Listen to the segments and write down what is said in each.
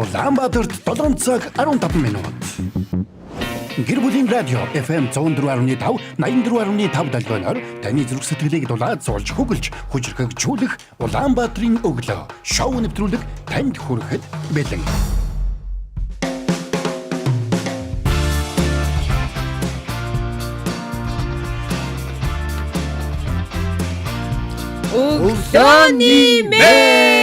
Улаанбаатарт 7 цаг 15 минут. Гэр бүлийн радио FM 104.5 84.5 долгионоор таны зүрх сэтгэлийг дулаад зулж хөглж хүчрхэгжүүлэх Улаанбаатарын өглөө шоу нэвтрүүлэг танд хүрэхэд бэлэн. Өглөөний мэнд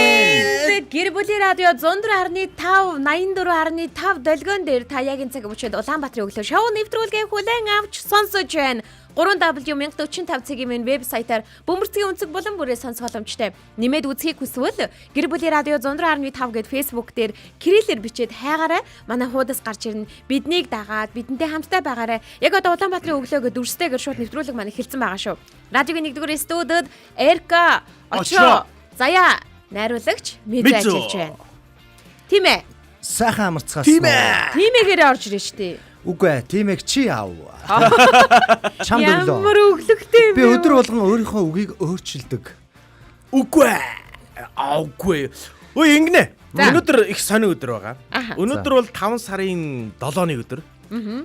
гэр бүлийн радио 104.5 84.5 долгион дээр та яг энэ цаг үеэд Улаанбаатарын өглөө шоу нэвтрүүлгээ хүлээн авч сонсож байна. 3W1045-ийн вебсайтаар бөмбөрцгийн өнцөг болон бүрээ сонсох боломжтой. Нэмээд үзхийг хүсвэл гэр бүлийн радио 104.5 гэд Facebook дээр кириллээр бичээд хайгаарай. Манай хуудас гарч ирнэ. Биднийг дагаад бидэнтэй хамтдаа байгаарай. Яг одоо Улаанбаатарын өглөөгөө дүрстэйгээр шууд нэвтрүүлэг маань эхэлсэн байгаа шүү. Радиогийн 1-р студид Эрка, Очро, Заяа найруулагч Мэж ажиллаж байна. Тийм ээ. Сайхан амарцгаас. Тийм ээ орж ирэн штэ. Үгүй ээ, тиймэг чи аав. Чамд өглөө. Ямар өглөгтэй юм бэ? Би өдөр болгон өөрийнхөө үгийг өөрчилдөг. Үгүй ээ. Аагүй. Өө ингэнэ. Өнөөдөр их сонир өдөр байгаа. Өнөөдөр бол 5 сарын 7-ны өдөр.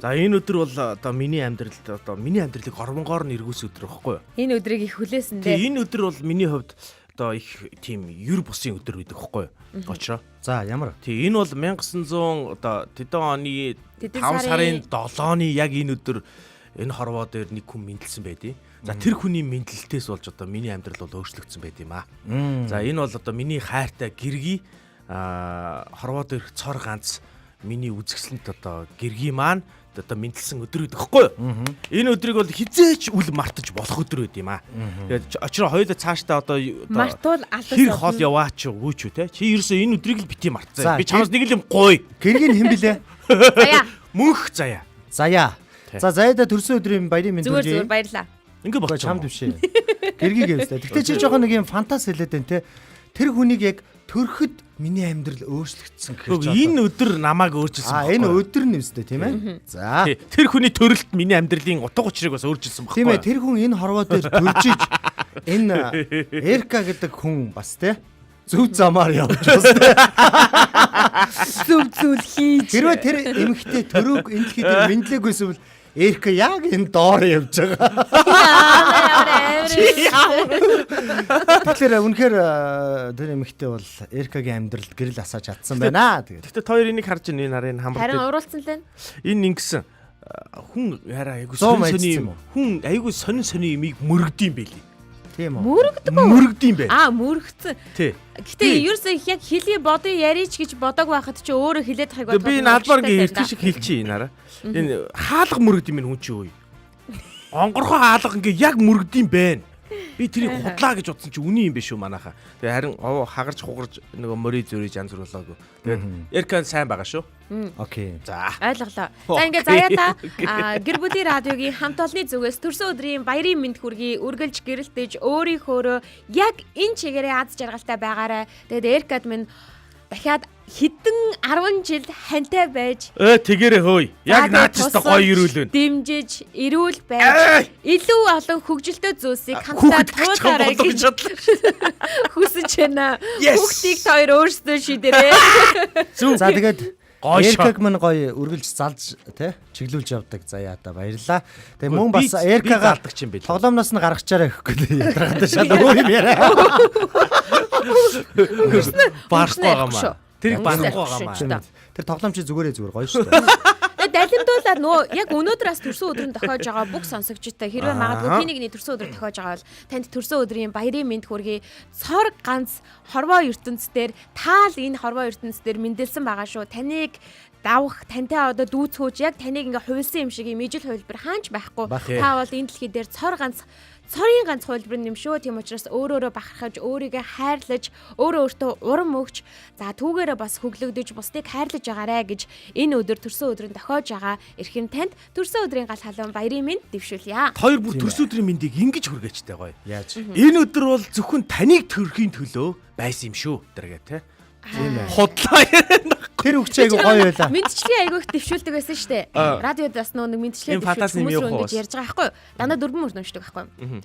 За энэ өдөр бол одоо миний амьдралыг хормонгоор нэргүүс өдөр байхгүй юу? Энэ өдрийг их хүлээсэн дээ. Тэгээ энэ өдөр бол миний хувьд одоо их тийм юр бусын өдөр байдаг байхгүй юу? Очроо. За ямар? Тэгээ энэ бол 1900 одоо тэдэн оны 5 сарын 7-ны яг энэ өдөр энэ хорвоо дээр нэг хүн мэндэлсэн байдیں۔ За тэр хүний мэндэлтээс болж одоо миний амьдрал бол өөрчлөгдсөн байд юм аа. За энэ бол одоо миний хайртай гэргий хорвоо дээр цор ганц миний үзэсгэлэнт одоо гэргий маань одоо мэндэлсэн өдөр гэдэг хэвгүй юу? Энэ өдрийг бол хизээч үл мартаж болох өдөр байд юм аа. Тэгээд очроо хоёулаа цаашдаа одоо мартуул алс хэр хол яваач үгүй ч үү те. Чи ерөөсөө энэ өдрийг л бити мартсан. Би чамаас нэг л юм гуй. Гэргийн хэн блэ? Заяа. Мөнх Заяа. Заяа. За Заяада төрсөн өдрийн баярын мэнд Зүгээр хүргэе. баярлаа. Ингээ бод чамд биш ээ. Гэргийг явуулаа. Гэтэ чи жоохон нэг юм фантаз хэлээд байна те. Тэр хүнийг яг төрөхөд миний амьдрал өөрчлөгдсөн гэж. Энэ өдөр намайг өөрчилсөн байна. Энэ өдөр нэмсдэ тийм ээ. За. Тэр хүний төрөлт миний амьдралын утга учирыг бас өөрчилсөн баггүй. Тийм ээ. Тэр хүн энэ хорвоо дээр төржиж энэ Эрка гэдэг хүн бас те зөв замаар явж байна. Зөв хийж. Хэрвээ тэр эмэгтэй төрөөг энэ дэлхийд дээр мэдлэггүйсэн бол Эрка яг энэ доор явж байгаа. Тэгэхээр үнэхээр тэр эмэгтэй бол Эркагийн амьдралд гэрэл асааж чадсан байна. Тэгтээ хоёр энийг харж энэ нарын хамбар. Харин уруулсан л байна. Энэ ингэсэн хүн хараа айгу сонин имийг мөрөгдөм байли. Тийм үү? Мөрөгдөм бай. Мөрөгцөн. Тий. Гэтэ ерөөсөө яг хэлий бодё яриж гэж бодог байхад чи өөрөө хэлээд хайг бодох. Би наадмаар ингээ хэрэг шиг хэлчихье нараа. Энэ хаалга мөрөгдөм юм хүн чи үе. Онгорхоо хаалга ингээ яг мөрөгдөм байна. Би тэрийг худлаа гэж бодсон чи үний юм биш үү манайхаа. Тэгээ харин хагарч хугарч нөгөө морий зөрөж янз бүрлаагүй. Тэгээд Эркан сайн байгаа шүү. Окей. За. Ойлголоо. За ингээ заяата гэр бүлийн радиогийн хамт олонны зүгээс төрсөн өдрийн баярын мэнд хүргэе. Үргэлж гэрэлтэж өөрийнхөөрөө яг энэ чигээрээ аз жаргалтай байгаарай. Тэгээд Эркад минь дахиад хэдэн 10 жил хантай байж тэгэрэ хөөе. Яг наачста гоё ирүүл вэ. Дэмжиж, эрүүл байж, илүү олон хөгжилтэй зүйлсийг хамтдаа туулаарай гэж хүсэж байна. Хүүхдийг хоёр өөрсдөө шийдээрэй. За тэгээд Эркаг мань гоё үргэлж залж тий чиглүүлж явдаг Заяата баярлаа. Тэгээ мөн бас Эркагаа тоглоомноос нь гаргачаарай гэхгүй ядрахад шал өөр юм яриа. Баахгүй байгаа маа. Тэр баахгүй байгаа маа. Тэр тоглоом чи зүгээр гоё шүү дээ. Тэгээд далимдуулаад нөө яг өнөөдрөөс төрсөн өдрөнд тохиож байгаа бүх сонсогчтой хэрвээ магадгүй хинэгний төрсөн өдөр тохиож байгаа бол танд төрсөн өдрийн баярын мэнд хүргэе. Цор ганц хорвоо ертөнцийн таал энэ хорвоо ертөнцийн мэндэлсэн байгаа шүү. Таныг давах тантай одоо дүүцхүүж яг таныг ингээ хувилсан юм шиг юм ижил хувилбар хаанч байхгүй. Та бол энэ дэлхий дээр цорын ганц хувилбар юм шүү. Тийм учраас өөрөөрөө бахархаж, өөрийгөө хайрлаж, өөртөө урам өгч, за түүгээрээ бас хөглөгдөж, бусдыг хайрлаж байгаарэ гэж энэ өдөр төрсөн өдрөнд тохиож байгаа эрхэм танд төрсөн өдрийн гал халуун баярын мэнд дэвшүүлье. Хоёр бүр төрсөн өдрийн мэндийг ингэж хүргээчтэй гоё. Яаж? Энэ өдөр бол зөвхөн таныг төрөхийн төлөө байсан юм шүү. Тэргээ те. Тийм ээ. Худлаа яриана. Тэр үгч айгу гоё байлаа. Мэдчилгээ айгу их дэвшүүлдэг байсан шүү дээ. Радиод бас нэг мэдчилгээ дэвшүүлж хүмүүс рүү ингэж ярьж байгаа байхгүй юу? Дандаа дөрвөн мөр уншдаг байхгүй юу?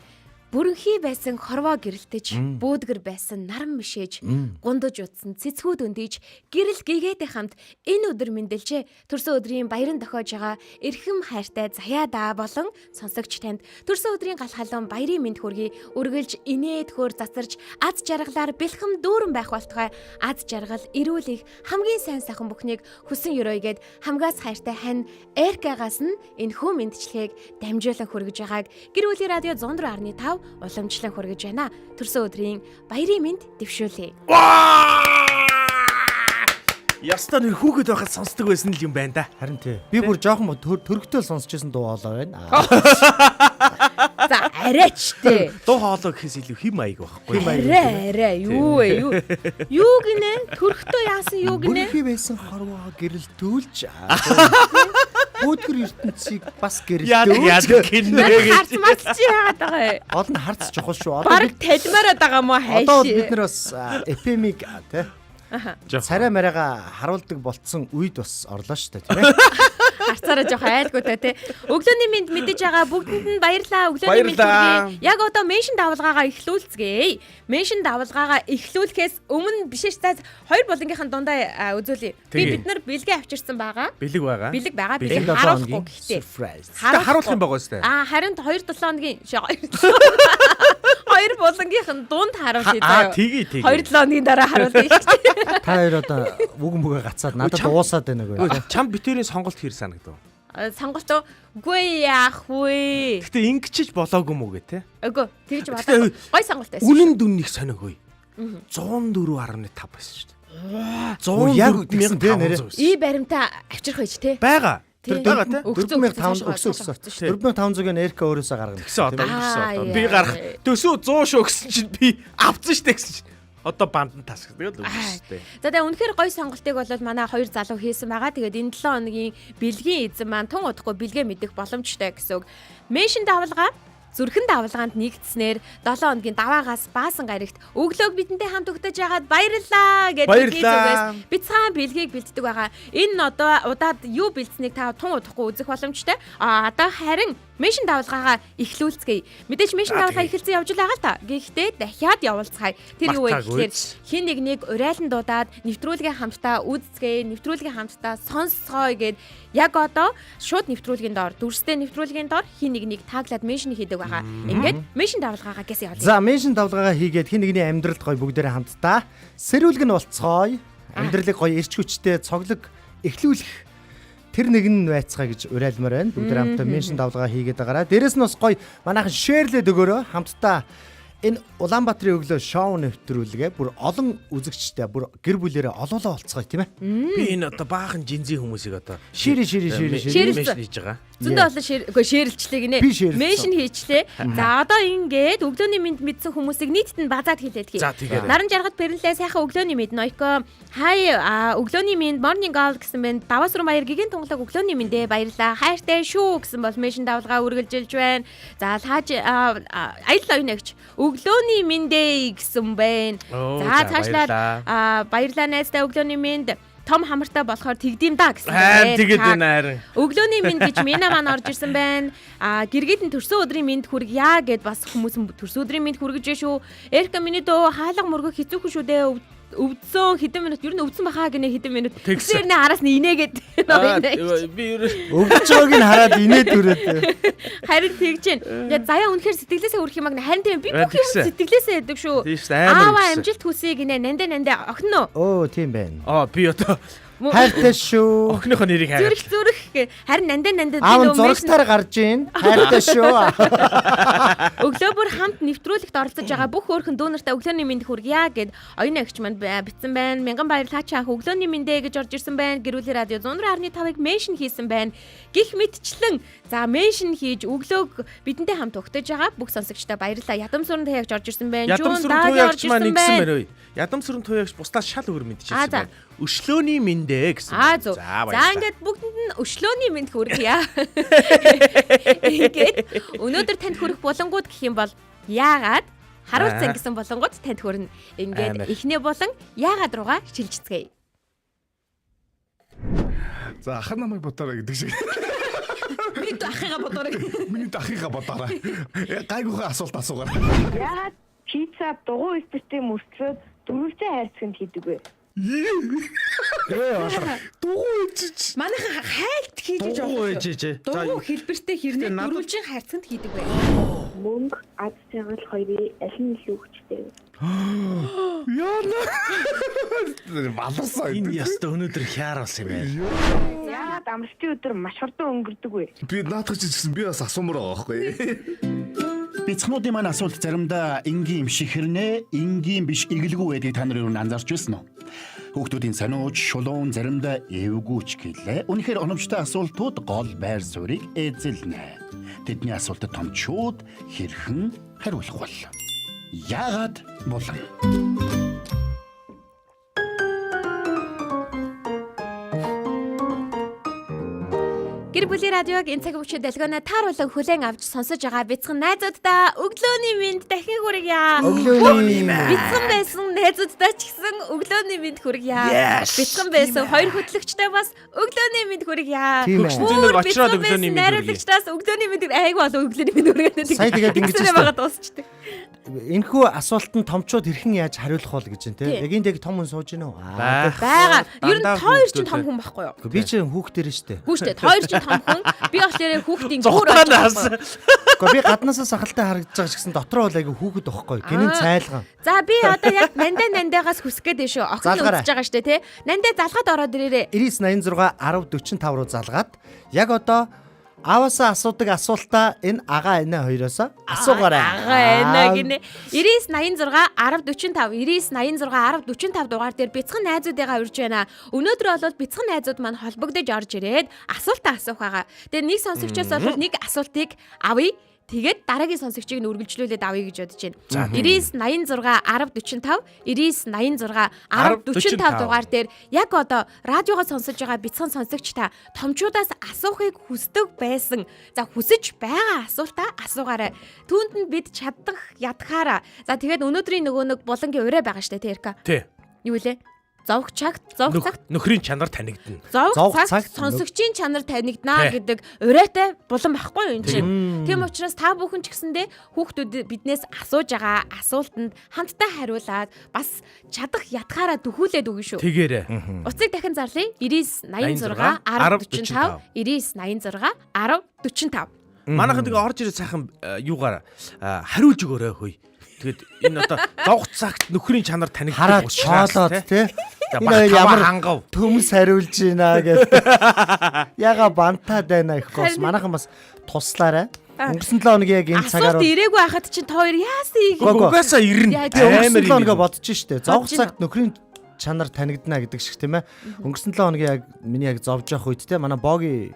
Бүрэнхий байсан хорвоо гэрэлтэж, бүүдгэр байсан наран мишээж, гундаж утсан цэцгүүд өндийж, гэрэл гэгээтэй хамт энэ өдөр мэндэлжээ. Төрсөн өдрийн баярын дохиож байгаа эрхэм хайртай заяада болон сонсогч танд төрсөн өдрийн гал халуун баярын мэнд хүргэе. Үргэлж инээд хөр засарч, аз жаргалаар бэлхэм дүүрэн байх болтугай. Аз жаргал, эрүүл их, хамгийн сайн сайхан бүхнийг хүсэн өрөөгээд хамгаас хайртай хань Эркагаас нь энэ хөө мэдчилгээг дамжуулан хүргэж байгааг гэр бүлийн радио 104.5 уламжлан хүргэж байна. Төрсөн өдрийн баярын мэнд дэвшүүлье. Ястаа нэр хүүхэд байхад сонсдог байсан л юм байна да. Харин тий. Би бүр жоохон төрөгтэй сонсч байсан дуу хоолой байна. За арайч тий. Дуу хоолой гэхээс илүү хим маяг байхгүй. Арай юу вэ? Юу гинэ? Төрхтөө яасан юу гинэ? Бүрхий байсан хорвоо гэрэлтүүлж. Бүүдгэр ертөнцийг бас Яадаг гинэ. Харц марч яагаад байгаа вэ? Гол нь харц чухал шүү. Бараг талмаараад байгаа мó хайш. Одоо бид нар бас FM-ийг тий. Царай мариага харуулдаг болцсон үед бас орлоо шүү дээ тийм ээ. Харцаараа жоох айлгуу та тий. Өглөөний мэнд мэдэж байгаа бүгдэнд нь баярлаа. Өглөөний мэнд хүргэе. Яг одоо меншн давалгаагаа эхлүүлцгээе. Меншн давалгаагаа эхлүүлэхээс өмнө бишээ за хоёр болгонгийнхэн дундаа үзүүлье. Бид нар бэлгээ авчирсан байгаа. Бэлэг байгаа. Бэлэг байгаа. Бэлэг харуулахгүй гэхдээ. Харуулах юм байгаа өстэй. Харин 2-7 хоногийн хоёр болгонгийнхэн дунд харуулъя заяа. Тэгээ. 2-7 хоногийн дараа харуулъя. Та хоёр одоо үгэн гацаад надад уусаад байна гоо. Чам битэрийн сонголт хэр санагдав? Сонголт үгүй яах вэ? Гэтэ ингэчиж болоогүй мүү гэ те. Үгүй тэгж бодоо. Гой сонголт байсан. Үнэн дүннийг сониггүй. 104.5 байсан шүү дээ. 104.5. И баримтаа авчрах байж те. Байгаа. Тэр байгаа те. 4500 4500-ыг Эрка өөрөөсөө гаргана. Тэгсэн одоо би гарах. Төсөө 100 шүү гэсэн чинь би авцсан шүү дээ гэсэн чинь. Одоо банд тасах тэгэл үгүй шүү дээ. За тэгээ үнэхээр гоё сонголтыг болоод манай хоёр залуу хийсэн байгаа. Тэгээд энэ 7 хоногийн бэлгийн эзэн маань тун удахгүй бэлгээ мэдэх боломжтой гэсэн үг. Меншн давалгаа зүрхэн давалгаанд нэгдснээр 7 хоногийн даваагаас баасан гарагт өглөөг бидэнтэй хамт өгдөж яагаад баярлалаа гэдэг зүйлээс бяцхан бэлгийг бэлддэг байгаа. Энэ нь одоо удаад юу бэлдсэнийг та тун удахгүй үзэх боломжтой. Одоо харин меншн давалгаагаа эхлүүлцгээе. Мэдээж меншн давалгаа эхэлсэн явж байгаа л та. Гэхдээ дахиад явуулцгаая. Тэр юу вэ гэхээр хин нэг урайлан дуудаад нэвтрүүлгийн хамтдаа үзцгээе, нэвтрүүлгийн хамтдаа сонсцгоё гэд яг одоо шууд нэвтрүүлгийн доор, дүрстэй нэвтрүүлгийн доор хин нэг тааглаад меншн хийдэг байгаа. Ингээд меншн давалгаагаа гэсэн явуулъя. За меншн давалгаагаа хийгээд хин нэгний амьдралд гоё бүгдээрээ хамтдаа сэрүүлгэн болцгоё. Амьдралыг гоё эрч хүчтэй цоглог эхлүүлэх тэр нэгэн байцгаа гэж уриалмаар байна. Бүгд хамтдаа меншн давалгаа хийгээд байгаараа. Дээрэс нь бас гоё манайхан шеэрлээд өгөөрөө хамтдаа энэ Улаанбаатарын өглөө шоу нэвтрүүлгээ бүр олон үзэгчтэй бүр гэр бүлээрээ олоолаа болцгоё тийм ээ. Би энэ одоо баахан жинзийн хүмүүсийг одоо шири меншн хийж байгаа. Зөндөө олон шеэрлчлээ гинэ. Меншн хийчлээ. За одоо ингээд өглөөний мэд мэдсэн хүмүүсийг нийтд нь базаад хэлээд хий. Наран жаргал Перлээ сайхан өглөөний мэд Нойко хай өглөөний мэд morning call гэсэн байна. Даваас руу баяр гигийн тунгалаг өглөөний мэндээ баярлаа. Хайртай шүү гэсэн бол меншн давалгаа үргэлжилж байна. За тааж аялал оюунагч өглөөний мэндээ гэсэн байна. За цаашлаад баярлаа найзтай өглөөний мэнд том хамартай болохоор тэгдэм да гэсэн байна. Тэгээд байна харин. Өглөөний мэнд гэж Мина маань орж ирсэн байна. Гэргээд нь төрсөн өдрийн мэнд хүргье гэд бас хүмүүс төрсөн өдрийн мэнд хүргэж шүү. Эрка миний дөө хаалга мөргөх хэцүүхэн шүү дээ. Өвдсөн хэдэн минут ер нь өвдсөн бахаа гинэ хэдэн минут тэгсэрний араас нь инээгээд би өвдөж байгааг нь хараад инээд өрөөд харин тэгж जैन заяа үнэхээр сэтгэлээсээ өрөх юм аа харин тийм би бүх юм сэтгэлээсээ яадаг шүү аава амжилт хүсье гинэ нандэ охин оо тийм байна би одоо хайртай шүү охиныхоо нэрийг хараад зүрх харин нандэ аав зурагтаар гарж ийн хайртай шүү өглөө бүр хамт нэвтрүүлэгт оролцож байгаа бүх өөрхөн дүүнартай өглөөний мэнд хүргье гэд оюун агч манд битсэн байна мянган баярлалаа чи анх өглөөний мэндэ гэж орж ирсэн байна гэрүүлийн радио 104.5-ыг меншн хийсэн байна гих мэдчлэн за меншн хийж өглөөг бидэнтэй хамт өгтөж байгаа бүх сонсогчтой баярлалаа ядам сүрэн таягч орж ирсэн байна жуун даагийн орж ирсэн байна ядам сүрэн туягч бусдаас шал өөр мэдчихсэн байна өшлөөний мэндэ гэсэн. За ингээд бүгдэнд нь өшлөөний мэнд хүргье. Ингээд өнөөдөр танд хүрэх болонгууд гэх юм бол яагаад харуулсан гэсэн болонгууд танд хүрнэ. Ингээд эхнээ болон яагаад руугаа шилжицгээе. За хан намайг ботороо гэдэг шиг. Би дахигаа бодоорой. Миний дахигаа бодоорой. Гайгүйхан асуулт асуугаар. Яагаад пицца дугуй эстертэй мөртлөөд дөрвөлжин хайрцагт хийдэг вэ? Дугуй ичиж. Манайхан хайлт хийж Дугуй ичиж. Дугуй хэлбэртэй хэрнээ дөрвөлжин хайрцагт хийдэг вэ? Мөнгө, аз жаргал хоёрын аль нь илүү хүчтэй вэ? Яна. Баларсан. Энэ яста өнөөдөр хяараас юм байна. Яагаад амралтын өдөр маш хурдан өнгөрдөг вэ? Би наадах чижсэн би бас асуумаар байгаа байхгүй. Бяцхан маань асуулт заримдаа энгийн юм шиг хэрнээ, энгийн биш эгэлгүй байдгийг та нар юу анзаарч байсан уу? Хүүхдүүдийн сониуч, шулуун заримдаа эвгүүч гэлээ. Үнэхээр оновчтой асуултууд гол байр суурийг эзэлнэ. Тэдний асуултад томчууд хэрхэн хариулах бол? Яагаад болон? Гэр бүлийн радиог энэ цаг үеийн дэлгөөнө тааруулан хүлээн авч сонсож байгаа бяцхан найзуудаа өглөөний мэнд дахин хүргье. Өглөөний мэнд. Бяцхан байсан найзуудаа ч гэсэн өглөөний мэнд хүргье. Бяцхан байсан хоёр хөтлөгчтэй бас өглөөний мэнд хүргье. Төгсчөнд очроод өглөөний мэнд хүргье. Найруулагчдаас өглөөний мэнд айгүй болов өглөөний мэнд хүргээд. Сая тэгээд ингэж байгаа дуусчдаг. Энэхүү асуултанд томчууд хэрхэн яаж хариулах бол гэж байна те. Яг энэ том хүн сууж гинөө. Бага. Ер нь хоёр ч том хүн байхгүй юу? Би чинь хүүхдэр штэ. Хүүштэй хоёр ч том хүн. Би болохоор хүүхдийн гүр Зогтоонаас. Гэхдээ би гаднаасаа сахалтай харагдаж байгаа ч гэсэн дотроо бол айгүй хүүхэд байхгүй. Гинэн цайлган. За би одоо яг нандаагаас хүсэх гээд шүү. Охин үзэж байгаа штэ тий. Нандаа залгаад ороод ирээрээ. 9986 1045 руу залгаад яг одоо ааваасаа асуудаг асуултаа энэ агаа энэ хоёроос асуугаарай. Агаа энэ гинэ. 9986 1045 9986 1045 дугаар дээр бяцхан найзуудыгаа урьж байна. Өнөөдөр бол бяцхан найзууд маань холбогдож орж ирээд асуултаа асуух байгаа. Тэгээ нэг сонсогчоос бол нэг асуултыг авъя. Тэгээд дараагийн сонсогчийг нь үргэлжлүүлээд авъя гэж бодож байна. 9986 1045 9986 1045 дугаар дээр яг одоо радиогоо сонсож байгаа бяцхан сонсогч та томчуудаас асуухыг хүсдэг байсан. За хүсэж байгаа асуултаа асуугаарай. Түүнд нь бид чадах ядхаараа. За тэгээд өнөөдрийн нөгөө нэг булангийн ураа байгаа штэ тэрка. Тий. Юу вэ? Зовх цагт нөхрийн чанар танигдана. Зовх цагт сонсогчийн чанар танигдана гэдэг урайтай булан байхгүй юу энэ чинь. Тийм учраас та бүхэн ч гэсэндээ хүүхдүүд биднээс асууж байгаа асуултанд хамтдаа хариулаад бас чадах ятгаараа дөхүүлээд өгнө шүү. Тэгээрээ. Уцыг дахин зарлая. 9986 1045 9986 1045. Манайхан тэгээ орж ирээ сайхан юугаар хариулж өгөөрэй хөөе. Тэгээд энэ одоо зовх цагт нөхрийн чанар танигдах шоолоод тий. Энэ ямар хангав төмс хариулж байна гэдэг. Яга бантаад байна гэхээс манайхан бас туслаарай. Өнгөрсөн 7 хоногийн яг энэ цагаар асуулт ирээгүй байхад чинь та хоёр яасан юм. угаасаа ирнэ. Өнгөрсөн 7 хоногоо бодож штэ. Зовх цагт нөхрийн чанар танигдана гэдэг шиг тийм ээ. Өнгөрсөн 7 хоногийн яг миний яг зовж явах үед те манай боги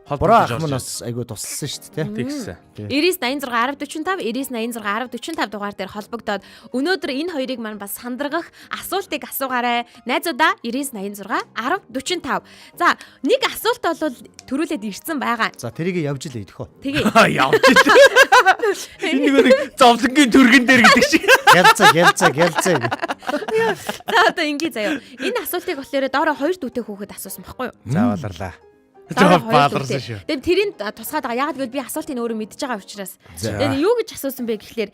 Бороо ахманаас айгуу тусалсан шүү дээ тэгсэн. 9986 1045 9986 1045 дугаар дээр холбогдоод өнөөдөр энэ хоёрыг маань бас сандрагах асуултыг асуугаарай. Найзуудаа 9986 1045. За нэг асуулт бол төрүүлээд ирсэн байгаа. За тэрийг явж илээ идэх үү. Тэгээ. Явж илээ. Энэ нэг зовлонгийн түргэн дээр гэдэг шиг. Гэлцээ. За одоо ингэ заяа. Энэ асуултыг болохоор доороо хоёр дүүтэй хүүхэд асуусан байхгүй юу? Заавалрлаа. Жохол бааларсан шүү. Тэгээд тэрийг тусгаад байгаа. Яагаад гэвэл би асуултыг өөрөө мэдж байгаа учраас. Тэгээд юу гэж асуусан бэ гэхлээр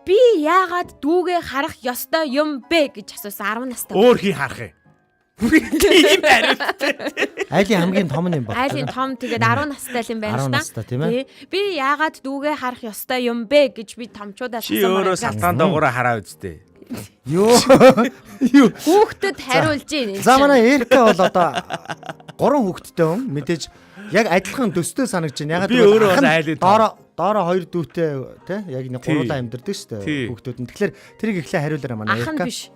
би яагаад дүүгээ харах ёстой юм бэ гэж асуусан 10 настай. Өөр хий харах юм. Тийм хариулт. Айлын хамгийн том юм байна. Айлын том тэгээд 10 настай л юм байна л 10 настай тийм ээ. Би яагаад дүүгээ харах ёстой юм бэ гэж би томчуудаас Чи өөрөө салтаан доогоороо хараа үсттэй. Юу хүүхдэд хариулж гин. За манай Эрка бол одоо 3 хүүхэдтэй хүн мэдээж яг адилхан төстэй санагдаж байна. Би өөрөө бас айлын доороо 2 дүүтэй тий яг нэг гуруулаа амьдэрдэг шүү дээ хүүхдүүд нь. Тэгэхээр тэрийг эхлээ хариулаарай манай Эрка. Эрка. Биш.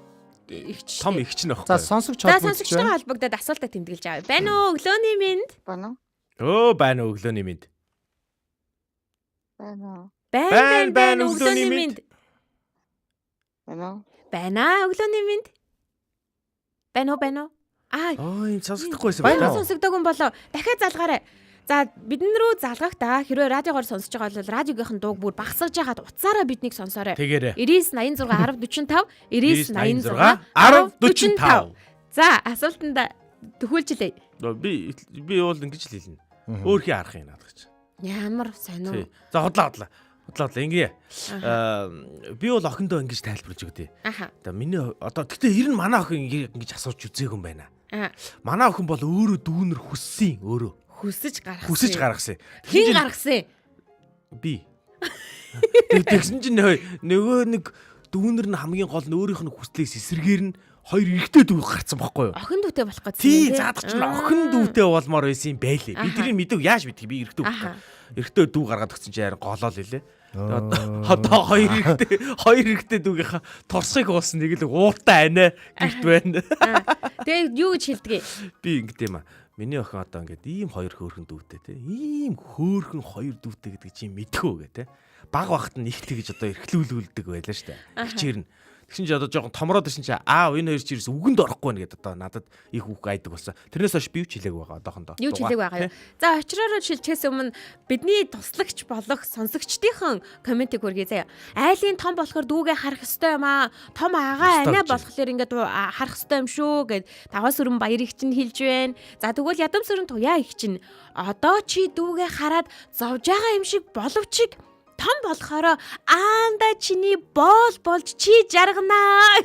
Игч. Том игч нь За баггүй. сонсогч За холбогдож сонсогчтой байна. холбогдоод асуултаа тэмдэглэж авъя. Байна уу өглөөний минь? Бана. Байна уу өглөөний минь. Бана. Байна өглөөний минь. Бана. Байна өглөөний минь. Байна уу? Энэ сонсохдохгүйсэн Баян байна. сонсогдоогүй болоо. Дахиад залгаарай. За бидэн рүү залгахдаа хэрвээ радиогоор сонсож байгаа бол радиогийнхэн дууг бүр багсгаж ягаад уцаараа биднийг сонсоорой. Тэгээрээ. 9986 1045 1045. За асуултанд төхүүлжлээ. Би уул ингэж л хэлнэ. Өөр хий арах юм надад гэж. Ямар сонир. За худлаа ингэе. Би бол охиндоо ингэж тайлбарлаж өгдөө. Аха. Одоо миний одоо гэхдээ ер нь манай охин ингэж асууж үзээгүй юм байна. Манай охин бол өөрөө дүүнэр хүссэн өөрөө. Хүсэж гаргасан. Хин гаргасан? Би. Тэгсэн чинь нөгөө нэг дүүнэр нь хамгийн гол нь өөрийнх нь хүслээс эсэргээр нь хоёр эрэгтэй дүү гарцсан байхгүй юу? Охин дүүтэй болох гэсэн. Тий, заадах чинь охин дүүтэй болмоор байсан юм байлээ. Би тэрийг мэдв яаж мэдв би эрэгтэй болох. Эрэгтэй дүү гаргаад өгсөн чинь харин голоо л илээ. Одоо хоёр эрэгтэй дүүгийнхаа турсыг уусан нэг л ууртай анаа гэрт байна. Тэгээ юу гэж хэлдэг? Би ингэдэм юм аа. Миний охин одоо ингээд ийм хоёр хөөрхөн дүүтэй те. Ийм хөөрхөн хоёр дүүтэй гэдэг чинь мэдхүү гэ те. Баг багт нь ихтэй гэж одоо эрхлүүлүүлдэг байлаа штэ. Хичээр нь. Тэгсэн чи одоо жоохон томроод ирсэн чи энэ хоёр чи ерөөс үгэнд орохгүй нэ гэдэг одоо надад их үг айдаг болсон. Тэрнээс хойш би юу ч хэлээгүй байгаа одоохондоо. Юу ч хэлээгүй байгаа юу. За очроор шилжихээс өмнө бидний туслагч болох сонсогчдийн комментиг хүргэе заяа. Айлын том болохоор дүүгээ харах ёстой юм аа. Том агаа анаа болохоор ингээд харах ёстой юм шүү гэд Даваа сүрэн баяр их чинь хэлж байна. За тэгвэл ядам сүрэн туяа их чинь одоо чи дүүгээ хараад зовж байгаа юм шиг боловч том болохоор аанда чиний боол болж чи жарганаа.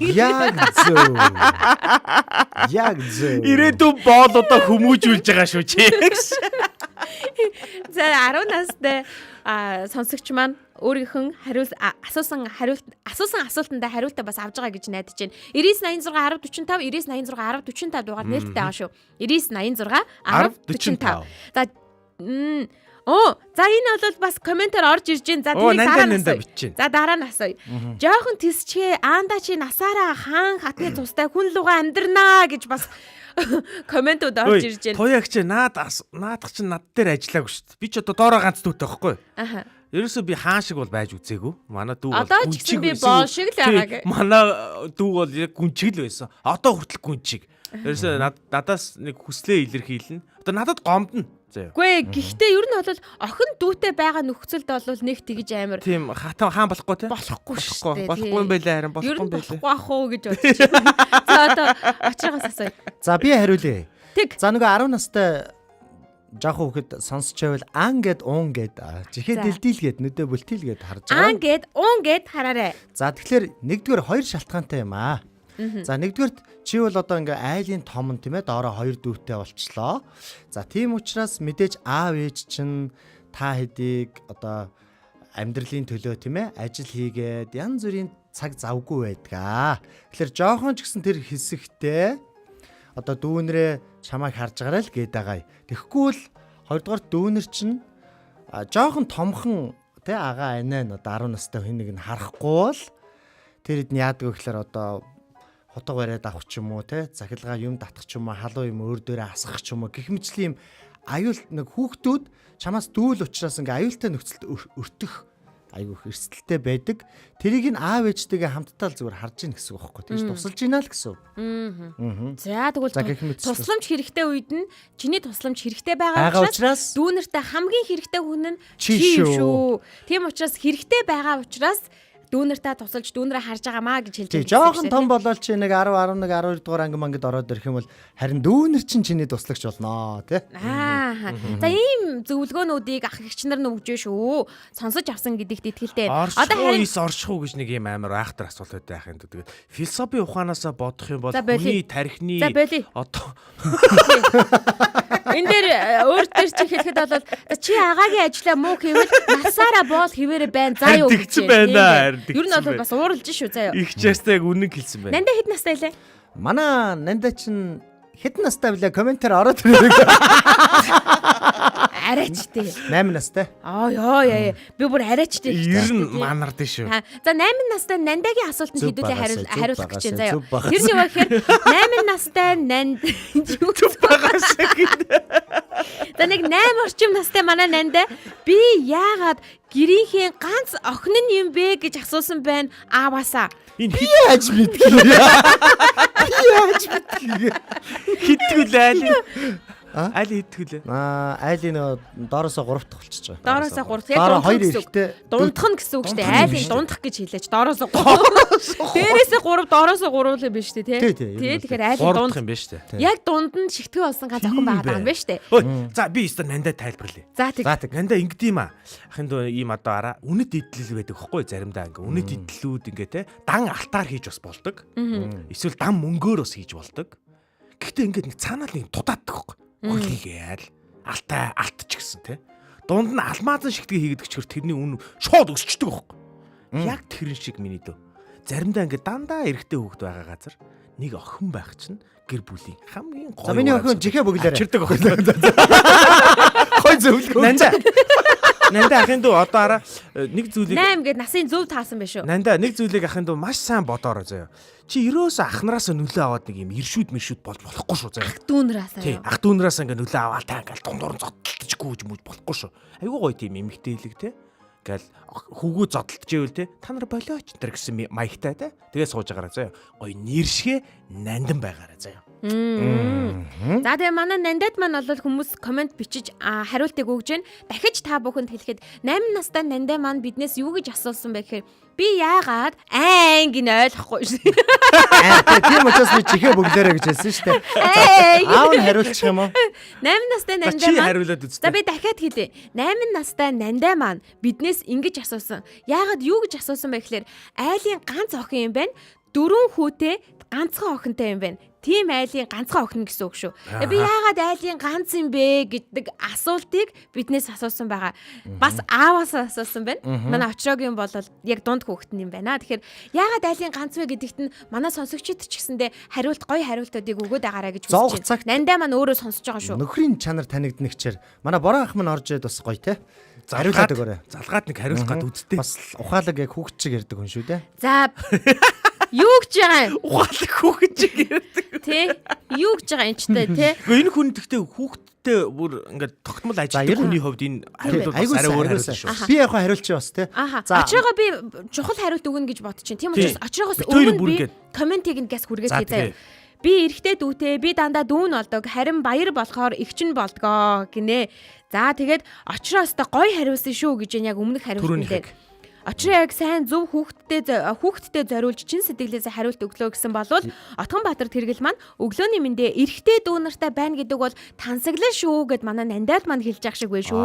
Яг зөв. Ирээдүйн боол одоо хүмүүжүүлж байгаа шүү чи. За 10 настай сонсогч маань өөрийнх нь асуусан асуултанд хариултаа бас авж байгаа гэж найдаж байна. 9986 1045 9986 1045 дугаар нээлттэй байгаа шүү. 9986 1045. За энэ бол бас комментээр орж ирж байна. За тэрийг дараа нь асууя. За дараа нь асууя. Жохон тисчээ аанда чи насаараа хаан хатны тустай хүн луга амьдрнаа гэж бас комментууд орж ирж байна. Туягч наадах чи над дээр ажиллаагүй шүү дээ. Би ч одоо доороо ганц дүүтэй байхгүй. Аха. Ерөөсөө би хаан шиг бол байж үзээгүй. Манай дүү бол одоо ч гэсэн би боол шиг л байгаа. Манай дүү бол яг гүнчиг л байсан. Одоо хүртэл гүнчиг. Ерөөсөө надаас нэг хүслээ илэрхийлнэ. Одоо надад гомдно. Гүй гэхдээ ер нь бол охин дүүтэй байгаа нөхцөлд бол нэг тэгж амар. Тийм хаан болохгүй те. Болохгүй шүү дээ. Болохгүй юм байлаа харин болохгүй юм байлаа. Болохгүй ах уу гэж бодож байна. За одоо очроогоос асууя. За би хариулъя. Тэг. За нөгөө 10 настай жаах хүүхэд сонсч байвал ан гэд уун гэд чихээ дэлдийлгээд нүдэ бүлтийлгээд харж байгаа. Ан гэд уун гэд хараарэ. За тэгэхээр нэгдүгээр хоёр шалтгаантай юм аа. За нэгдүгээрт чи бол одоо ингээ айлын том нь тийм ээ доороо хоёр дүүтэй болчлоо. За тийм учраас мэдээж аав ээж чинь та хэдийг одоо амьдралын төлөө тийм ээ ажил хийгээд янз бүрийн цаг завгүй байдгаа. Тэгэхээр жоохон ч гэсэн тэр хэсэгтээ одоо дүүнрээ чамайг харж гараа л гээд байгаа. Тэгэхгүй бол хоёрдугаар дүүнэр чинь жоохон томхон тий агаа анаа нь одоо 10 настай хүн нэг нь харахгүй бол тэр хэд нь яадаг вэ гэхээр одоо хотго бариад авах ч юм уу те захилгаа юм татах ч юм уу халуун юм өөр дээрээ асгах ч юм уу гэх мэтлийн аюул нэг хүүхдүүд чамаас дүүл учраас ингээ аюултай нөхцөлд өртөх айгүйх эрсдэлтэй байдаг. Тэрийг нь аав ээжтэйгээ хамтдаа л зүгээр харж ийн гэсэн үг байхгүй. Тэгж тусалж ийна л гэсэн. За тэгвэл тусламж хэрэгтэй үед нь чиний тусламж хэрэгтэй байгаа учраас дүүнэртэй хамгийн хэрэгтэй хүн нь чи шүү. Тийм учраас хэрэгтэй байгаа учраас дүүнэртээ тусалж дүүнрээ харж байгаамаа гэж хэлж байна. Жохон том болол чи нэг 10 11 12 дугаар анги мангад ороод ирэх юм бол харин дүүнэр чинь чиний туслагч болно тий. За ийм зөвлөгөөнүүдийг ах эгч нар нүгж шүү. Сонсож авсан гэдэгт итгэлтэй. Одоо харин оршихуу гэж нэг юм амар айхтар асуулт байдаг юм. Тэгээд философи ухаанаасаа бодох юм бол хүний тархины одоо энэ дээр өөр төр чи хэлэхэд бол чи агаагийн ажлаа муу хийвэл насаараа боол хിവэрэ байна. За юу гэж байна. Ер нь бол бас ууралж шүү заяа. Их частай яг үнэн хэлсэн байна. Нандаа хэд настай лээ? Манай Нандаа чин хэдэн настай блэ комментээр ороод ирээ. Арайчтэй. 8 настай. Яа. Би бүр арайчтэй гэж байна. Ер нь манард шүү. За 8 настай Нандагийн асуултанд хэдүүлээ хариулах гэж байна заяа. Тэр нь юу гэхээр 8 настай Нанд юу багаас гэдэг. За нэг 8 орчим настай манай Нандаа би яагаад гэрийнхээ ганц охин нь юм бэ гэж асуусан байна ааваасаа. Энэ яаж мэдгий? Яаж мэдгий? Хитгүүл айл. Айлын хэд хөлөө? Айлын нөгөө доороосоо 3 дахь болчихж байгаа. Доороосоо 3. Яг Дараа 2 дундах гэсэн үг. эрэхтэй. Дундах нь гэсэн үг шүү дээ. Айлын дундах гэж хэлээч. Доороосоо 3. Дээрээсээ 3, доороосоо 3 л юм биш үү те? Тэгэхээр айлын дунд юм байна шүү дээ. яг дунд нь шигтгэн болсон ганц охин байгаа юм байна шүү дээ. За би өстө нандаа тайлбарлая. За тэг. Нандаа ингэдэм аа. Ахын дөө ийм одоо араа үнэт идэлэл байдаг хөхгүй заримдаа ингээ үнэт идэлүүд ингээ те дан алтаар хийж бас болдог. Эсвэл дан мөнгөөр бас хийж болдог. Гэхдээ ингээд нэг цаанаа нэг дудаадаг хөхгүй. Хөлийгээл алтай алтч гисэн те. Дунд нь алмазан шигтгэ хийгдэгчээр тэрний үн шууд өсчдөг хөхгүй. Яг тэрэн шиг миний дөө. Заримдаа ингээ дандаа эрэгтэй хүүхэд байгаа газар нэг охин байх чинь гэр бүлийн хамгийн гоё. За миний охин жихээ бөглөөрэй. Чирдэг охин. Хой зөвлөгөө. Нандаа ахын дүү одоо араа нэг зүйлийг 8 гээд насын зөв таасан байх шүү. Нандаа нэг зүйлийг ахын дүү маш сайн бодоорой заяа. Чи ерөөсө ахнараас нөлөө аваад нэг юм иршүүд мэршүүд болж болохгүй шүү заяа. Дүүнраасаа. Тий, ах дүүнраас ингээ нөлөө аваад та ингээл дундуур зодтолчихгүй гэж мөж болохгүй шүү. Айгуу гоё тийм эмэгтэйлэг те. Ингээл хүүгөө зодтолж ивэл те. Та нар болооч энэ гэсэн маягтай те. Тэгээ сууж байгаараа заяа. Гоё нэршгэ нандан байгаараа заяа. За тэгээ манай нандад маань бол хүмүүс комент бичиж хариултыг өгж байна. Дахиж та бүхэнд хэлэхэд 8 настай нандаа маань биднээс юу гэж асуусан бэ гэхээр би яагаад айн гин ойлгохгүй шүү. Тийм учраас би жихээ бөглөөрэй гэж хэлсэн шүү дээ. Аав нь хариулчих юм уу? 8 настай нандаа Чи маань хариулаад үзтээ. За би дахиад хэлье. 8 настай нандаа маань биднээс ингэж асуусан. Яагаад юу гэж асуусан бэ гэхээр айлын ганц охин юм байна. 4 хүүтэй ганцхан охинтой юм байна. Тийм айлын ганцхан охин гэсэн үг шүү. Би яагаад айлын ганц юм бэ гэдэг асуултыг биднээс асуусан байгаа. Бас ааваас асуусан байна. Манай очроогийн бол яг дунд хүүхэд юм байна. Тэгэхээр яагаад айлын ганц вэ гэдэгт нь манай сонсогчид ч гэсэндээ гоё хариултуудыг өгөөд байгаарай гэж хүсэж байна. Нандаа маань өөрөө сонсож байгаа шүү. Нөхрийн чанар танигднагчаар манай бороо ах минь орж ирээд бас гоё те. Хариулаад өгөөрэй. Залгаад нэг хариулах гад үздэй. Бас ухаалаг яг хүүхд чиг ярьдаг хүн шүү дээ. За юу гэж байгаа юм? Ухаалаг хүүхэд чиг ярьдаг. Тэ? Юу гэж байгаа юм ч тэ? Гэхдээ энэ хүн гэхдээ хүүхдтэй бүр ингээд тогтмол ажилтдаг хүний хувьд энэ хариулт бас арай өөр хариулт шүү. Би яг хариулчих бас те. За очроогоо би чухал хариулт өгнө гэж бодчих. Тийм учраас очроогоос өмнө би комментиг ингээс хүргээд заяа. Би эрэгтэй дүүтэй, би дандаа дүүн болдог, харин баяр болохоор эгчин болдгоо гинэ. За тэгээд очроос та гоё хариулсан шүү гэж яг өмнөх хариулт нэлээд. Очроо яг сайн зөв хүүхдтэй зориулж чин сэтгэлээсээ хариулт өглөө гэсэн болвол Отгонбаатар тэргэл маань өглөөний мэндээ эрэгтэй дүү нартай байна гэдэг бол тансаглал шүү гэд манай нандаад маань хэлж явах шиг байна шүү.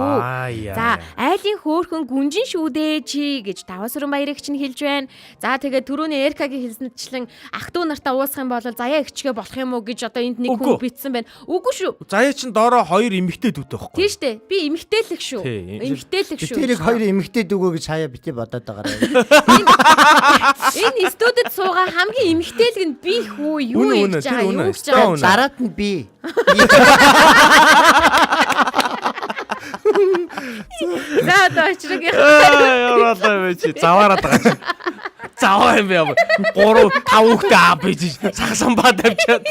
За айлын хөөхөн гүнжин шүү дээ чи гэж Давасрын баярыг чинь хэлж байна. За тэгээд түрүүний Эркагийн хэлсэнчлэн ах дүү нартай уусах юм бол заяа ихчгээ болох юм уу гэж одоо энд нэг хүн битсэн байна. Үгүй шүү. Заяа чин доороо 2 эмэгтэй дүүтэй байхгүй. Тийм штэ. Би эмэгтэйлэг шүү. Эмэгтэйлэг шүү. Тэрийг 2 эмэгтэй дүүгөө гэж хаяа бити бодоод байгаарай. Энэ студид суугаа хамгийн эмэгтэйлэг нь би хүү юу хийж байгаа юу гэж байгаа. Дараад нь би. За доочлог Яаралаа вэ чи заваараад байгаа чи. Заваа юм бэ. 3 5 хүүхдээ аа бич сагсамбаа тавьчаад.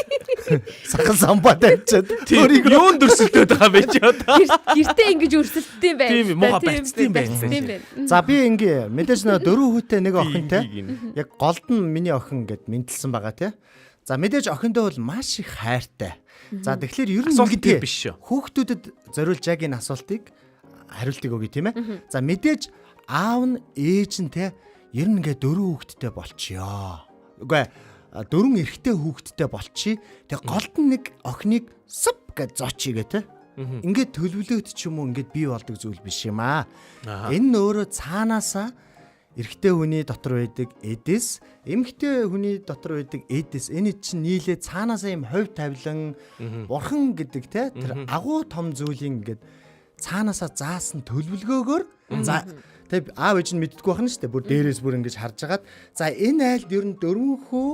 Сагсамбаа тавьчаад. Тэрийг юунд дөрсөлтөөд байгаа бэ чи одоо. гэртээ ингэж өрсөлддөг юм байна. Тийм мууга бацдсан байна. За би ингээ мэдээж нөө 4 хүүтэй нэг охинтой. Яг голд нь миний охин гэд мэдэлсэн байгаа те. За мэдээж охиндоо бол маш их хайртай. За тэгэхээр ер нь ингэ биш шүү. Хүүхдүүдэд зориулж яг энэ асуултыг хариултыг өгье тийм ээ. За мэдээж аав нь ээж нь те ер нь ингээ 4 хүүхэдтэй болчихё. Үгүй 4 эрэгтэй хүүхэдтэй болчихъя. Тэгээ голд нь нэг охиныг суп гэж зоочигээ те. Ингээд төлөвлөгөөд ч юм уу ингээд бий болдог зүйл биш юм аа. Энэ нь өөрөө цаанаасаа эрэгтэй хүний дотор байдаг эдэс, эмэгтэй хүний дотор байдаг эдэс. Энэ чинь нийлээ цаанаасаа юм хувь тавилан, бурхан гэдэг те тэр агуу том зүйлийн ингээд цаанаасаа заасан төлөвлөгөөгөөр за тэг аав ээж нь мэддэггүй байна шүү дээ. Бүр дээрээс бүр ингэж харж агаад за энэ айлд ер нь 4 хүү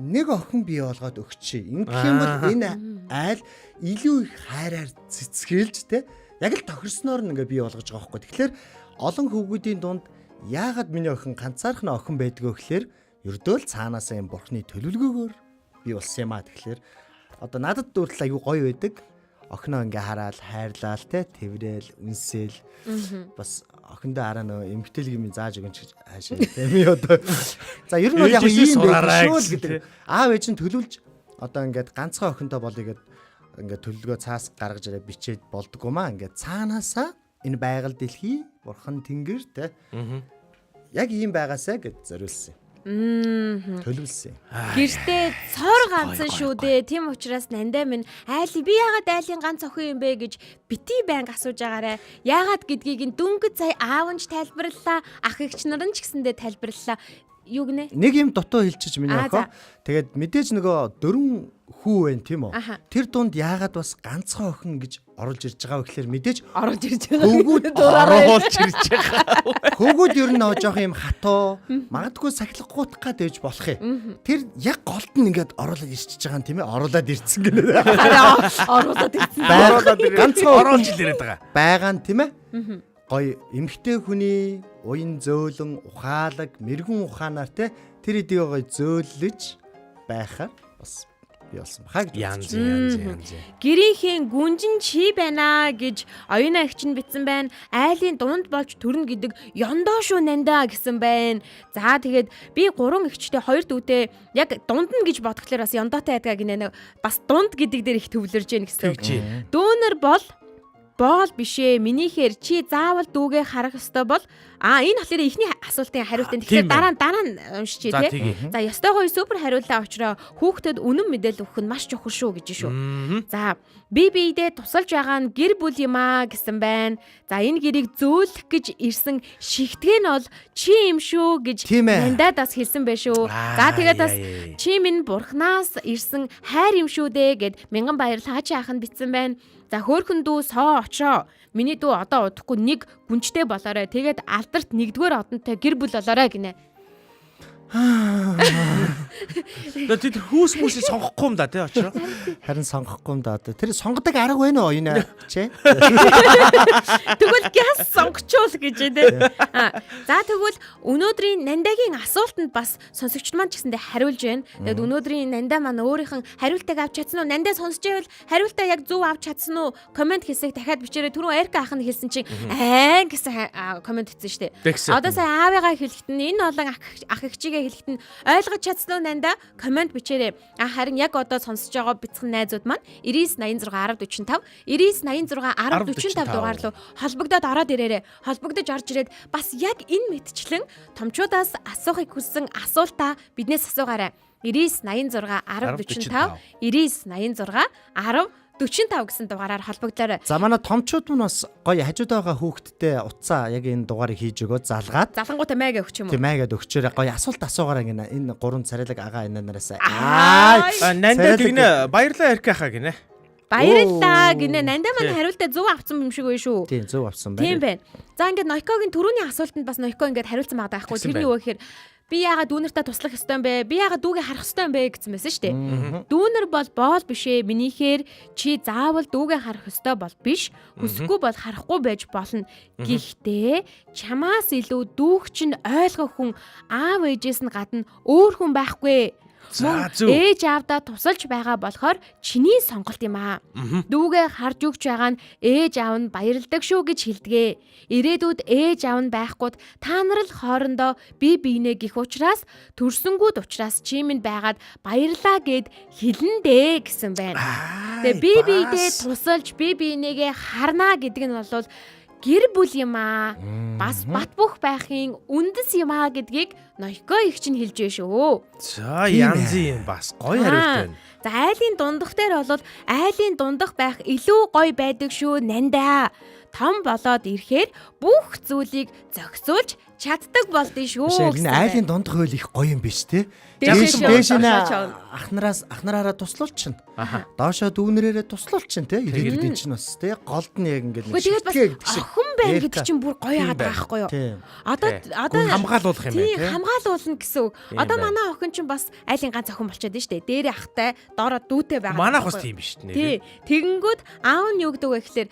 нэг охин бий болгоод өгчээ. Ингэх юм бол энэ айл илүү их хайраар цэцгэлж те яг л тохирсноор нь ингээ бий болгож байгаа байхгүй. Тэгэхээр олон хүүхдүүдийн дунд яагаад миний охин ганцаархны охин байдгаа гэхээр ердөөл цаанаасаа юм бурхны төлөвлөгөөгөөр бий болсон юм аа. Тэгэхээр одоо надад дүүртэл аюу гоё байдаг. Охиноо ингээ хараад хайрлаал те тэврээл үнсээл бас охиндоо араа нөө эмгтэлэг юм зааж өгөн ч хаашаа тийм ээ одоо за ер нь бол яг ийм байх шүү л гэдэг аав ээж нь төлөвлөж одоо ингээд ганцхан охинтой болъё гэд ингээд төлөвлөгөө цаас гаргаж ирээ бичээд болдгоо маа ингээд цаанаасаа энэ байгаль дэлхий бурхан тэнгэр те яг ийм байгаасаа гэж зориулсан. Төлөвлөсөн. Гэртээ цоор ганцхан шүү дээ. Тийм учраас нандаа минь би яагаад айлын ганц охин юм бэ гэж бити байнг асууж агаарай. Яагаад гэдгийг нь дөнгөж сая аав нь ч тайлбарлалаа, ах эгч нар нь ч гэсэндээ тайлбарлалаа. Юу гинэ? Нэг юм дутуу хэлчих миний охин. Тэгээд мэдээж нөгөө 4 хүү байна тийм үү? Тэр дунд яагаад бас ганцхан охин гэж оруулж ирж байгаа вэ гэхээр мэдээж орж ирж байгаа. хөвгүүд оруулж ирж байгаа. хөвгүүд ер нь жоох юм хатуу, магадгүй сахилгахгүйх гад байж болох юм. Тэр яг голд нь ингээд оруулаад ирчихэж байгаа юм тийм ээ? Оруулаад ирсэн гэнэ. Оруулаад ирсэн. Ганцхан оруулж ирээд байгаа. Байгаа нь тийм ээ? Гоё эмхтэй хүний уян зөөлөн ухаалаг мэрэгүн ухаанаар те тэр эдийг гоё зөөлөж байхаар бас би болсон баха гэж янз. Гэрийнхээ гүнжин чи байна гэж оюуна эгч нь битсэн байна. Айлын дунд болж төрнө гэдэг ёндоо шүү нандаа гэсэн байна. За тэгээд би 3 эгчтэй 2 дүүтэй яг дунд нь гэж бодглохлоор бас ёндоотой байдгаа гинэ. Бас дунд гэдэг дээр их төвлөрж гэн гэсэн. Дүүнер бол бишээ минийхээр чи заавал дүүгээ харах ёстой бол энэ болохоор ихний асуултын хариултын тэгэхээр дараа нь уншиж тий. За ёстой гоё супер хариуллаа очроо хүүхдэд үнэн мэдээлэл өгөх нь маш чухал шүү гэж шүү. За биедээ тусалж байгаа нь гэр бүл юм аа гэсэн байна. За энэ гэрийг зөөлөх гэж ирсэн шигтгэн нь бол чи юм шүү гэж нандаад бас хэлсэн байх шүү. За тэгээд бас чи минь бурхнаас ирсэн хайр юм шүү дээ гэд мянган баярлал хаачи ахын битсэн байна. За хөөхөн дүү соо очоо. Миний дүү одоо удахгүй нэг гүнжтэй болоорой. Тэгээд алдарт нэгдүгээр одонтой гэр бүл болоорой гинэ. Тэр хүүс мүсийг сонгохгүй юм да тий очроо. Харин сонгохгүй юм да. Тэр сонгодог арга байна уу энэ чи? Тэгвэл гяс сонгочул гэж тий. За тэгвэл өнөөдрийн нандагийн асуултанд бас сонсогчд маань ч гэсэндээ хариулж байна. Тэгээд өнөөдрийн нандаа маань өөрийнх нь хариултыг авч чадсан уу? Нандаа сонсож байвал хариултаа яг зөв авч чадсан уу? Комент хэсэг дахиад бичээрэй. Түрүү Эрка ах нь хэлсэн чинь гэсэн комент хийсэн шүү дээ. Одоо сая аавыгаа хэлэхэд нь энэ олон ах эгчигээ хэлэхэд нь ойлгож чадсан уу нандаа? Комент бичээрэй. Харин яг одоо сонсож байгаа бяцхан найзууд маань 9986 1045 9986 1045 дугаар руу холбогдоод ороод ирээрэй. Холбогдож орж ирээд бас яг энэ мэтчлэн томчуудаас асуухыг хүссэн асуултаа биднээс асуугаарай. 9986 1045 9986 1045 гэсэн дугаараар холбогдоорой. За манай томчууд нь бас гоё хажууд байгаа хүүхдтэй утсаа яг энэ дугаарыг хийж өгөө залгаад. Залангуудаа маяг өгч юм уу? Тийм маягаад өгчөөрэй. Гоё асуулт асуугаарай гинэ. Энэ 3 царайлаг агаа энэ нараас. Нандаа гинэ баярлалаа Эрка хаа гинэ. Баярлалаа гинэ. Нандаа маань хариултаа зөв авсан юм шиг байна шүү. Тийм зөв авсан байна. Тийм байна. За ингээд Нойкогийн түрүүний асуултанд бас Нойко ингээд хариулсан байгаа байхгүй. Тэрний юу гэхээр би яагаад дүүнэртээ туслах ёстой юм бэ? Би яагаад дүүгээ харах ёстой юм бэ гэсэн байсан шүү дээ. Дүүнэр бол боол бишээ. Минийхээр чи заавал дүүгээ харах ёстой бол биш. Хүсэхгүй бол харахгүй байж болно. Гэхдээ чамаас илүү дүүх чинь ойлгох хүн аав ээжээс нь гадна өөр хүн байхгүй. Ээж аавдаа тусалж байгаа болохоор чиний сонголт юм аа. Дүүгээ харж өгч байгаа нь ээж аав нь баярлдаг шүү гэж хэлдэгэ. Ирээдүйд ээж аав нь байхгүйд та нар л хоорондоо бие биенээ гих учраас төрсөнгүүд учраас чи минь байгаад баярлаа гэд хэлэндэ гэсэн байна. Тэгээ бие биедээ тусалж бие биенээгээ харнаа гэдэг нь бол гэр бүл юм аа. Бас бат бөх байхын үндэс юм аа гэдгийг Нойко их чинь хэлж байна шүү. За янзын бас гоё хариулт байна. За айлын дундах дээр бол айлын дундах байх илүү гоё байдаг шүү нандаа. Том болоод ирэхээр бүх зүйлийг зохицуулж чаддаг болдсон шүү. Энэ айлын дундах хөл их гоё юм биш те. Дээш ахнараараа туслуулчихна. Доошоо дүүнэрээрээ туслуулчихна те. Ирээдүйн чинь бас те. Голд нь яг ингээд тэгээд бас охин байна гэдэг чинь бүр гоё яагаад байхгүй юу? Одоо хамгаалуулах юм байна те. Хамгаалуулна гэсэн үг. Одоо манай охин чинь бас айлын ганц охин болчиход байна шүү дээ. Дээрээ ахтай, доороо дүүтэй байгаа. Манайх бас тийм биш нэ. Тэгэнгүүт аав нь юу гэдэг вэ гэхээр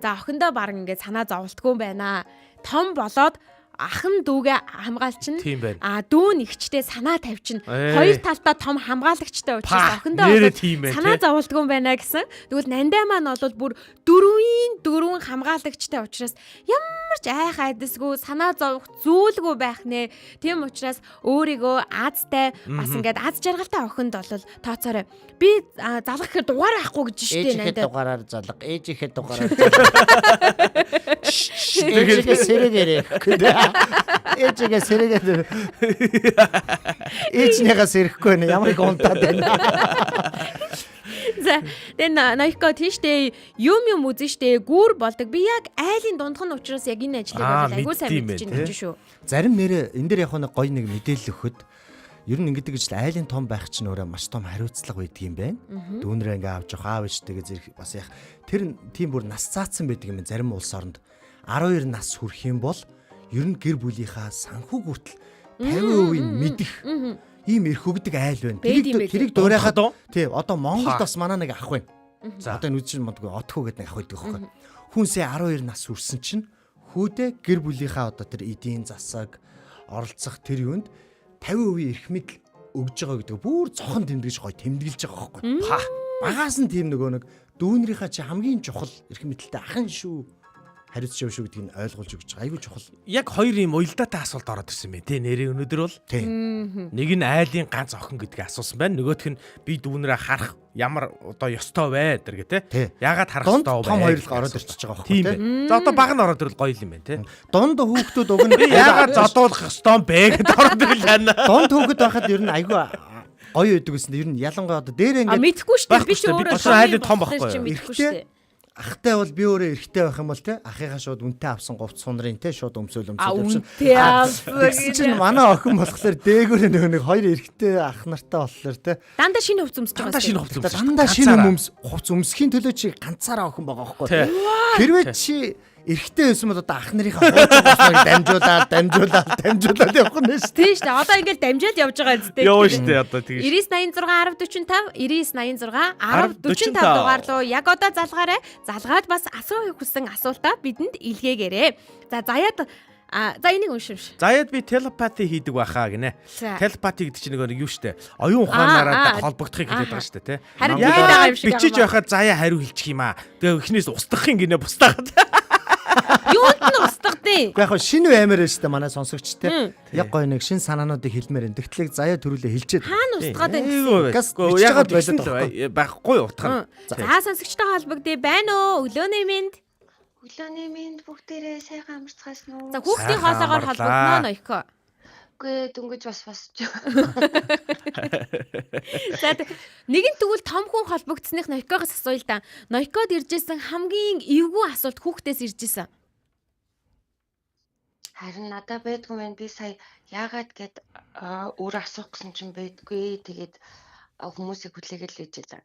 за охиндоо баг ингээд санаа зовлтгүй юм байна. Том болоод ах нь дүүгээ хамгаалчихна. Тийм байна. Дүү нь ихчтэй санаа тавьчихна. Ээ. Хоёр талдаа том хамгаалагчтай учраас охиндоо нэрээ бол тийм байна, санаа тий. зовлтгүй юм байна гэсэн. Тэгвэл нандаа маань бол бүр дөрвөн хамгаалагчтай учраас ямар ч айх айдасгүй санаа зовх зүйлгүй байх нэ. Тийм учраас өөрийгөө Азтай бас ингээд аз жаргалтай охинд бол тооцоорой. Би залгах гэхээр дугаар авахгүй гэж штэ Ээжихэд нандаа. дугаараар залга, ээжихэд дугаараар залга. Ээжигээ сэрэгээрээ. Ээжигээ сэрэгээрээ. Ээжнийгаа сэрэхгүй нэ ямар их унтаад байна. За тэн ноёко тийштэй юм үзэн штэ гүүр болдог. Би яг айлын дундх нь учраас яг энэ ажлыг бол айгуу сайн мэддэм мэдчихэж байх, байна шүү. Зарим нэрээ энэ дээр яг нэг гоё нэг мэдээлэл өгөхөд ер нь ингэдэг гэж айлын том байх чинь өөрөө маш том хариуцлага байдаг юм байна. Дүүнрээ ингээ авч явах аав ээжтэйгээ зэрэг бас яг тэр тийм бүр нас цаацсан байдаг юм зарим улс оронд 12 нас хүрэх юм бол ер нь гэр бүлийнхаа санхүү хүртэл 50% мэдэх ийм эрх өгдөг айл байна. Тэрийг дуурайхад тий одоо Монголд бас манай нэг ах байна. За. Одоо энэ үдшин модгүй отхоо гэдэг нэг ах байдаг байхгүй. Хүнсээ 12 нас хүрсэн чинь хүүдээ гэр бүлийнхаа одоо тэр эдийн засаг оролцох тэр юунд 50% эрх мэдэл өгж байгаа гэдэг бүр цохон тэмдэглэж гоё тэмдэглэж байгаа байхгүй. Багаас нь тийм нэг дүүнрийнхаа чи хамгийн чухал эрх мэдэлтэй ахын шүү. Хариуц шив шүү гэдгийг ойлгуулж өгч байгаа. Айгуу чухал. Яг хоёр юм уялдаатай асуулт ороод ирсэн мэ тий нэрээ өнөөдөр бол. Тийм. Нэг нь айлын ганц охин гэдгийг асуусан байна. Нөгөөх нь би дүүнрээ харах ямар одоо ёстой вэ гэдэг Тий. тий. Ягаад харах Дунд ёстой вэ? том хоёрлого ороод ирчихэж байгаа байхгүй Тийм байна. За одоо баг нь ороод ирэл гоё юм байна тий. Дунд хүүхдүүд уг нь Би ягаад зодуулах ёстой юм бэ гэдээ ороод ирэл байна. дунд хүүхэд байхад ер нь айгуу гоё өгдөг гэсэн. Ер нь ялангуяа одоо дээр ингээд Мэдхгүй штэ би ч Байхгүй өөрөө шүү, айлын том байхгүй юу? Мэдхгүй штэ. ахтай бол би өөрөө эрэгтэй байх юм бол те ахыгаа шууд үнтэй авсан говц сунрын те шууд өмсөөл үнтэй авсан гэсэн чинь манай охин болохоор дээгүүр нэг хоёр эрэгтэй ах нартай болохоор те Дандаа шинэ хувц өмсөж байгаа. Дандаа шинэ хувц өмсөж. дандаа шинэ хувц өмсөхийн төлөө чи ганцаараа охин байгаа байхгүй. Тий. Хэрвээ чи эрэгтэй байсан бол одоо ах нарынхаа хууч дамжуулаад явах нь шүү. Тийм штэ. Одоо ингээд дамжаад явж байгаа үстэй. Яа штэ одоо тэгэж. 9986 1045 9986 1045 дугаар руу яг одоо залгаарай. Залгаад бас асуух хүссэн асуултаа бидэнд илгээгээрэй. За заяад за энийг уншивш. Заяад би телепати хийдэг байхаа гинэ. За. Телепати гэдэг чинь нэг юу штэ. Оюун ухаанаараа холбогдохыг хэлээд байгаа штэ тий. Харин тэгээд байгаа юм шиг. Бичиж байхад заяа хариу хэлчих юм аа. Тэгээ эхнээс устгахын гинэ бустаагаад. Юунд нь устгадیں۔ Яг шинэ баймаар шүү дээ манай сонсогч те. Яг гоё нэг шинэ санаануудыг хэлмээр энэ. Тэгтлийг заяа төрүүлээ хэлчихэд. Хаана устгаад байна? Газ Яагаад бичээд байсан байлаа л байхгүй утга. За сонсогчтой холбогдъё байна уу? Өглөөний минь. Өглөөний минь бүгдээрээ сайхан амарцгаас нүү. За хүүхдийн хоолоогоор амарлаа. холбогдно ноёко. Үгүй дөнгөж бас босч. За нэгэн тэгвэл том хүн холбогдсных ноёкоос асууя л да. Ноёкод иржсэн хамгийн эвгүй асуулт хүүхдээс иржсэн. Харин надад байдгүй мэн би сая яагаад гэд өөр асуух гэсэн чинь байдгүй. Тэгээд хүмүүсийг хүлээгээл ээж байлаа.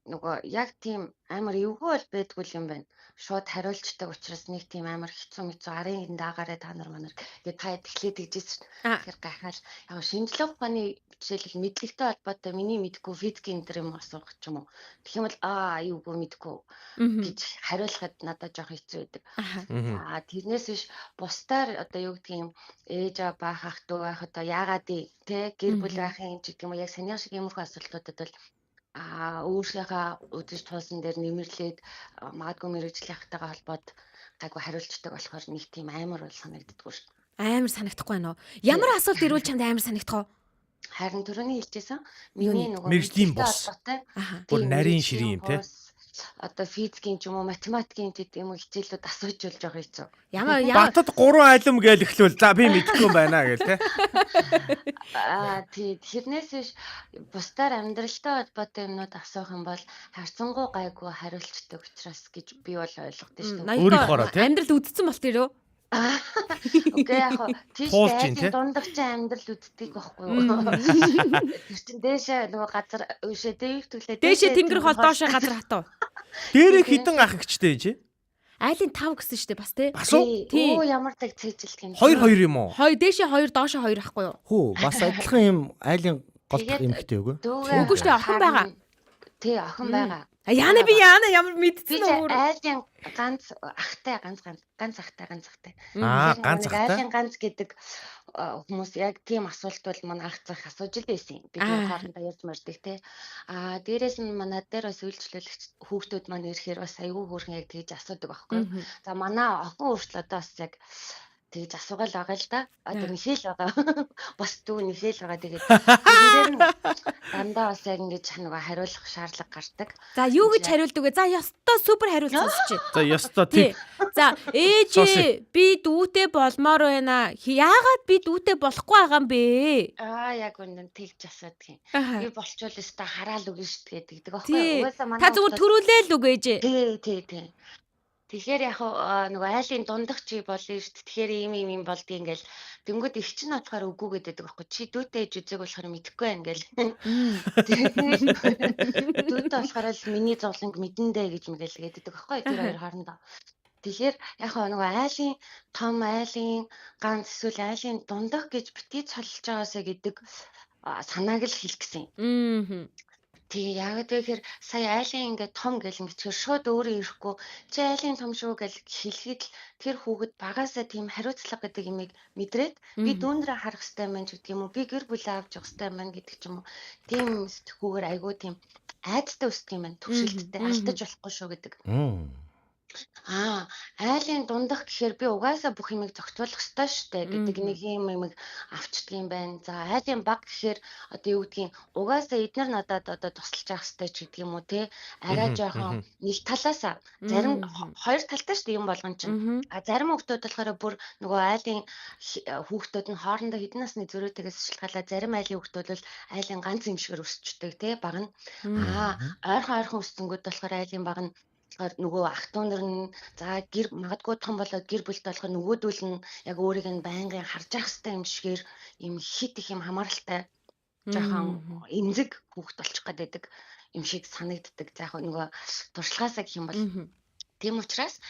Нөгөө яг тийм амар эвгүй бол байдгүй юм байна. Шууд хариулцдаг учраас нэг тийм амар хэцүү мэцүү арын даагаараа та нар манар гээд та тэгэхээр тэгжсэн. Тэгэхээр гайхал яг шинжлэх ухааны жишээлбэл мэдлэгтэй холбоотой миний мэдгүй физикийн энэ юм асуух ч юм уу. Тэгэх юм бол эвгүй мэдгүй гэж хариулахад надад жоох хэцүү байдаг. Тэрнээс биш бусдаар одоо юу гэдгийг юм ээж баах ах дүү байх одоо яагаад те гэр бүл байхын ч гэдэг юм уу яг саний шиг иймэрхүү асуултуудад бол өөрсдийнхээ үзэж туулсан дээр нэмэрлээд магадгүй мэрэгжлийнхтэйгээ холбоод гайгүй хариулцдаг болохоор нэг тийм амар бол санагддаггүй шүү. Амар санагдахгүй байна уу? Ямар асуулт ирвэл чамд амар санагдах вэ? Харин түрүүний хэлжсэн миний нөгөө мэргэжлийн бос. Бүр нарийн ширийн юм те. Одоо физикийн ч юм уу математикийн гэдэг юм хичээлүүд асууж болж байгаа хэцүү. Ямар Батад 3 айлм гээл эхлүүл. За би мэдэхгүй юм байна гэл те. Тий тэрнээс биш бусдаар амьдралтай холбоотой юмнууд асуух юм бол харцангуй гайгүй хариулцдаг учраас гэж би бол ойлгодог шүү дээ. Өөрийнхоороо те. Амьдрал үдцсэн болт ирөө. Окей яг тийш дундагч амьдрал үздэг байхгүй юу? Тэр чин дээшээ нөгөө газар өшөө дэвх түлээ. Дээшээ тэнгэр хол доошоо газар хатуу. Дээрээ хідэн ах гिचтэй чи? Айлын 5 гэсэн шүү дээ бас те. Тий. Оо ямар таг цээжилт юм. 2 юм уу? Дээшээ 2 доошоо 2 ахгүй юу? Хөө бас адилхан юм айлын голдох юм хтэй үгүй. Үгүй шүү дээ охин байгаа. Тий, охин байгаа. Яана би яана ямар Би мэдсэн ч үү? айлын ганц ахтай. Ганц ахтай. Айлын ганц гэдэг хүмүүс яг тийм асуулт бол манай ах зах асууж л байсан. Бид хоорондоо ярьж мардаг те. Дээрээс нь манай дээр бас үйлчлүүлэгч хүүхдүүд маань ирэхээр бас аягүй хөөрхөн яг тэгж асуудаг байхгүй. За манай охин өөрчлөлт одоо бас яг тэгж асуугаал байгаа л да. Одоо нэхэл байгаа. Бас дүү нэхэл байгаа. Тэгээд тэр нь дандаа бас яг ингэж нөгөө хариулах шаардлага гардаг. За юу гэж хариулдаг вэ? За ёстой супер хариулт сонсч. За ёстой тийм. За ээж би дүүтэй болмоор байна. Яагаад би дүүтэй болохгүй байгаа юм бэ? Яг үнэн тэгж асуудаг юм. Би болчвол өстой хараал үгүй шүү дээ гэдэг байхгүй. Угаасаа манай та зүгээр төрүүлээл үг ээж. Тий. Тэгэхээр яг нөгөө айлын дундах чи болно шүү дээ. Тэгэхээр ийм болдгийг ингээл тэнгууд их чинь очихоор үгүй гэдэг байхгүй. Чи дүүтэй ээж үзэг болохоор мэдэхгүй байх ингээл. Дүүтэй болохоор л миний зовлонг мэдэндээ гэж мэгэл гэдэг байхгүй. Тэр хоёр хоорондоо. Тэгэхээр яг нөгөө айлын том айлын ганц эсвэл айлын дундах гэж битгий цолж байгаасаа гэдэг санааг л хэлэх гэсэн. Тэгээ яг тэгэхээр сая айлын ингээд том гэл мэдхээр шууд өөрөө ирэхгүй чи айлын том шүү гэл хэлэхэд л тэр хүүхэд багаасаа тийм хариуцлага гэдэг имийг мэдрээд би дүүнрээ харах хэрэгтэй мэн гэдэг юм уу би гэр бүлээ авч явах хэрэгтэй мэн гэдэг ч юм уу тийм сэтгүүгээр айгүй тийм айдтай өсдөг юм байна төвшөлттэй алдаж болохгүй шүү гэдэг. Айлын дундах гэхээр би угаасаа бүх юмыг зохицуулах ёстой штэ гэдэг нэг юм авчдаг юм байна. За айлын баг гэхээр одоо юу гэдгийг угаасаа эдгээр надад одоо тусалж явах ёстой ч гэдэг юм уу те. Арай жоохон нэг талаасаа зарим хоёр талтай штэ юм болгон чинь. Зарим хүүхдүүд болохоор бүр нөгөө айлын хүүхдүүд нь хоорондоо хэдэн насны зөрүүтэйгээс шалтгаалаад зарим айлын хүүхдүүд бол айлын ганц юм шигээр өсчдөг те баг нь. Ойрхон өссөнгүүд болохоор айлын баг нь нөгөө ах дүү нар нь за гэр магадгүй том болоод гэр бүлтэй болохоор нөгөөдөл нь яг өөрийг нь байнгын харж ах хэвээр юм шигээр юм хит их юм хамааралтай жоохон эмзэг хүүхд болчих гээд байдаг юм шиг санагддаг. За яг нөгөө туршлагаасаа гэх юм бол тийм учраас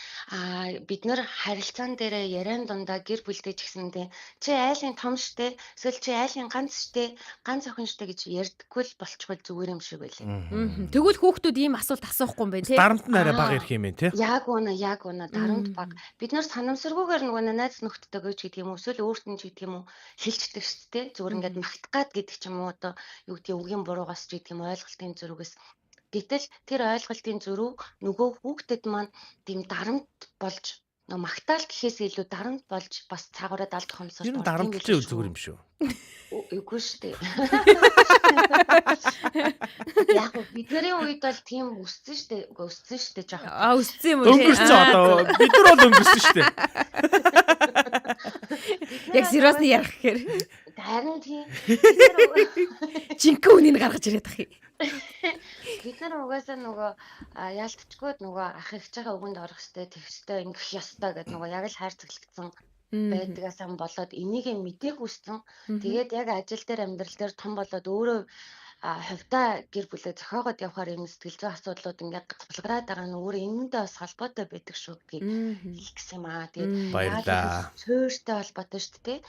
бид нэр харилцаан дээр яриан дундаа гэр бүлтэй ч гэсэндээ чи айлын том штэ эсвэл чи айлын ганц штэ ганц охин штэ гэж ярьдаггүй л болчихвол зүгээр юм шиг байлээ. Тэгвэл хүүхдүүд ийм асуулт асуухгүй юм байна тий. Дарамт нь арай бага ирэх юм байна тий. Яг үнэ дарамт баг. Бид нэр санамсаргүйгээр нөгөө найз нөхдөдөө ч гэдэг юм уу эсвэл өөртөө ч гэдэг юм уу хэлцдэг штэ зүгээр ингээд магтах гад гэдэг ч юм уу одоо юу гэдэг үгийн буруугаас ч гэдэг юм ойлголтын зүрхээс гэтэл тэр ойлголтын зүрх нөгөө хүүхдэд маань тийм дарамт болж нөгөө магтаал гэхээс илүү дарамт болж бас цаагаараа далдах юмсаж байна. Энэ дарамтлын зүгээр юм шүү. Үгүй шүү дээ. Яг бидний үед бол тийм өссөн шүү дээ жоохон. Өссөн юм уу? Өнгөрсөн одоо бид нар бол өнгөрсөн шүү дээ. Яг сериосны ярих гэхээр. Харин тийм. Жинхэнэ үнийг гаргаж ирээд ах юм. Бид нар угаасаа нөгөө яалтчгүй нөгөө ах их жахаа өгөнд орох хэвээр тэгштэй ингэх ёстой гэдэг нөгөө яг л хайр цэглэгдсэн байдгаас ам болоод энийг мэдээх үссэн. Тэгээд яг ажил дээр амьдрал дээр том болоод өөрөө хувьдаа гэр бүлээ зохиогоод явахаар юм сэтгэл зүйн асуудлууд ингээд гацгалгараад байгаа нь өөрөө энэндээ бас холбоотой байдаг шүү гэдгийг хэлэх гэсэн юм аа. Тэгээд баярлаа. Суурьтай холбоотой шүү дээ.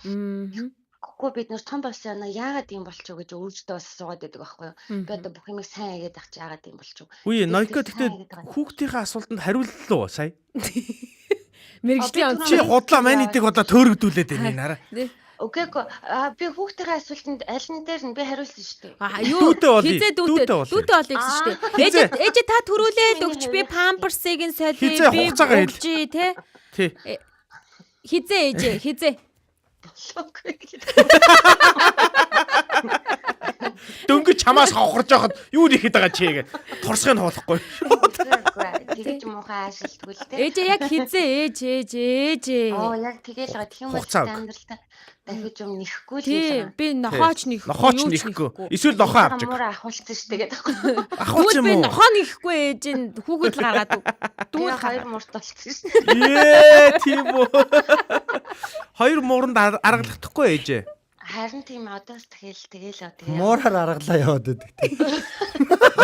Гэхдээ бид нар том болсон яагаад юм болчих вэ гэж өөртөө бас асуугаад байдаг байхгүй юу? Би одоо бүх юмыг сайн хийгээд ах чи яагаад юм болчих вэ? Үгүй Нойко гэхдээ хүүхдийнхээ асуултанд хариуллаа сая. Мэргэжлийн чи худлаа манитыг удаа төөрөгдүүлээд байна нараа. Окей би хүүхдийн асуултанд аль нь дээр нь би хариулсан шүү дээ. Юу дүүтэй болъё гэсэн шүү дээ. Ээж та төрүүлээд өгч би памперсыг нь солиё би өгчи тий. Хизээ. Дөнгөж чамаас хавхарж байхад юу нэхэд байгаа чи гэж турсхыг нь хуулахгүй. Тэгэж муухай аашилтгүй л дээ. Ээж яг хизээ ээж. Яг тэгэл байгаа. Тэгэх юм бол амьдралтай дахиж юм нэхгүй л юм. Би нохооч нэхгүй. Эсвэл нохоо авч. Хамуура ахуулсан шүү дээ гэдэг. Ахуулж юм уу? Би нохоо нэхгүй ээж нь хүүхэд л гаргаад дүүл хоёр мурт болчихсон шүү дээ. Тийм үү. Хоёр мууранд аргалахдаггүй ээжээ. Харин тийм одоос тэгэл муураар аргалаа яваад байдаг.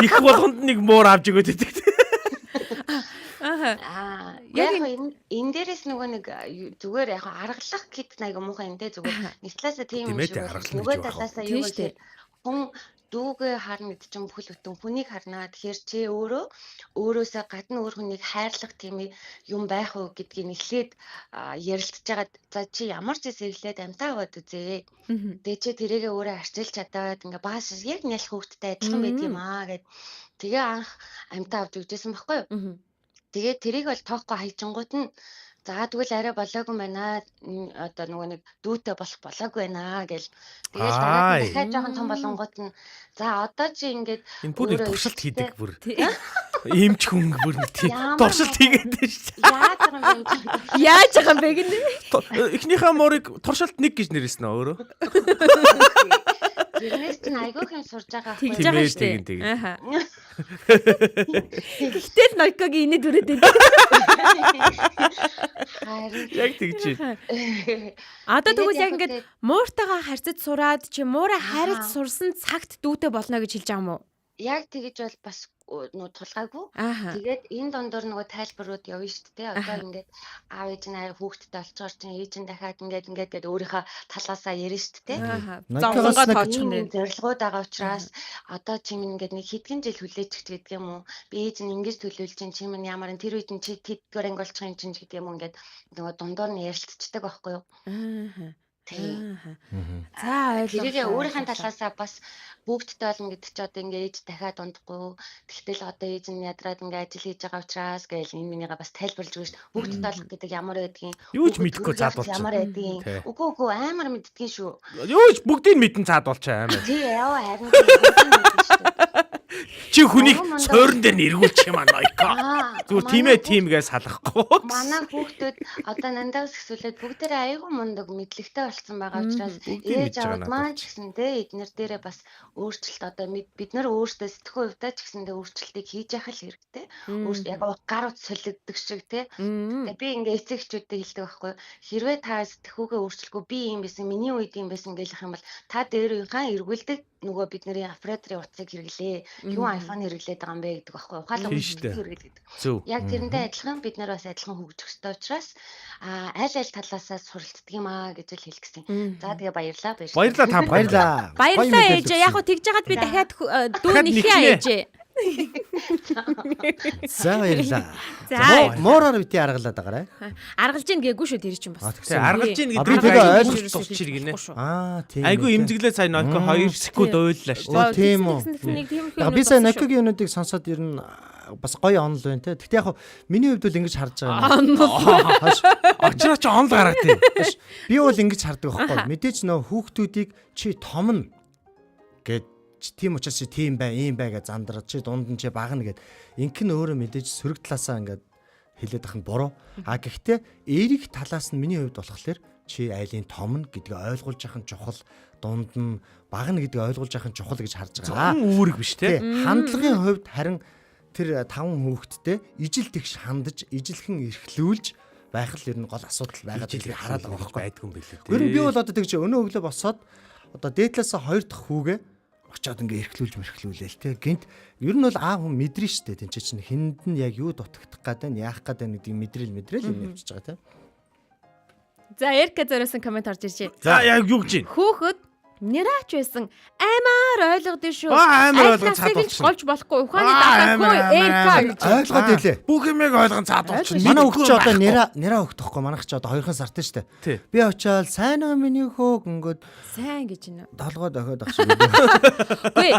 Их болгонд нэг муур авч өгöd байдаг. Яг энэ дээрээс нөгөө нэг зүгээр яг аргалах гэд нэг муухай энэ зүгээр нэг талаасаа тийм юм шиг нөгөө талаасаа юу гэж хүн дүүгээ харна гэдэг чинь бүхэл бүтэн хүнийг харнаа. Тэгэхээр чи өөрөөсөө гадна өөр хүнийг хайрлах тийм юм байх уу гэдгийг эхлээд ярилцж байгаа. За чи ямар ч зүйл эхлээд амтаа аваад үзээ. Тэгээ чи тэрийгээ өөрөө арчилж чадаад ингээ баас яг нялх хүүхдтэй адилхан байд юм аа гэд. Тэгээ анх амтаа авч өгчээсэн байхгүй юу? Тэгээ тэрийг бол тоохгүй хайчингууд нь за тэгвэл арай болоогүй байна. Одоо нөгөө нэг дүүтэй болох болоогүй байна гэл. Тэгээд дараа нь дахиад жоохон том болонгууд нь за одоо чи ингээд энэ бүр туршилт хийдэг бүр. Иймч хүн бүр тийм туршилт хийгээд байна шүү дээ. Яаж байгаа юм бэ гинэ? Эхнийхээ морыг туршилт 1 гэж нэрлсэн нөө өөрөө. Тэрнээс чинь айгүйх юм сурж байгаа Тэгж байхгүй. байгаа шүү дээ. тэгээд. Ааха. Гэтэл Нойкогийн инээд үрээд байна. Харин Яг тэгж байна. Одоо тэгвэл яг яг ингээд тэгээд- мууртайгаа харьцаж сураад чи муураа харилж сурсан цагт дүүтэй болно гэж хэлж байгаа юм уу? яг тэгэж бол бас нуу тулгаагүй. Ааха. Тэгээд энэ дондор нөгөө тайлбарууд явна шүү дээ. Одоо ингээд аав ээж нь арай хүүхдтэй олцоор чинь ээж нь дахиад ингээд гээд өөрийнхөө талаасаа ярина шүү дээ. Ааха. Нойкоос Зовлонгоо нэг- тоочих нэ. Ийм зорилгууд байгаа учраас одоо чи минь ингээд нэг хэдхэн жил хүлээчих гэдэг юм уу? Би ээж нь ингэж төлөвлөж чинь чи минь ямар н тэр үед нь чи тэдгээр анги болчих юм чинь гэдэг юм уу ингээд нөгөө дундуур нь ярилцдаг байхгүй юу? Ааха. Тийм. Ааха. За ойлголоо. Тэрийг өөрийнхөө талаасаа бас бүгдтэй болно гэдэг чи одоо ингээ ээж дахиад ундахгүй. Тэгтэл одоо ээж нь ядраад ингээ ажил хийж байгаа учраас гээл энэ минийга бас тайлбарлаж өгнө шүү дээ. Бүгдтэй болох гэдэг ямар байдгийг. Юу ч хүүхэд мэдэхгүй үйл явц заадуулчих. Ямар байдгийг. Тий. Үгүй амар мэддгийн шүү. Юу ч бүгдийг мэдэн цаадуулчаа аймаа. Тий яа харин тийм мэддэн шүү дээ. Чи хүнийг Манай мандаа- суурин дээр нэргүүлчих юм аа Нойко. Зүгээр тийм ээ манай тиймгээ салахгүй. Манай хүүхдүүд одоо нандаас өсвөлээд бүгдээрээ аягүй мундаг мэдлэгтэй болсон байгаа учраас бүгдийг ээж мэдж байгаа аваад надад маань ч. ч гэсэндээ эднэр дээрээ бас өөрчлөлт одоо бид нар өөрсдөө сэтгхүүн хувьдаа ч гэсэндээ өөрчлөлтийг хийж явах л хэрэгтэй. Өөрсдөө яг гар ут солигддог шиг тий. Тэгээ би ингээ эцэгчүүдэд хэлдэг байхгүй юу. Хэрвээ та сэтгхүүгээ өөрчлөхгүй би юм байсан, миний үед юм байсан гэж хэлэх юм бол та дээр үеийнхаа эргүүлдэг нөгөө бидний операторын утсыг хэрэглээ. Юу iPhone хэрэглээд байгаа юм бэ гэдэг байхгүй юу. Ухаалаг Тийм шүү дээ. хэрэглэдэг. Зөв. Яг тэрнтэй адилхан бид нар бас адилхан хөгжих ёстой учраас аль талаасаа суралцдаг юм аа гэж л хэлгэсэн. За тэгээ баярлалаа. Баярлалаа та Баярлаа. Баярлалаа ээжээ. Яг хөө тэгж жагаад би дахиад дүү Дахиад нэхээ нэхнэ. ээжээ. За баярлаа. За. Моороор бити аргалаад байгаарай. Аргалж ийн гээгүй шүү тэр чинь бас. Тэг аргалж ийн би гэдэг тэгээ нь ойлгож тусчих гинэ. Тийм. Айгу имзэглээ сая Нойко 2 секунд уйллаа шүү. Оо, тийм үү. Яг би сая Нойкогийн өнөдийг сонсоод ер нь бас гоё онол байна те. Гэхдээ яг миний хувьд бол ингэж харж байгаа юм. Очроо ч онл гаргадیں۔ Би бол ингэж хардаг байхгүй. Мэдээч нөө хүүхдүүдийг чи том нь гэд тийм учраас чи тийм бай, ийм бай гэж зандраад чи дунд нь чи багна гэд инх нь өөрөө мэдээж сөрөг талаасаа ингээд хэлээд ах нь буруу. А гэхдээ эерэг талаас нь миний хувьд болохоор чи айлын том нь гэдгийг ойлгуулж яхах нь чухал, дунд нь багна гэдгийг ойлгуулж яхах нь чухал гэж харж байгаа. Үүрэг биш те. Хандлагын хувьд харин тэр 5 хүүхэдтэй ижил тэгш хандаж, ижилхэн эрхлүүлж байх л ер нь гол асуудал байгаад хэлийг хараад байгаа байхгүй. Байдгүй юм билээ. Гэр би бол одоо тэгж өнөө өглөө босоод одоо дээдлээс 2 дахь хүүгээ очиод ингээ эрхлүүлээл те. Гинт ер нь бол аав хүн мэдрэн штэ тэн чинь хүнд нь яг юу дутагдах гэдэг нь яах гэдэг нэгдийг мэдрэл юм явчихж байгаа те. За Эрка зөрөөсөн комент орж иржээ. За яг юу гэж байна? Хүүхэд нэраач байсан амар ойлгодсон шүү. Амар ойлгож чадвалж чадуулчихна. голж болохгүй. Ухааны даахгүй Эрка гэж. Ойлгоод илээ. Бүх юмыг ойлгон цаадуулчих. Манай хөгч одоо нэраа хөгтөхгүй манайх ч одоо 2 сард Тий. штэ. Би очиод сайн аа миний хөг ингээд Сайн гэж нэ. долгоо дохиод ах шиг. Үгүй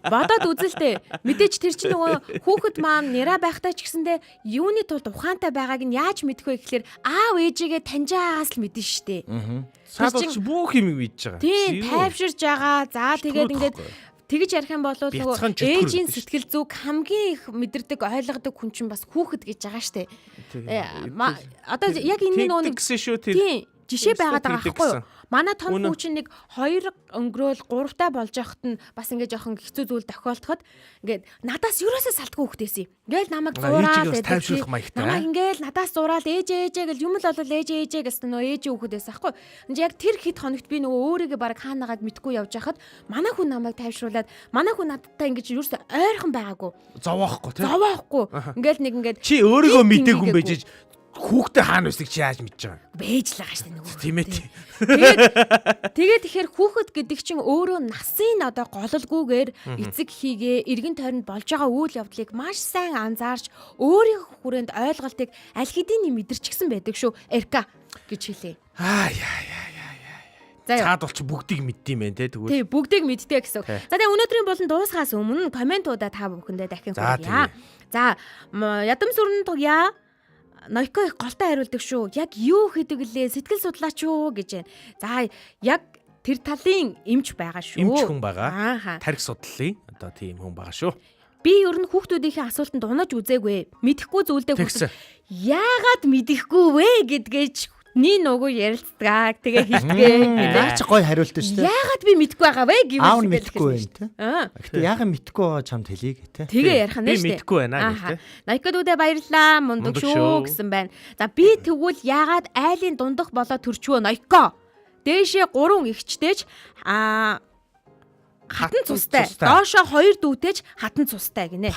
бодоод үзэлтэй. Мэдээч тэр чинь нөгөө хүүхэд маань нэраа байхтай ч гэсэндээ юуны тулд ухаантай байгааг нь яаж мэдэх вэ гэхэлэр аав ээжигээ таньжаагаас л мэднэ штэ. Цаадуулчих бүх юмыг мэдж байгаа. Тийм тайвширж байгаа. За тэгээд ингээд тэгж ярих юм бол Бяцхан нөгөө чөтгөр ээжийн гэдэг шүү. сэтгэл зүг хамгийн их мэдэрдэг ойлгодог хүн чинь бас хүүхэд гэж байгаа штэ. Одоо яг энэ нөгөө нэг гэсэн шүү тэр. тийм жишээ байгаад байгаа Тэгдэг байхгүй юу? гэсэн. Манай том Үнэн. хүүчин нэг 2 өнгөрөөл 3-таа болж яхад нь бас ингээд жоохон хэцүү зүйл тохиолдоход ингээд надаас юусаа салтгүй хүүхдээсий. Ингээл намайг зураал ээжигээ бас тайвшруулах маягтай, намайг ингээл надаас зураал ээжээ гэл юм л болол ээжээ гэсэн нөө ээжийн хүүхдээс аахгүй. Энд яг тэр хэд хоногт би нөгөө өөрийгөө баг хаанагаад мэдгүй явж хахад манай хүн намайг тайвшруулад манай хүн надтай ингээд юусаа ойрхон байгаагүй. Зовоохгүй те. Зовоохгүй. Ингээл нэг ингээд Чи өөрийгөө тийм мэдээгүй юм хийгээгүй. байж хүүхдээ хаана үсэг чи яаж мэдэж байгаа. Бэж л байгаа шүү дээ нөгөө. Тийм ээ. Тэгээд тэгэхээр хүүхэд гэдэг чинь өөрөө насын одоо гололгүйгээр эцэг хийгээ эргэн тойронд болж байгаа үйл явдлыг маш сайн анзаарч өөрийн хүрээнд ойлголтыг аль хэдийн мэдэрчихсэн байдаг шүү. Эрка гэж хэлээ. Цаад бол чи бүгдийг мэддэм байх те тэгвэл. Тий, бүгдийг мэддэг гэсэн. За тэгээ өнөөдрийн болон дуусахаас өмнө комментуудаа та бүхэндээ дахин хүргье. За ядам сүрэн туяа Нойко их голтой хариулдаг шүү. Яг юу хийдэг лээ? Сэтгэл судлаач юу гэж байна. За яг тэр талын эмч байгаа шүү. Эмч хүн байгаа. Тарих судлалын одоо тийм хүн байгаа шүү. Би ер нь хүүхдүүдийн асуултанд унаж үзээгүй. Мэдэхгүй зүйлдээ хүүхд яагаад мэдэхгүй вэ гэдгээч нөгөө ярилцдаг. Тэгээ хэлдэг. Наач гой хариултаа шүү дээ. Яагаад би мэдэхгүй байгаа вэ гэвэл аав нь мэдэхгүй байна те. Гэтэ яагаад мэдэхгүй байгаа чамд хэлийг те. Тэгээ ярих нь шүү дээ. Би мэдэхгүй байна гэх те. Найкадуудаа баярлаа. Мундаг шүү гэсэн байна. За би тэгвэл яагаад айлын дундах болоо төрчвөө Нойко. Дээшээ 3 эгчтэйч хатан цустай. Доошоо 2 дүүтэйч хатан цустай гинэ.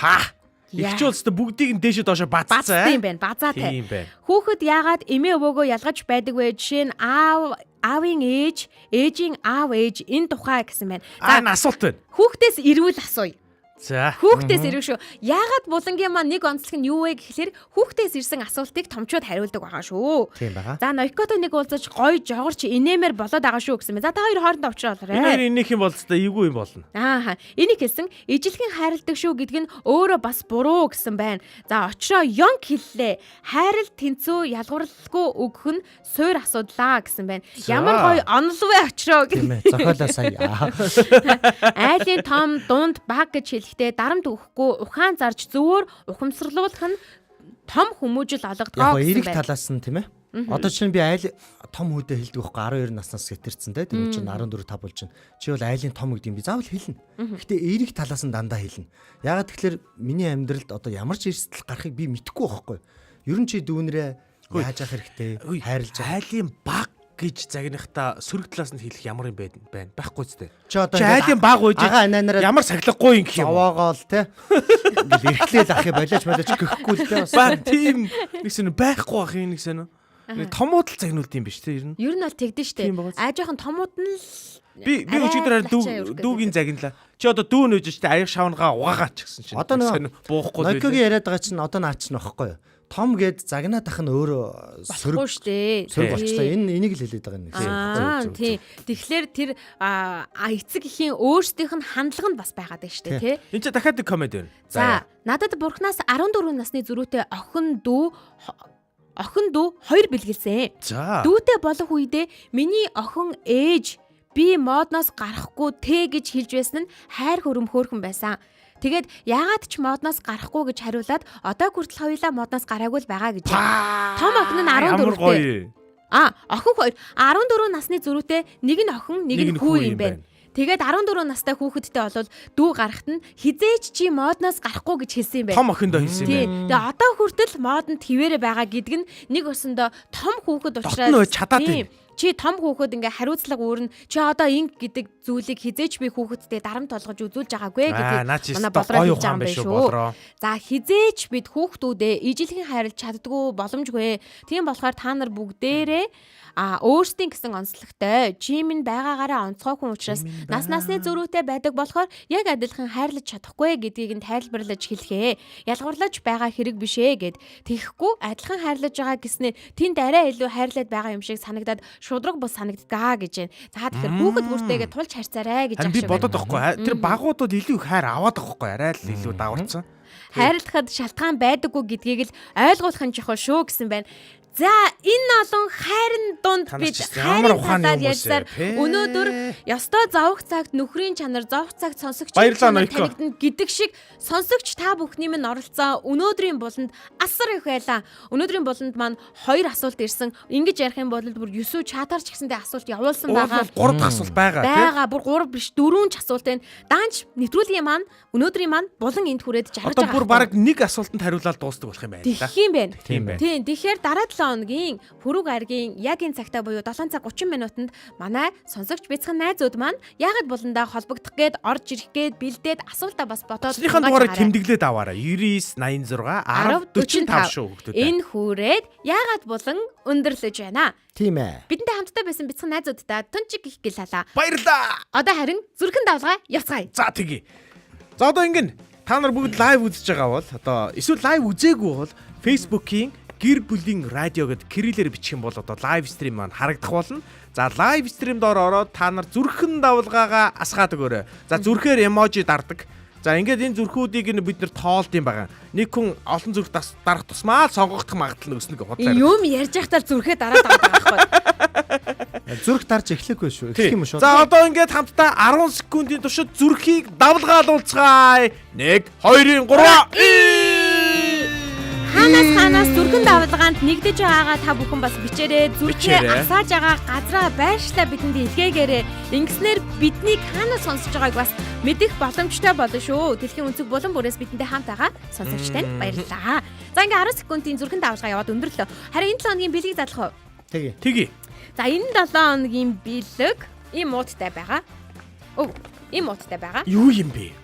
Игч болстой бүгдийг нь дээшээ доошоо бацсан юм байна. Базаатай. Хүүхэд яагаад эмээ өвөөгөө ялгаж байдаг вэ? Жишээ нь аавын ээж, ээжийн аав ээж энэ тухай гэсэн байна. За асуулт байна. Хүүхдээс ирүүл асууя. За. Хүүхдээс ирэх шүү. Яагаад булангийн маань нэг онцлог нь юу вэ гэхэлэр хүүхдээс ирсэн асуултыг томчууд хариулдаг байгаа шүү. Тийм байгаа. За Нойкото нэг уулзаж гой жогорч инээмэр болоод байгаа шүү гэсэн байна. За та хоёр хоорондоо уулзраа. Энэ энийх юм бол та эвгүй юм болно. Энийг хэлсэн ижилхэн хайрладаг шүү гэдг нь өөрөө бас буруу гэсэн байна. За очроо Йонг хэллээ. Хайрал тэнцүү ялгуурлалгүй өгөх нь суур асуудлаа гэсэн байна. Ямар гой онол вэ очроо гэх. Зохиолоо сая. Айлын том дунд баг гэж хэлэхдээ дарамт өгөхгүй ухаан зарж зөвөр ухамсарлуулах нь том хүмүүжил олгодгоо гэсэн байна. Эрэг талаас нь тийм ээ. Одоо чинь би айл том хүүдээ хэлдэг байхгүй 12 наснаас гэтэрсэн те. Тэр чинь 14 5 болж чинь. Чи бол айлын том гэдэг юм би заавал хэлнэ. Гэтэ эрэг талаас нь дандаа хэлнэ. Ягаад тэгэхээр миний амьдралд одоо ямар ч эрсдэл гарахыг би мэдэхгүй байхгүй. Ер нь чи дүүнрээ яаж явах хэрэгтэй, хайрлаж айлын баг гэж загнахта сөрөг талаас нь хэлэх ямар юм байна байхгүй зү. Чи одоо айлын баг үйж ямар сахилгагүй юм гэх юм. Аваагаал те. Ингээл эрхлээл ахи болооч гэхгүй л те бас. Баг тийм нэгсэн байхгүй ах юм нэгсэн. Томууд л загнуулд юм биш те ер нь. Ер нь бол тэгдэж штэ. Аажийнхан томууд нь л би өчигдөр дүүгийн загналаа. Чи одоо дүү нөөж штэ аяг шавнгаа угаагаач гэсэн чинь. Одоо нэг буухгүй. Нойкогийн яриад байгаа чинь одоо наач нь байхгүй юу? Том гэд загнаад ах нь өөрөө сөрөг штэ. Сөрөг болчихлоо. Энийг л хэлээд байгаа юм. Тийм. Тэгэхээр тэр эцэг эхийн өөрсдийнх нь хандлага нь бас байгаад байна штэ тий. Энд чи дахиад нэг комент байна. За надад бурхнаас 14 насны зүрүүтэй охин дүү хоёр бэлгэлсэн. Дүүтэй болох үедээ миний охин ээж би модноос гарахгүй те гэж хэлж байсан нь хайр хөрөм хөөрхөн байсан. Тэгээд яагаад ч модноос гарахгүй гэж хариулаад одоо хүртэл хоёулаа модноос гараагүй л байгаа гэж. Том охин нь 14-тэй. Охин 2 14 насны зүрүүтэй нэг нь охин нэг нь хүү юм байна. Тэгээд 14 настай хүүхэдтэй болвол дүү гарахт нь хизээч чи модноос гарахгүй гэж хэлсэн юм байна. Том охиндоо хэлсэн юм байна. Тэгээд одоо хүртэл модонд хിവэрэ байгаа гэдг нь нэг өсөндөө том хүүхэд учраас чи том хүүхэд ингээ хариуцлага өөрнө чи одоо инг гэдэг зүйлийг хизээч би хүүхэдтэй дарамт толгож үзүүлж байгаагүй гэдэг манай болроо хэлж байгаа юм байна шүү. За хизээч бид хүүхдүүдээ ижилхэн хайрлаж чаддгүй боломжгүй. Тийм болохоор та нар бүгдээрээ өөрсдийн гэсэн онцлогтой чимэн байгаагаараа онцгой хүн учраас насны зөрүүтэй байдаг болохоор яг адилхан хайрлаж чадахгүй гэдгийг нь тайлбарлаж хэлхээ. Ялгуурлаж байгаа хэрэг биш ээ гэд. Тэгэхгүй адилхан хайрлаж байгаа гэснээр тэнд арай илүү хайрлаад байгаа юм шиг санагдаад шудраг бус санагдгаа гэж байна. За тэгэхээр хүүхэд бүртээгээ тулж харьцаарай гэж байна. Би бодоод байхгүй. Тэр багуудад илүү их хайр аваад байгаа байхгүй. Арай л илүү дагуулсан. Хайрлахад шалтгаан байдаггүй гэдгийг л ойлгуулах нь чухал шүү гэсэн байна. За энэ олон хайрын дунд бид хайрын талаар ярьсаар өнөөдөр ёстой зовх цагт нөхрийн чанар зовх цагт сонсогчдын танигдана гэдэг шиг сонсогч та бүхний минь оролцоо өнөөдрийн буланд асар их байлаа. Өнөөдрийн буланд маань 2 асуулт ирсэн. Ингэж ярих юм бол бүр 9 чатарч гэсэндээ асуулт явуулсан байгаа. 3 дахь асуулт байгаа тийм. Бүр 3 биш 4 ч асуулт байна. Даанч нэвтрүүлгийн маань өнөөдрийн маань булан энд хүрээд жаргаж байгаа. Одоо бүр баг нэг асуултанд хариулаад дуустдаг болох юм байна. Тийм байна. Тийм. Тэгэхээр дараа хоногийн пүрэв гарагийн яг энэ цагтаа буюу 7 цаг 30 минутанд манай сонсогч бяцхан найзууд маань ягаад болондоо холбогдох гээд орж ирэх гээд бэлдээд асуултаа бас бодоод Сүүлийн дугаарыг тэмдэглээд аваарай. 99 86 10 45 шүү хүүхдүүд. Энэ хүрээд ягаад болон өндөрлөж байна. Тийм ээ. Бидэнтэй хамтдаа байсан бяцхан найзуудтай тунчиг их гэл халаа. Баярлаа. Одоо харин зүрхэн давлгаа явцгаая. За тэгье. За одоо ингэн та нар бүгд лайв үзэж байгаа бол одоо эсвэл лайв үзээгүй бол Facebook-ийн гэр бүлийн радио гэд кириллээр бичих юм бол одоо лайв стрим маань харагдах болно. За лайв стримд ороод та нар зүрхэн давлгаагаа асгаад өгөөрэй. За зүрхээр эможи дардаг. За ингээд энэ зүрхүүдийг бид нэр тоолд юм байгаа. Нэг хүн олон зүрх дарах тусмаа сонгогдох магадлал нь өснө гэж бодлоо. Юм ярьж байхдаа зүрхээ дараад байгаа байхгүй. Зүрх дарж эхлэхгүй шүү. Эхлэх юм шүү. За одоо ингээд хамтдаа 10 секундын туршид зүрхийг давлгаалуулцгаая. 1 2 3 Ханаас зүрхэн давлгаанд нэгдэж байгаагаа та бүхэн бас бичээрэй. Зүрхээ асааж байгаа газраа байршлаа бидэнд илгээгээрэй. Ингэснээр биднийг ханаас сонсож байгааг бас мэдэх боломжтой болно шүү. Дэлхийн өнцөг булан бүрээс бидэнтэй хамт байгаа сонсогчтанд баярлалаа. За ингээ 10 секундын зүрхэн давлгаа яваад өндөрлөө. Харин энэ 7 хоногийн бэлгийг задлах уу? Тэгье. За энэ 7 хоногийн бэлэг ийм муудтай байгаа. Ийм муудтай байгаа. Юу юм бэ?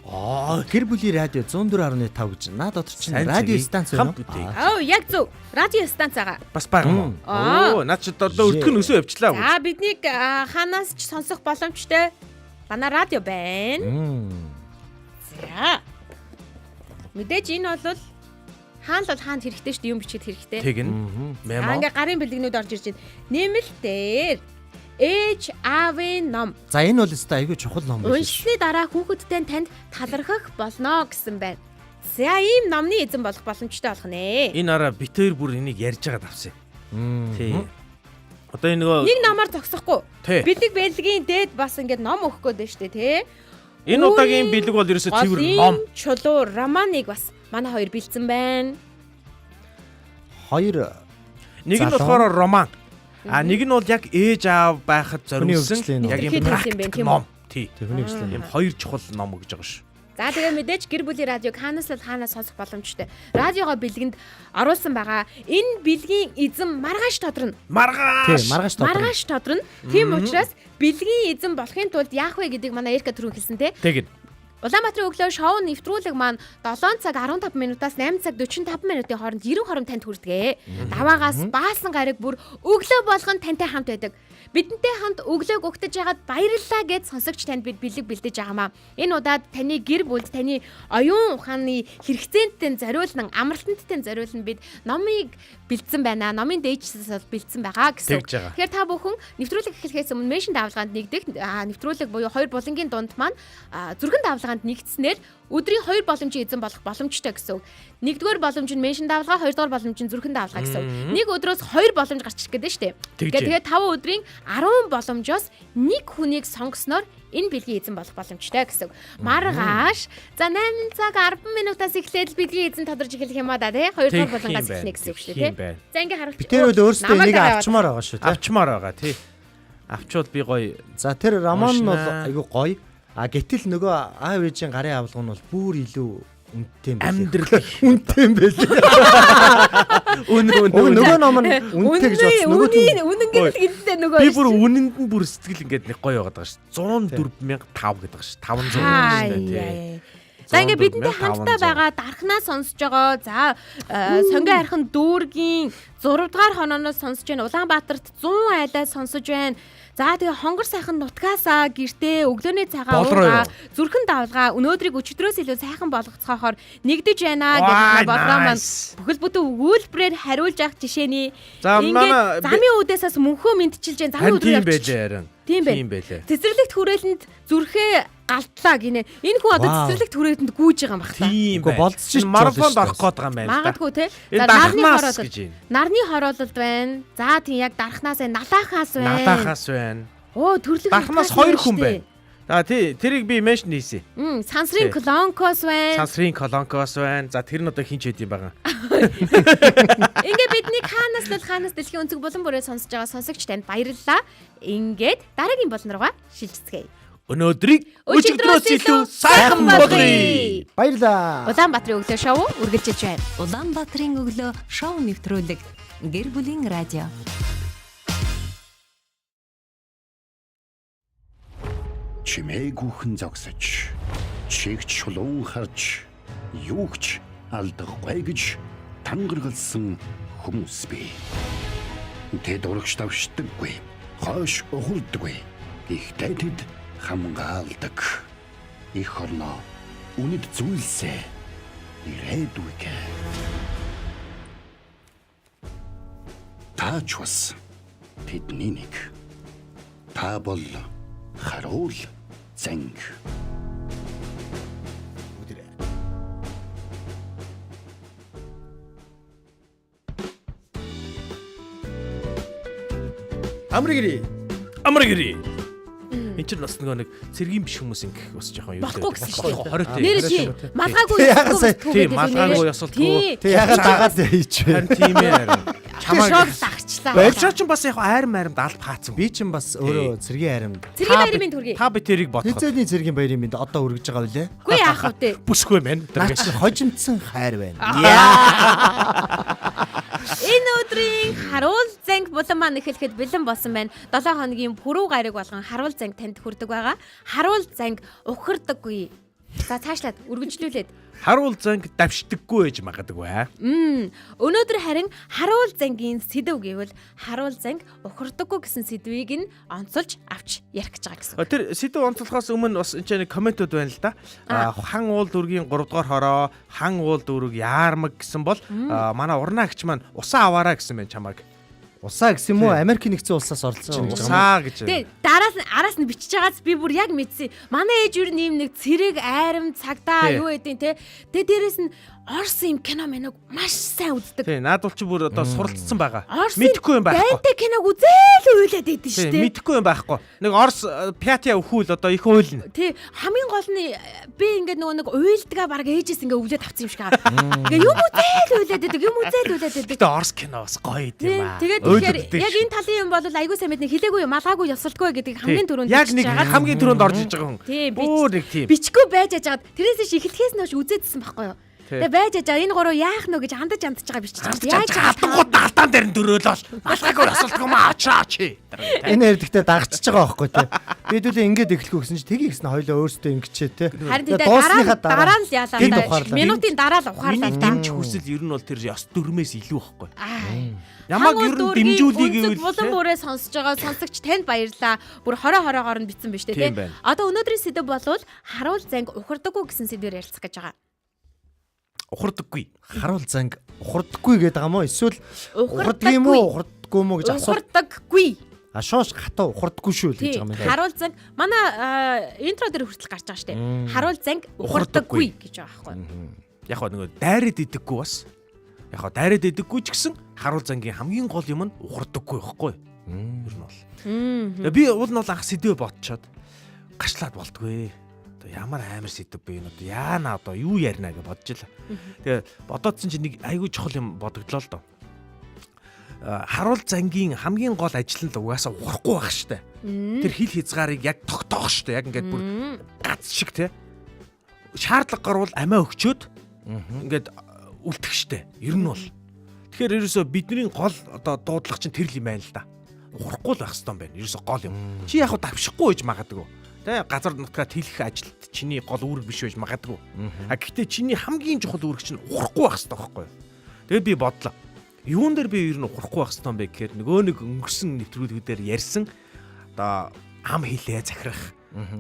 Гэр бүлийн радио 104.5 гэж наад дотор чинь радио станц байна уу? Яг зөв. Радио станц байгаа. Бас байгаа юм уу? Наад чи одоо өртгөн өсөө явчлаа. За биднийг ханаас ч сонсох боломжтой манай радио байна. За. Мэдээж энэ бол хаана л хаанд хэрэгтэй шүү дээ, юм бичээд хэрэгтэй. Тэгнь. Мемо. Ингээ гарын бэлгэнүүд орж ирж байна. Нэмэлтээр ээж аавын ном. За энэ бол өстой айгүй чухал ном байна. Уншсны дараа хүүхэдтэй танд талархах болно гэсэн байна. За ийм номны эзэн болох боломжтой болох нэ. Энэ араа битээр бүр энийг ярьж байгаа давсан. Тий. Одоо энэ нөгөө нэг номоор зогсохгүй. Тий. Бэлэг бэлгийн дээд бас ингээд ном өгөх гээд байна шүү дээ, тий. Энэ удаагийн бэлэг бол ерөөсөө цэвэр ном. Чулуу романыг бас манай хоёр бэлдсэн байна. Хоёр нэг нь болохоор роман. А нэг нь бол яг ээж аав байхад зориулсан яг юм практик ном. Тий. Тэхний хэвчлэн юм хоёр чухал ном өгж байгаа шүү. За тэгээ мэдээж гэр бүлийн радиог хаанаас сонсох боломжтой. Радиогоо бэлгэнд оруулсан байгаа. Энэ бэлгийн эзэн маргааш тодорно. Маргааш тодорно. Тийм учраас бэлгийн эзэн болохын тулд яах вэ гэдгийг манай Эрка түрүү хэлсэн те. Тэгнь. Улаанбаатарын өглөө шоу нэвтрүүлэг маань 7 цаг 15 минутаас 8 цаг 45 минутын хооронд 90 хором танд хүрдэгэ. Даваагаас баасан гариг бүр өглөө болгон тантай хамт байдаг. Бидэнтэй хамт өглөөг өгтөж яагаад баярлалаа гэж сонсогч танд бид бэлэг бэлдэж байгаамаа. Энэ удаад таны гэр бүлд таны оюун ухааны хэрэгцээндээ зориулсан амралтандтай зориулсан бид номыг бэлдсэн байна. Номын дээжсээс бэлдсэн байгаа гэсэн. Тэгэхээр та бүхэн нэвтрүүлэг эхлэхээс өмнө меншн давлгаанд нэгдэх нэвтрүүлэг буюу 2 булангийн дунд маань зүрхэн давлгаанд нэгдснээр өдрийн 2 боломжийн эзэн болох боломжтой гэсэн. Нэгдүгээр боломж нь меншн давлгаа, хоёрдугаар боломж нь зүрхэн давлгаа гэсэн. Нэг өдрөөс 2 боломж гарч ирэх гэдэг нь шүү дээ. Тэгээд 5 өдрийн 10 боломжоос нэг хүнийг сонгосноор энэ бэлгийн эзэн болох боломжтой гэсэн. Маргааш за 8 цаг 10 минутаас эхлээд бэлгийн эзэн тодорж эхлэх юм а да тий. Хоёрдугаар болгонгоос эхлэх гэсэн үг шүү дээ тий. За ингээ харуулж. Би тэр бол өөрсдөө энийг авчмаар байгаа шүү тий. Авчмаар байгаа тий. Авчвал би гоё. За тэр роман нь бол айгүй гоё. А гэтэл нөгөө аав ээжийн гарын авалга нь бол бүр илүү үнэтэй юм байна. Амьдрал үнэтэй юм байна. Нөгөө ном нь үнэтэй гэж бодсон. Үнэн гэдэг нөгөө. Би бүр үнэнд нь бүр сэтгэл ингээд нэг гоё байгаад байгаа шүү. 104,500 гэдэг байгаа шүү. 500 шүү дээ. За ингээ бидэнтэй хамтдаа байгаа дархнаа сонсож байгаа. За сонгоо хархан дүүргийн 6 дугаар хонооноос сонсож байна. Улаанбаатарт 100 айлаа сонсож байна. За тэгээ хонгор сайхан нутгаасаа гэртээ өглөөний цагаан уугаа зүрхэн давлгаа өнөөдрийг өчигдрөөс илүү сайхан болгоцохоор нэгдэж байна гэдэг бодлоо маань бүхэл бүтэн өгүүлбэрээр хариулж авах жишээний ингээд замын үдээсээс мөнхөө мэдчилж जैन замын өдрөө явчих. Тийм байлээ. Цэцэрлэгт хүрээлэнд зүрхээ галтлаа гинэ. Энэ хүн одоо цэцэрлэгт хүрээлэнд гүйж байгаа юм байна. Тийм бай. Болцсон марафонд орох гээд байгаа юм байна. Магадгүй те. За нарны хороолол байна. За тийм яг дархнаас налаахаас байна. Налаахаас байна. Оо төрлөختөд дархнаас 2 хүн байна. За тий тэрийг би меншн хийсэн. Сансрын колонкос байна. Сансрын колонкос байна. За тэр нь одоо хинч хэд юм байгаа. Ингээ бидний хаанаас дэлхийн өнцөг булан бүрээ сонсож байгаа сонсогч танд баярлалаа. Ингээд дараагийн болон руугаа шилжицгээе. Өнөөдрийг өчигдрөөс илүү сайхан болгоё. Баярлаа. Улаанбаатарын өглөө шоу үргэлжилж байна. Улаанбаатарын өглөө шоу нэвтрүүлэг гэр бүлийн радио. Чимээгүйхэн зогсож, чигч шулуун харж, юугч алдахгүй гэж тангаргалсан хүмүүс бий. Тэд урагш давшдаггүй, хойш ухардаггүй. Гэхдээ тэд хамгаалдаг. Их орноо үнэт зүйлсээ ирээдүйг. Таач бас тэдний нэг. Та бол харуул зэнг. Амригри. Энд чинь бас нэг цэргийн биш хүмүүс ингэх бас жоохон юу Болохгүй гэсэн шүү дээ. Хориотой. Нэр чи малгаагүй Тийм, малгаагүй ясалгүй. Тэг ягаад дагаад хийчихвэ? Харин тийм ээ харин. шок дагчлаа. Большоо ч бас яг айрам алд хаацсан. Би ч бас өөрөө цэргийн харимд. Цэргийн баярын төргий. Та би тэрийг бодоход. Хизээний цэргийн баярын минь одоо үргэж байгаа үлээ. Үгүй яах вэ? Бүсгүй мэн. Наач хожимдсан хайр байна. Энэ өдрийн харуул занг булан маань эхлэхэд бэлэн болсон байна. 7 хоногийн пүрэв гариг болгон харуул занг танд хүрдэг байгаа. Харуул занг ухардаггүй. За цаашлаад үргэлжлүүлээд. Харуул занг давшдаггүй гэж магадгүй. Өнөөдөр харин харуул зангийн сэдв гэвэл харуул занг ухардаггүй гэсэн сэдвийг нь онцолж авч ярих гэж байгаа гэсэн. Тэр сэдв онцлохоос өмнө бас энэ нэг комментууд байна л да. Хан уул дүүргийн 3 дугаар хороо, хан уул дүүрэг яармаг гэсэн бол манай урнаагч маань усаа аваараа гэсэн байна чамайг. Усаа гэсэн юм уу? Америкийн нэгдсэн улсаас оролцсон гэж Усаа байгаа юм. гэж. Тэгээ араас нь бичиж байгаас би бүр яг мэдсэн. Манай ээж юу нэг цэрэг айрам цагдаа юу гэдэг те. Тэгээ дээрэс нь Орос юм кино мэнэг маш сайн үздэг. Тий, наадвал чи бүр одоо суралцсан байгаа. Орсын Мэдхгүй юм байхгүй. Бэнтэй киног үзэл уйлаад идэв шүү Тий, дээ. мэдхгүй юм байхгүй. Нэг Орос пятя өхүүл одоо их уйлна. Тий, хамгийн гол нь би ингээд нэг уйлдгаа баг ээжээс ингээд өвлөд авсан юм шиг аа. Ингээд юм үзэл уйлаад идэг. Гэтэ Орос кино бас гоё юм аа. Тэгээд тэгэхээр яг энэ талын юм бол айгүй сайн мэднэ хэлээгүй малгаагүй ёсолтгүй гэдэг хамгийн түрүүнд яг нэг хамгийн түрүүнд орж иж байгаа хүн. Тийм, Бүр нэг тийм. бичгүй байж ажгаад тэрээс эхлэхээс нь хойш үзээдсэн байхгүй юу? Тэгээ байж ажаа энэ гурав яах нөө гэж андаж байгаа бичиж байгаа. Яаж хатангууд алдаан дээр нь дөрөөлөөл. Малгайгүй асуултгүй маа чи. Энэ хэрдэгтээ дагчиж байгаа байхгүй тий. Бидүүлээ ингэж эхлэхгүй гэсэн чи тгий гэсэн хоёлоо өөрсдөө ингэчээ тий. Харин тэгээ дараа нь яалаа. Минутын дараа л ухаарлаа да. Дэмж хүсэл ер нь бол тэр ёс дүрмээс илүү байхгүй. Ямаг ер нь дэмжүүлээ гэвэл булан бүрээ сонсож байгаа сонсогч танд баярлаа. Бүр хороо-хороогоор нь битсэн биз дээ тий. Одоо өнөөдрийн сэдв болвол харуул занг ухардаггүй гэсэн сэдвээр ярилцах гэж байгаа. Ухардаггүй. Харуул занг ухардаггүй гэдэг юм уу? Эсвэл ухардаг юм уу? Ухардаггүй юм уу гэж асуулт. Ухардаггүй. Шоош хатаа ухардаггүй шүү л гэж байгаа юм байна. Харуул занг манай интро дээр хүртэл гарч байгаа шүү дээ. Харуул занг ухардаггүй гэж байгаа байхгүй. Яг нөгөө дайраад идэггүй бас. Яг дайраад идэггүй ч гэсэн харуул зангийн хамгийн гол юм нь ухардаггүй байхгүй. Ер нь бол. Тэгээ би уул нь бол анх сэдвээ бодчоод гашлаад болтгүй. Ямар амар сэдв бэ энэ одоо яана одоо юу ярина гэж бодож л. Тэгээ бодоодсэн чинь нэг айгүй чухал юм бодогдлоо л доо. Харуул зангийн хамгийн гол ажил нь угаасаа ухахгүй байх штэ. Тэр хил хязгаарыг яг тогтоох штэ. Яг ингээд бүр гац шиг те. Шаардлага гарвал амиа өгчөөд ингээд үлдэх штэ. Ер нь бол. Тэгэхээр ерөөсөө бидний гол одоо дуудлага чинь тэр л юм байна л да. Ухахгүй л байх хэрэгтэй юм байна. Ерөөсөө гол юм. Чи яг давшихгүй гэж магадгүй. Тэ газар нутгаа тэлэх ажилд чиний гол үүрэг биш байж магадгүй. Гэхдээ чиний хамгийн чухал үүрэг чинь ухахгүй байх хэрэгтэй байхгүй юу? Тэгээд би бодлоо. Юун дээр би ер нь ухахгүй байх хэрэгтэй юм бэ гэхээр нөгөө нэг өнгөрсөн нэвтрүүлгүүдээр ярьсан одоо ам хилээ захирах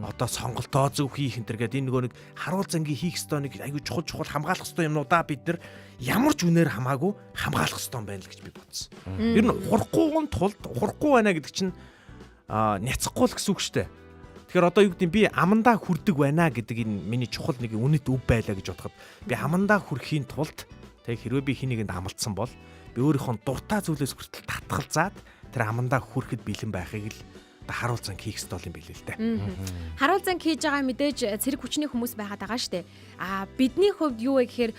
одоо сонголтоо зөв хийх энэ төр гэдэг энэ нөгөө нэг харуул зангийн хийх ёстой нэг аюу чухал хамгаалах ёстой юмнуудаа бид нар ямар ч үнээр хамаагүй хамгаалах ёстой юм байна л гэж би бодсон. Ер нь ухрахгүйн тулд ухрахгүй байна гэдэг чинь няцахгүй л гэсэн үг шүү дээ. Тэгэхээр одоо юу гэдэг би амандаа хүрдэг байна гэдэг энэ миний чухал нэг үнэт үв байлаа гэж бодоход би амандаа хүрэхийн тулд тэг хэрвээ би хинэгэнд амлцсан бол би өөрийнхөө дуртай зүйлээс хүртэл татгалзаад тэр амандаа хүрэхэд бэлэн байхыг л харуул занг хийх ёстой юм билээ л дээ. Харуул занг хийж байгаа мэдээж цэрэг хүчний хүмүүс байгаад байгаа штэ. Бидний хувьд юу вэ гэхээр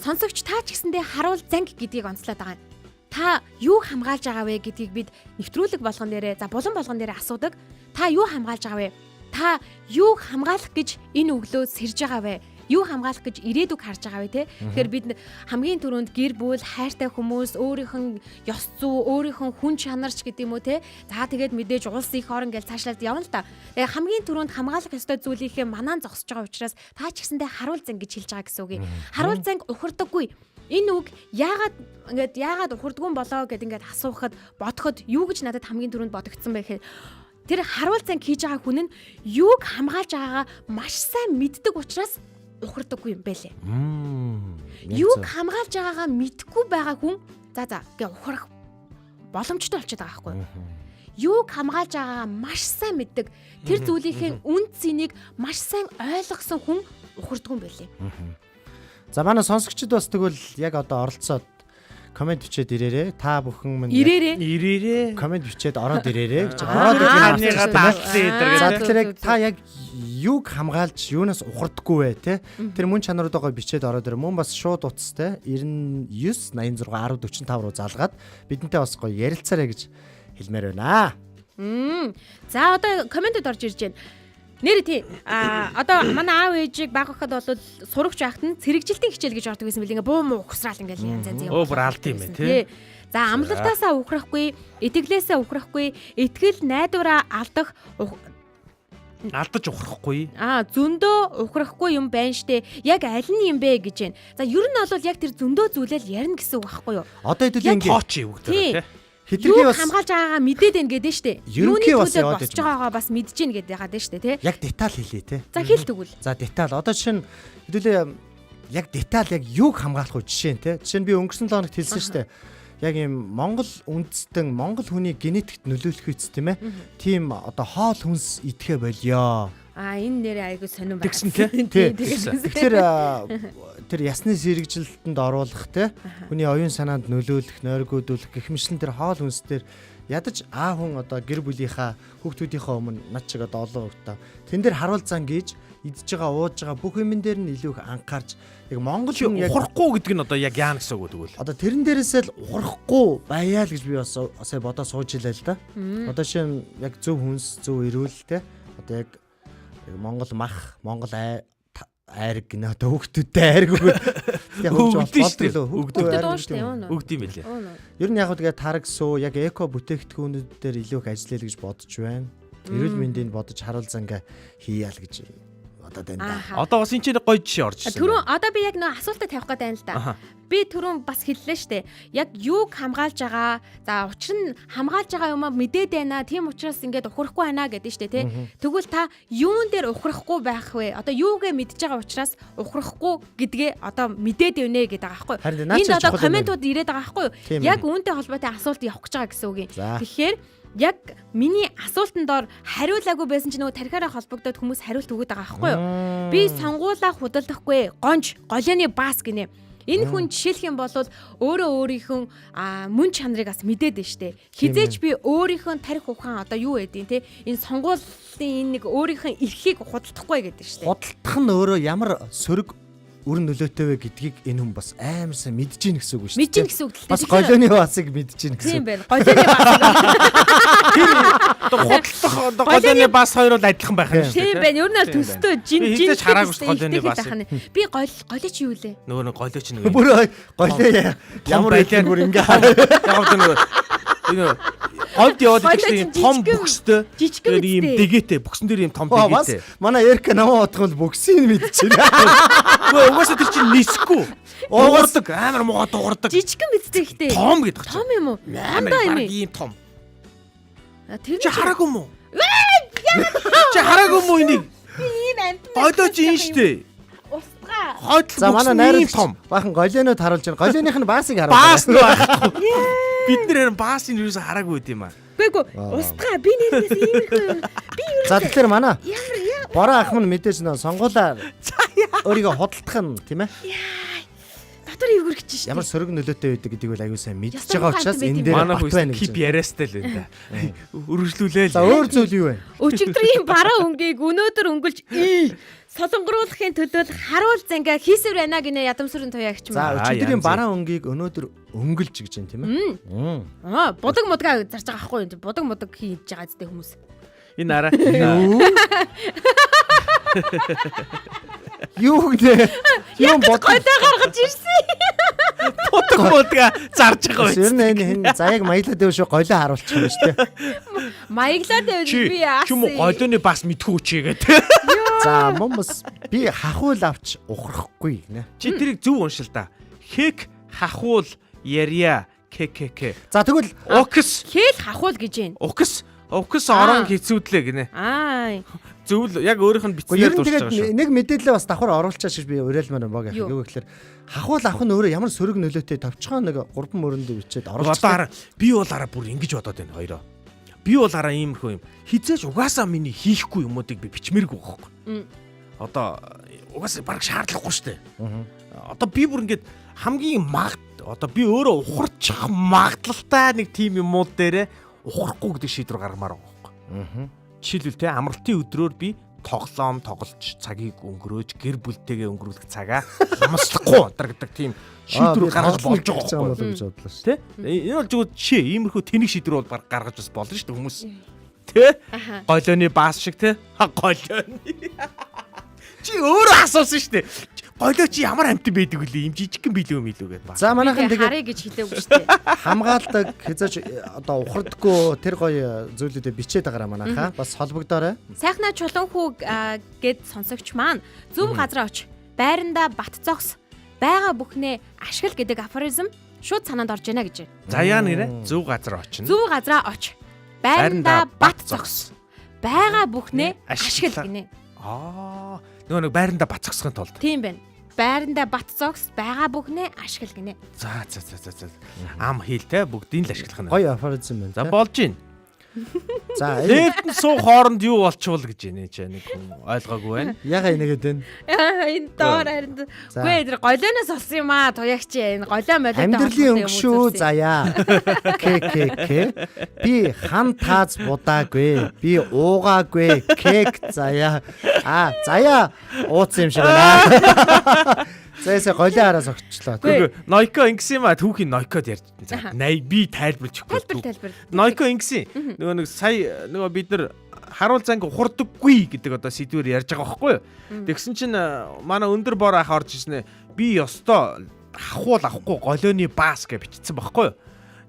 сонсогч таа ч гэсэндээ харуул занг гэдгийг онцлоод байгаа. Та юу хамгаалж байгаа вэ гэдгийг бид нэвтрүүлэг болгон дээрээ за булан болгон дээрээ асуудаг. Та юу хамгаалж байгаа вэ? та юуг хамгаалах гэж энэ өглөө сэрж байгаа вэ? Юу хамгаалах гэж ирээдүг харж байгаа вэ те? Тэгэхээр бид хамгийн түрүүнд гэр бүл, хайртай хүмүүс, өөрийнх нь ёс зүй, өөрийнх нь хүн чанарч гэдэг юм уу те? За тэгээд мэдээж улс их орон гэж цаашлаад явна л та. Тэгээ хамгийн түрүүнд хамгаалах ёстой зүйлийнхээ манаа зогсож байгаа учраас та ч гэсэндээ харуул зан гэж хэлж байгаа гэсэн үг. Харуул занг ухардаггүй. Энэ үг яагаад ухардгүй болоо гэд ингээд асуухад бодоход юу гэж надад хамгийн түрүүнд бодогдсон бэ гэхээр тэр харуул занг хийж байгаа хүн нь юуг хамгаалж байгаагаа маш сайн мэддэг учраас ухардаггүй юм байлээ. Юуг хамгаалж байгаагаа мэдгүй байгаа хүн гээ ухрах боломжтой болчиход байгаа байхгүй юу? Юуг хамгаалж байгаагаа маш сайн мэддэг. Тэр зүйлийнхээ үн цэнийг маш сайн ойлгосон хүн ухардаггүй юм байлээ. За манай сонсогчид бас тэгвэл яг одоо оролцоод комент бичээд ирээрээ. Та бүхэн минь ирээрээ. Комент бичээд ороод ирээрээ гэж. Хааныга даалцсан эдэр За тэгэхээр яг та яг юуг хамгаалж юунаас ухардаггүй вэ те? Тэр мөн чанаруудаа бичээд ороод ирээ. Мөн бас шууд утастай 99 86 10 45 руу залгаад бидэнтэй бас гоё ярилцаарай гэж хэлмээр байна. За одоо комментэд орж ирж байна. Нэр тий. Одоо манай аав ээжийг баг хахад бол сурагч байхад нь цэрэгжилтийн хичээл гэж ордог байсан бэл ингээ буу муу ухсраал ингээл янз янз юм. Өөр алд юм байна тий. За амлалтаасаа ухрахгүй, итгэлээсээ ухрахгүй, итгэл найдвараа алдах алдаж ухрахгүй. Зөндөө ухрахгүй юм байна штэ. Яг аль нь юм бэ гэж байна. За ер нь бол яг тэр зөндөө зүйлэл ярина гэсэн үг байхгүй юу? Одоо хэдүүл ингээ тооч юу гэдэг тий. Хэдэрхий бас хамгаалж байгаагаа мэдээд байна гэдэг нь штэ. Юуны төлөө босч байгаагаа бас мэдэж гин гэдэг байгаа дээ штэ тий. Яг деталь хэлээ тий. За хэл тэгвэл. За деталь. Одоо жишээ нь хэдүүлээ яг деталь яг юуг хамгаалах вэ жишээ нь тий. Жишээ нь би өнгөрсөн 7 хоногт хэлсэн штэ. Яг юм Монгол үндэстэн Монгол хүний генетикт нөлөөлөх үст тийм ээ. Тийм одоо хоол хүнс идэхэ болёо. Энэ нэрээ айгу сонирн байна. Тэгсэн тий. Тэгэхээр тэр ясны сэргижилтэнд оруулах те хүний оюун санаанд нөлөөлөх, нойргуудуулах гэх мэтлэн тэр хоол хүнсээр ядаж хүн одоо гэр бүлийнхаа хүүхдүүдийнхээ өмнө над чиг одоо олон хүүхдтэй тэн дээр харуул зан гэж идж байгаа, ууж байгаа бүх юмн дээр нь илүү их анхаарч яг Монгол хүн яг ухрахгүй гэдэг нь одоо яг яана гэсэн үг тэгвэл. Одоо тэрэн дээрээсээ л ухрахгүй баяа л гэж би бас сая бодоо сууж илээ л да. Одоо шин яг зөв хүнс, зөв эрүүл те одоо яг Монгол мах, Монгол айраг гэнэ одоо хүүхдүүдтэй айраг өгöd. Өгд юм билээ. Ер нь яг тэгээ тараг суу яг эко бүтээгдэхүүнүүд дээр илүү их ажиллая л гэж бодож байна. Эрүүл мэндийг бодож харуул зангаа хийяал гэж бодоод байна да. Одоо бас энэ ч гоё жишээ орж ирсэн. Түрүүн одоо би яг нөө асуултад тавих гээд байна л да. Би түрүүн бас хэллээ штэ. Яг юуг хамгаалж байгаа. За учир нь хамгаалж байгаа юм мэдээд байна. Тийм учраас ингээд ухрахгүй байна гэдэг штэ тий. Тэгвэл та юун дээр ухрахгүй байх вэ? Одоо юугээ мэдж байгаа учраас ухрахгүй гэдгээ одоо мэдээд байна гэдэг байгаа байхгүй юу? Энд одоо комментууд ирээд байгаа байхгүй юу? Яг үүнтэй холбоотой асуулт явах гэж байгаа гэсэн үг юм. Тэгэхээр яг миний асуултанд дор хариулаагүй байсан чинь нөгөө тархиараа холбогдоод хүмүүс хариулт өгöd байгаа байхгүй юу? Би сонгуулаа худалдахгүй гонж голооны баас гинэ. Энэ хүн жишээлх юм бол өөрөө өөрийнхөө мөн чанарыг бас мэдээд байна штэ. Хизээч би өөрийнхөө тарих ухаан одоо юу байдیں те энэ сонгуулийн энэ нэг өөрийнхөө эрхийг худалдахгүй гэдэг штэ. Худалдах нь өөрөө ямар сөрөг өрн нөлөөтэй вэ гэдгийг энэ хүн бас амар сайн мэдж гин гэсэн үг шүү дээ. Мэдж гин гэсэн үг л дээ. Бас голооны басыг мэдж гин гэсэн. Тийм байна. Голооны бас. Тэр худалдах одоо голооны бас хоёр бол адилхан байх юм шүү дээ. Тийм байна. Ер нь л төстэй жин хийж хараагүй шүү голооны бас. Би голоо чи юу лээ? Нөгөө голоо чи нөгөө. Бүр голоо ямар байлаа бүр ингээ яг нөгөө энэ говьд яваад идэхтэй том бүкстэй жижигхэн ийм дэгээтэй бүксэн дээр ийм том дэгээтэй. Манай Эрка намаа бодгол бүксийг мэдчихэв. Үгүй угаасаа тэр чинь нисэхгүй. Уурдаг амар муу дуурдаг. Жижигхэн мэдтэй ихтэй. Том гэдэг чинь. Том юм уу? Амар ийм том. Тэр чи хараагүй мүү? Чи хараагүй мүү энийг? Би ийм амт. Голоо чи энэ штэ. Устгаа. Хойдл за манай найрагч том. Бахан голоонод харуулж байна. Голооных нь баасыг харуулж байна. Баас нь байхгүй. Бид нэр баасын юусэн хараагүй байт юм аа. Үгүй устгаа би нэрнээс иймэрхүү. Би юу. За тэгэхээр манай бороо ах минь мэдээж нөө сонгуулаа өөрийгөө худалдах нь тийм ээ. Дотор эвгэрч шүү. Ямар сөрөг нөлөөтэй байдаг гэдгийг бол аюу сайн мэдж байгаа учраас энэ дээр манай хүн кип яриастай л байна. Үргэлжлүүлээ л. За өөр зүйл юу вэ? Өчигдрийн бараа өнгийг өнөөдөр өнгөлж солонгоруулахын төлөө харуул зангаа хийсвэр байна гинэ ядамсрын туяагч маа. За өчигдрийн бараа өнгийг өнөөдөр өнгөлж гэж байна тийм ээ. Будаг мудгаа зарж байгаа байхгүй юу? Будаг хийж байгаа зүтэй хүмүүс. Энэ арай. Юу гэнэ? Юм бодох. Голоо гаргаж ирсэн. Бодгоо зарж байгаа Ер нь энэ заяаг маялаад байв шүү голоо харуулчих юм шүү дээ. Маяглаад байвал би яасан. Чүм голооны бас мэдхүү чи гэдэг. За момс би хахуул авч ухрахгүй гинэ. Чи тэрийг зөв уншил та. Хек хахуул ярья ККК. За тэгвэл Окс Хэл хахуул гэж байна. Окс орон хийцүүдлээ гинэ. Аа. Зөв л яг өөрийнх нь ер бичсээр нь дурж байгаа шүү. тэгээд нэг мэдээлэл бас давхар оруулчаа шиг би уриалмаар баг яг юу гэхээр хахуул авах нь өөрөө ямар сөрөг нөлөөтэй товчхон нэг 3 мөрөндөө бичээд оруулчихсан. Би бол араа бүр ингэж бодоод байна хоёроо. Би бол араа иймэрхүү юм. Хизээж угаасаа миний хийхгүй юмуудыг би бичмээргүй байхгүй. Одоо угаасаа баг шаардлагагүй шүү дээ. Одоо би бүр ингэж хамгийн одоо би өөрөө ухарчих магадлалтай нэг тим юмуд дээрээ ухрахгүй гэдэг шийдвэр гаргамаар байгаа байхгүй. Жишээлбэл те амралтын өдрөөр би тоглоом тоглож цагийг өнгөрөөж гэр бүлтэйгээ өнгөрүүлэх цагаа хамслахгүй гэдэг тийм шийдвэр гаргаж болж байгаа юм гэж бодлоо шүү. Тэ? Энэ бол зөвхөн жишээ. Иймэрхүү тэнэг шийдвэр бол баг гаргаж бас болно шүү дээ хүмүүс. Тэ? Голооны баас шиг тэ? Голооны. Чи өөрөө асуусан шүү дээ. Голоо чи ямар амтан байдаг вүлээ? Им жижигхэн билүү мэлүү гэдээ ба. За манайхан тэгээд харъя гэж хэлээгүй шүү дээ. хамгаалдаг хязгаарч одоо ухардаггүй тэр гоё зүйлүүдэд бичээд байгаараа манайхаа бас холбогдоорой. Сайхнаа чулуун хүү гэд сонсогч маань зөв газар оч. Байранда бат зогс. Бага бүхнээ ашигла гэдэг афоризм шууд санаанд орж байна гэж байна. Заяа нэрэ зөв газар очно. Зөв газараа оч. Байранда бат зогс. Бага бүхнээ ашигла гинэ. Нөгөө нэг байранда бацгахын тулд. Тийм байна. Байранда бат зогс, бага бүхнээ ашигла гинэ. За. Ам хийлтэй бүгдийг л ашиглах нь. Гоё афоризм байна. За болж гин. За Лефтэн суу хооронд юу болчихвол гэж байна ч нэг хүн ойлгоогүй байна. яга энэгээд байна. Энэ доор харин үгүй тэр голооноос олсон юм аа туягч энэ голоо молоо амьдралын өнгөшөө заяа. ККК. Би хан тааз будаагүй. Би уугаагүй. Кек заяа. Заяа ууц юм шиг байна. Заяа голоо араас огчлоо. Үгүй Нойко ингэсэн юм а түүхийн Нойкод ярьж. За би тайлбарлчихгүй. Тайлбар. Нойко ингэсэн. Нөгөө нэг сая нөгөө бид нар харуул занг ухардаггүй гэдэг одоо сэдвээр ярьж байгаа байхгүй юу? Тэгсэн чинь манай өндөр бор ах орж ирсэн ээ. Би ёстой хахуул авахгүй голооны баас гэж бичсэн байхгүй юу?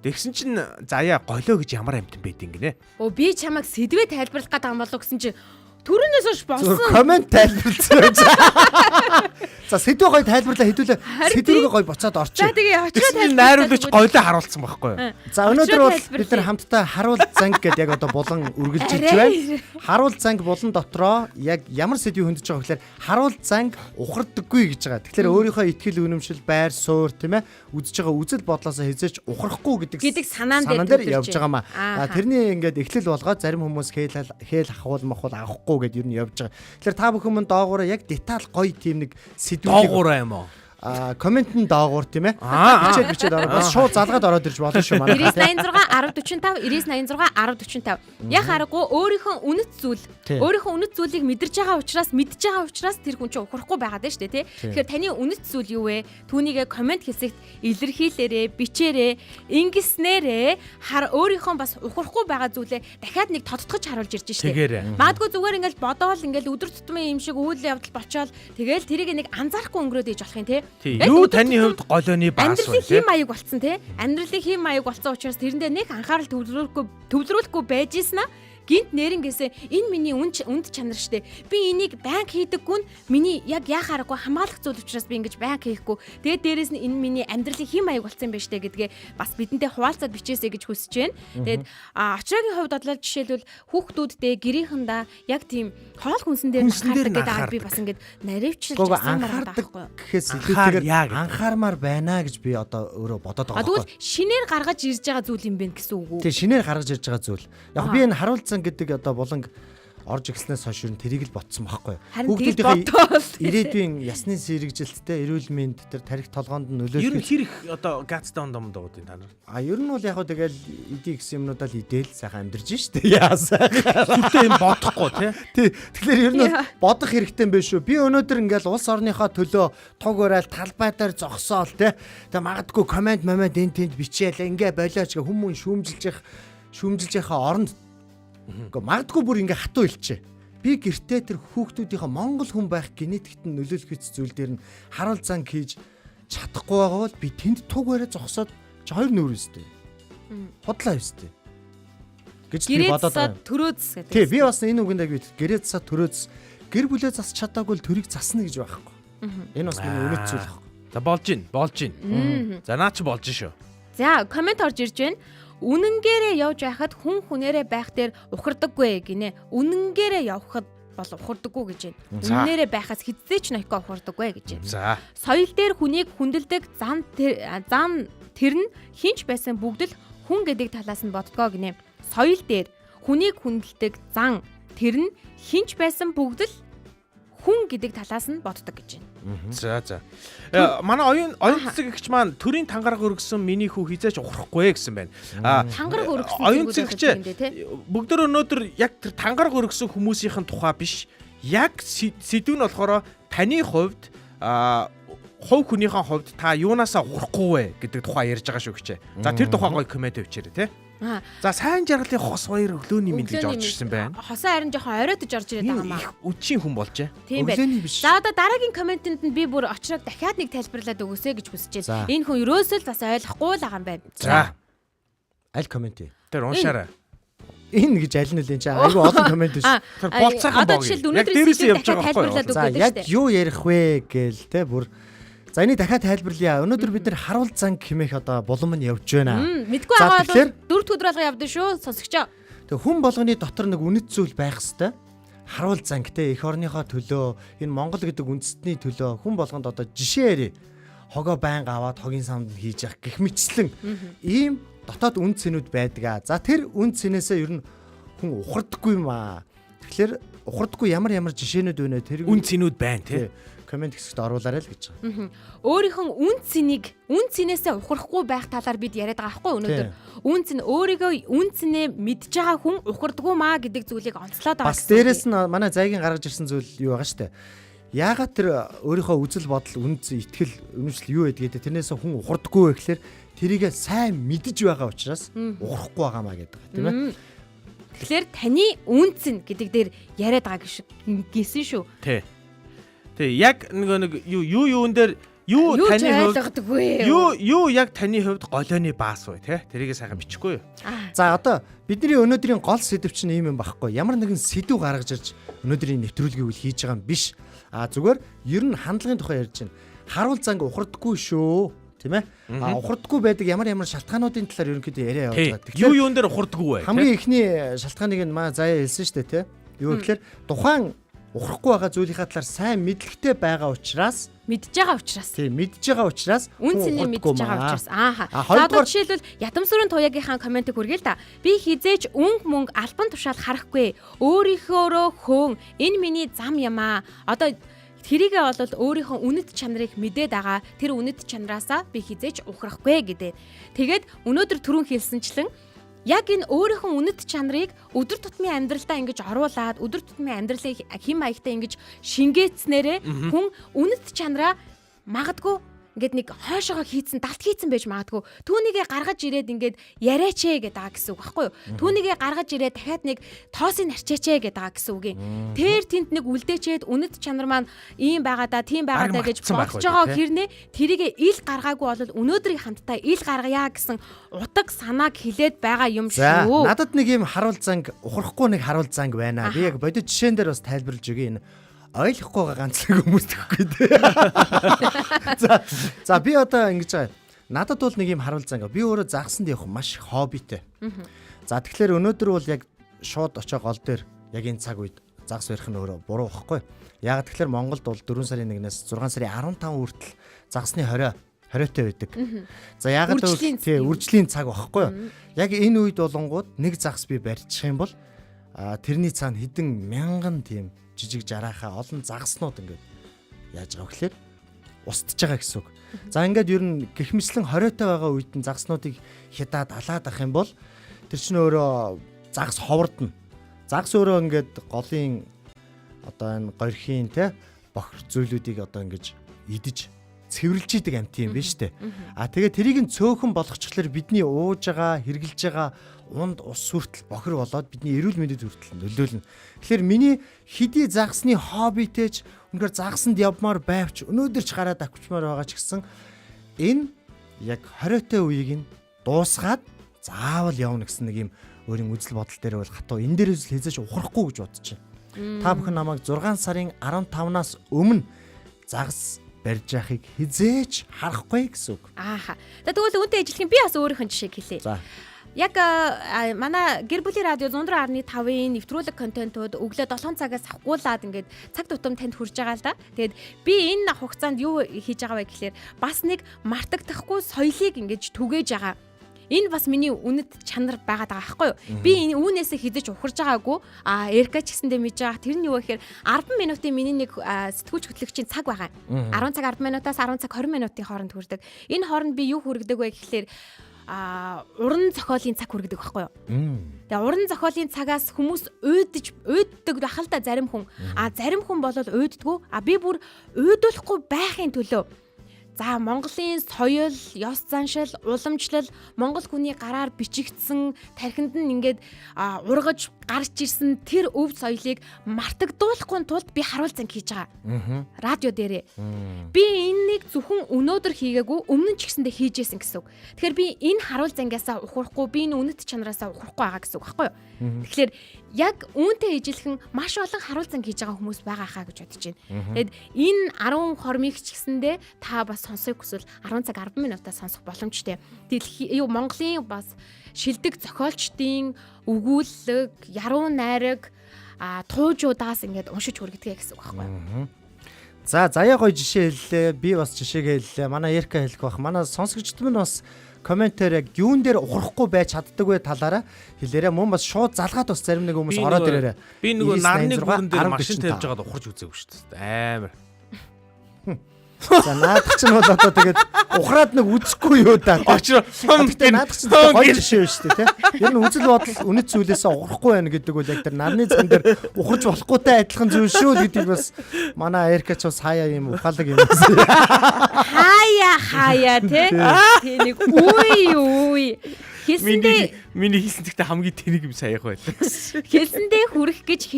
Тэгсэн чинь заяа голоо гэж ямар амтан байдин гинэ. Би чамайг сэдвээ тайлбарлах гэдэг юм болов гэсэн чинь түрүүнээс хойш болсон. Коммент тайлбарлсан. За сэдвээ гоё тайлбарлаа хэдүүлээ. Сэдвэргээ гоё буцаад орчих. За тэгээ очроо тайлбарлаа. Найруулагч голоо харуулсан байхгүй юу? За өнөөдөр бол бид нар хамтдаа харуул занг гэдэг яг одоо булан үргэлжилж байна. Харуул занг булан дотроо яг ямар сэдвийг хөндөж байгаа гэхээр харуул занг ухардаггүй гэж байгаа. Тэгэхээр өөрийнхөө итгэл үнэмшил, байр суурь тийм ээ үзэж байгаа үзэл бодлоосоо хязгаарч ухрахгүй гэдэг санаан дээр явж байгаа маа. Тэрний ингээд эхлэл болгоод зарим хүмүүс хээл хахуул махуул авахгүй гэдээ ер нь явж байгаа. Тэгэхээр та бүхэн мөн доогоороо яг деталь гоё тийм нэг сэдвүүдийг доогоороо юм уу? Коммент нь доогуур тийм ээ. Бичээд ороод бас шууд залгаад ороод ирж болно шүү манай. 9986 1045 1045 яг харахгүй өөрийнхөө үнэт зүйлийг мэдэрж байгаа учраас тэр хүн чинь ухрахгүй байгаад байна шүү дээ тий. Тэгэхээр таны үнэт зүйл юу вэ? Түүнийгээ коммент хэсэгт илэрхийлээрээ, бичээрээ, ингэснээрээ өөрийнхөө бас ухрахгүй байгаа зүйлээ дахиад нэг тодтогч харуулж ирж шүү дээ. Магадгүй зүгээр ингээл бодоол ингээл өдөр тутмын юм шиг үйл явдал болчоод тэгэл тэрийг нэг анзаарахгүй өнгөрөөд иж болох юм тий. Юу таны хувьд голооны баас вэ? Амьдралын хэм маяг болцсон тий. Амьдралын хэм маяг болцсон учраас тэрэндээ нэг анхаарал төвлөрүүлэхгүй байж ийснэ. Гинт нэрнгээсээ энэ миний үнд чанар штэ. Би энийг банк хийдэггүй нь миний яг яхаарахгүй хамгаалах зүйл учраас би ингэж банк хийхгүй. Тэгээд дээрэс нь энэ миний амьдралын хэм маяг болсон юм байна штэ гэдгээ бас бидэнтэй хуваалцаад бичээсэй гэж хүсэж байна. Тэгээд очроогийн хувьд бодлоо жишээлбэл хүүхдүүддээ гэрийнхэндээ яг тийм хоол хүнсэн дээр анхаардаг гэдэг би бас ингэж наривчлж асуумаар байгаа байхгүй юу? Гэхээс илүүтэйгээр анхаармаар байна гэж би одоо өөрөө бодоод байгаа байхгүй юу? Тэгвэл шинээр гаргаж ирж байгаа зүйл юм байна гэсэн үг үү? Тэг шинээр гаргаж ирж байгаа зүйл. Яг би энэ харуулцсан гэдэг одоо болонг орж ирснээс хойш юу тэрийг л ботсон байхгүй юу? Хүүхдүүдийн ирээдүйн ясны сэргижилттэй эрүүл мэнд тэр тарих толгоонд нь нөлөөлөх. Ер нь хэрэг одоо гацтай ондом дууд энэ та нар. Ер нь бол яг хөө тэгэл идэх гэсэн юмнуудаа л идээл сайхан амьдарч штэ. Яасаа. Зүгтээ юм бодохгүй тий. Тэгэхээр ер нь бодох хэрэгтэй юм биш үү? Би өнөөдөр ингээл улс орныхоо төлөө туг ураал талбай дээр зогсоол тий. Тэгээ магадгүй комент момент энэ тэнд бичээл ингээ болооч гэ хүмүүс шүүмжилж яхаа оронд Гэхдээ магадгүй бүр ингээ хатуу хэлчээ. Би гэртээ тэр хүүхдүүдийнхээ монгол хүн байх генетикт нь нөлөөлөх зүйл дээр нь харуул занг хийж чадахгүй байгаа бол би тэнд туг бариа зогсоод хоёр нүүр өстэй. Бодлоо өстэй. Гэж би бодоод байгаа. Төрөөс гэдэг. Тий, би бас энэ үгэнд яг гэрээ засаа төрөөс гэр бүлээ засч чадаагүй л төрийг засна гэж байхгүй. Энэ бас миний үнэт зүйл байхгүй. За болж гин. За наа чи болж шүү. За комент орж ирж байна. Үнэнгээрээ явж байхад хүн хүнээрээ байх дээр ухардаггүй гинэ. Үнэнгээрээ явхад бол ухардаггүй гэж байна. Үнээрээ байхаас хэзээ ч ноёкоо ухардаггүй гэж байна. За. Соёл дээр хүнийг хүндэлдэг зам тэр нь хинч байсан бүгд л хүн гэдэг талаас нь боддгоо гинэ. Соёл дээр хүнийг хүндэлдэг зан тэр нь хинч байсан бүгд л хүн гэдэг талаас нь боддог гэж байна. За. Манай оюун цэцэг гэгч маань төрийн тангараг өргөсөн миний хүү хизээч ухрахгүй гэсэн байна. Тангараг өргөсөн оюун цэцэгч бүгд өнөөдөр яг тэр тангараг өргөсөн хүмүүсийн тухай биш. Яг сэдв нь болохоор таны хувьд хувь хүнийхэн хувьд та юунаасаа ухрахгүй вэ гэдэг тухай ярьж байгаа шүү гэчээ. За тэр тухай гоё комент авчирээ те. За сайн жаргалын хос хоёр өглөөний мэд гэж орж ирсэн байна. Хосоо харин жоохон оройтож орж ирээд байгаа маа. Үчийн хүн болжээ. Тийм байна. За одоо дараагийн комментэнд нь би бүр очроод дахиад нэг тайлбарлаад өгөөсэй гэж хүсэж байна. Энэ хүн ерөөсөө л бас ойлгохгүй л байгаа юм байна. За. Аль комент вэ? Тэр уншаарай. Энэ гэж аль нь л энэ чинь айгүй олон комент биш. Тэр болцоохон одоо жишээл өнөөдрөөс дахиад тайлбарлаад өгөх гэдэг шүү дээ. Яг юу ярих вэ гээл те бүр. За энийг дахиад тайлбарлая. Өнөөдөр бид нэр харуул занг хэмээх одоо булам нь явж байна. Мэдгүй байгаа бол 4 өдөр алга явдсан шүү сонсогчоо. Тэг хүн болгоны дотор нэг үнэт зүйл байх хэвээр. Харуул занг те эх орныхоо төлөө энэ Монгол гэдэг үндэстний төлөө хүн болгонд одоо жишээ ярив. Хогоо байнга аваад хогийн самд нь хийж явах гэх мэтчлэн ийм дотоод үн цэнүүд байдаг. За тэр үн цэнээсээ ер нь хүн ухардаггүй юм аа. Тэгэхээр ухардаггүй ямар жишээнүүд байна тэр үн цэнүүд байна те. Комент хэсэгт оруулаарай л гэж байгаа. Өөрийнхөө үн цэнээсээ ухрахгүй байх талаар бид яриад байгаа байхгүй өнөөдөр. Үн цэн өөрийгөө үн цэнээ мэдж байгаа хүн ухардгүй маа гэдэг зүйлийг онцлоод байгаа. Бас дээрэс нь манай зайгийн гаргаж ирсэн зүйл юу байгаа штэ. Яагаад тэр өөрийнхөө үзэл бодол үнц итгэл үнэмшил юу гэдгээд тэрнээс хүн ухардаггүй вэ гэхээр тэрийгээ сайн мэдж байгаа учраас ухрахгүй байгаа маа гэдэг тийм ээ. Тэгэхээр таны үн цэн гэдэг дээр яриад байгаа гэсэн шүү. Тий. Тэг яг нэг юун дээр юу таны хувьд юу яг таны хувьд голооны баас вэ те тэрийг сайхан бичихгүй юу. За одоо бидний өнөөдрийн гол сэдв чинь ийм юм байхгүй. Ямар нэгэн сэдв гаргаж ирж өнөөдрийн нэвтрүүлгийг үл хийж байгаа юм биш. Зүгээр ер нь хандлагын тухай ярьж байна. Харуул занг ухардаггүй шүү. Тийм ээ. Ухардаггүй байдаг ямар шалтгаануудын талаар ерөнхийдөө яриа явуулдаг. Тэгэхээр юун дээр ухардаггүй вэ? Хамгийн эхний шалтгааныг нь маа заяа хэлсэн шүү дээ те. Юу гэхээр тухайн ухрахгүй байгаа зүйлийнхаа талаар сайн мэдлэгтэй байгаа учраас мэдж байгаа учраас тийм мэдж байгаа учраас үн цэнийг мэдж байгаа учраас одоо жишээлбэл Ятамсүрэн Туягийнхаа комментиг хүргээл та би хизээч өнг мөнгө албан тушаал харахгүй өөрийнхөөрөө хөөн энэ миний зам юм аа одоо тэрийгээ бол өөрийнхөө үнэт чанарыг мэдээд байгаа тэр үнэт чанараасаа би хизээч ухрахгүй гэдэг. Тэгээд өнөөдөр түрүүн хэлсэнчлэн яг энэ өөрийнхөө үнэт чанарыг өдөр тутмын амьдралдаа ингэж оруулаад өдөр тутмын амьдралыг хэм маягтай ингэж шингээцснээрээ хүн үнэт чанараа магадгүй ингээд нэг хойшоогоо хийцэн далт хийцэн байж магадгүй түүнийгээ гаргаж ирээд ингээд яриач гэдэг байгаа гэсэн үг байхгүй юу түүнийгээ гаргаж ирээд дахиад нэг тоосыг нарчаач гэдэг байгаа гэсэн үг юм тэр тэнд нэг үлдээчээд үнэт чанар маань ийм байгаа да тийм байгаа да гэж бодож байгаа хэрнээ тэрийгээ ил гаргаагүй бол өнөөдрийн хамтдаа ил гаргая гэсэн утга санааг хилээд байгаа юм шүү. Надад нэг юм харуул занг ухрахгүй нэг харуул занг байна. Би яг бодит жишээн дээр бас тайлбарлаж өгье. Ойлгохгүй байгаа ганцлаг хүмүүс тэгэхгүй дээ. За би одоо ингэж байгаа. Надад бол нэг юм харуул занг. Би өөрөө загсанд явах маш хоббитэй. За тэгэхээр өнөөдөр бол яг шууд очоо гол дээр яг энэ цаг үед загс барих нь өөрөө буруу байхгүй. Яг тэгэхээр Монголд бол 4 сарын 1-ээс 6 сарын 15 хүртэл загсны хориотой байдаг. За яагаад гэвэл үржлийн цаг байхгүй. Яг энэ үед болонгууд нэг загс би барьчих юм бол тэрний цаана хэдэн мянган тийм жижиг жараахаа олон загаснууд ингээд яаж байгаа гэхээр устж байгаа гэсэн үг. За ингээд ер нь гихмислэн хориотой байгаа үед нь загаснуудыг хядаад алаад ах юм бол тэр чинь өөрөө загас ховордно. Загас өөрөө ингээд голын одоо энэ горхийн те бохир зүйлүүдийг одоо ингэж идэж цэвэрлж идэг амт юм биш үү? Тэгээ тэрийг нь цөөхөн болгочихлоор бидний ууж байгаа, хэрглэж байгаа унд ус хүртэл бохир болоод бидний эрүүл мэндэд хүртэл нөлөөлнө. Тэгэхээр миний хэдий загсны хоббитэйч үнээр загсанд явмаар байвч өнөөдөр ч гараад авчмаар байгаа ч гэсэн энэ яг 20-той үеийг нь дуусгаад заавал явна гэсэн нэг юм өөрийн үзэл бодол дээр бол хатуу энэ дээр үзэл хэзээ ч ухрахгүй гэж бодож байна. Та бүхэн намайг 6 сарын 15-наас өмнө загас барьж яхахыг хизээч харахгүй гэсэн үг. Ааха. Тэгвэл үүнтэй ажиллах юм би бас өөрийнхөө жишээг хэлье. За. Яг манай гэр бүлийн радио 104.5-ын нэвтрүүлэг контентууд өглөө 7 цагаас авахгуулаад ингээд цаг тутам танд хүрж байгаа л да. Тэгээд би энэ хугацаанд юу хийж байгаа вэ гэхлээр бас нэг мартагдахгүй соёлыг ингээд түгээж байгаа. Энэ бас миний үнэт чанар байгаад байгаа байхгүй юу? Би энэ үүнээсээ хідэж ухарж байгаагүй. Эрка ч гэсэндээ мэдж байгаа. Тэр нь юу гэхээр 10 минутын миний нэг сэтгүүлч хөтлөгчийн цаг байгаа. 10 цаг 10 минутаас 10 цаг 20 минутын хооронд хүрдэг. Энэ хооронд би юу хүргэдэг вэ гэхлээр уран зохиолын цаг хүргэдэг байхгүй юу? Тэгээ уран зохиолын цагаас хүмүүс уйддаг бахал та зарим хүн. Зарим хүн бол уйддаггүй. Би бүр уйдуулахгүй байхын төлөө за Монголын соёл, ёс заншил, уламжлал, монгол хүний гараар бичигдсэн тархинд нь ингээд ургаж гарч ирсэн тэр өв соёлыг мартагдуулахгүй тулд би харуулцан хийж байгаа. Радио дээрээ. Би энэнийг зөвхөн өнөөдөр хийгээгүй, өмнө нь ч гэсэндээ хийжсэн гэсэн үг. Тэгэхээр би энэ харуулцангиасаа ухрахгүй, би энэ үнэт чанараасаа ухрахгүй байгаа гэсэн үг байхгүй юу? Тэгэхээр яг үүнтэй ижилхэн маш олон харуулцан хийж байгаа хүмүүс байгаа хаа гэж бодож байна. Тэгэд энэ 10 хормыг ч гэсэндээ та бас сонсох хүсвэл 10 цаг 10 минутаа сонсох боломжтой. Монголын бас шилдэг зохиолчдын өгүүлэг, яруу найраг, туужуудаас ингээд уншиж хүргэдэг гэсэн үг байхгүй. За заяа гоё жишээ хэллээ. Би бас жишээгээ хэллээ. Манай Эрка хэлэх бах. Манай сонсогчд минь бас комментээр яг юун дээр ухрахгүй байж чаддаг вэ талаараа хэлээрээ. Мөн бас шууд залгаад бас зарим нэг хүмүүс ороод ирээрээ. Би нөгөө нарны бүрэн дээр машин тавьж байгаад ухарч үзээгүй шүү дээ. Амар. За наадах чинь бол одоо тэгээд ухраад нэг үзэхгүй юу да. Гэхдээ наадах чинь гоё жишээ байна шүү дээ, тийм. Ер нь үзэл бодол үнэт зүйлээсээ ухрахгүй байна гэдэг бол яг тэр нарны зан дээр ухарч болохгүйтэй адилхан зүйл шүү гэдгийг бас манай Эрка ч бас хаяа юм ухаалаг юм байна. Хаяа тий нэг үе хэлсэндээ миний хэлсэнтэй хамгийн тэнэг юм саяах байлаа. Хэлсэндээ хүрэх гэж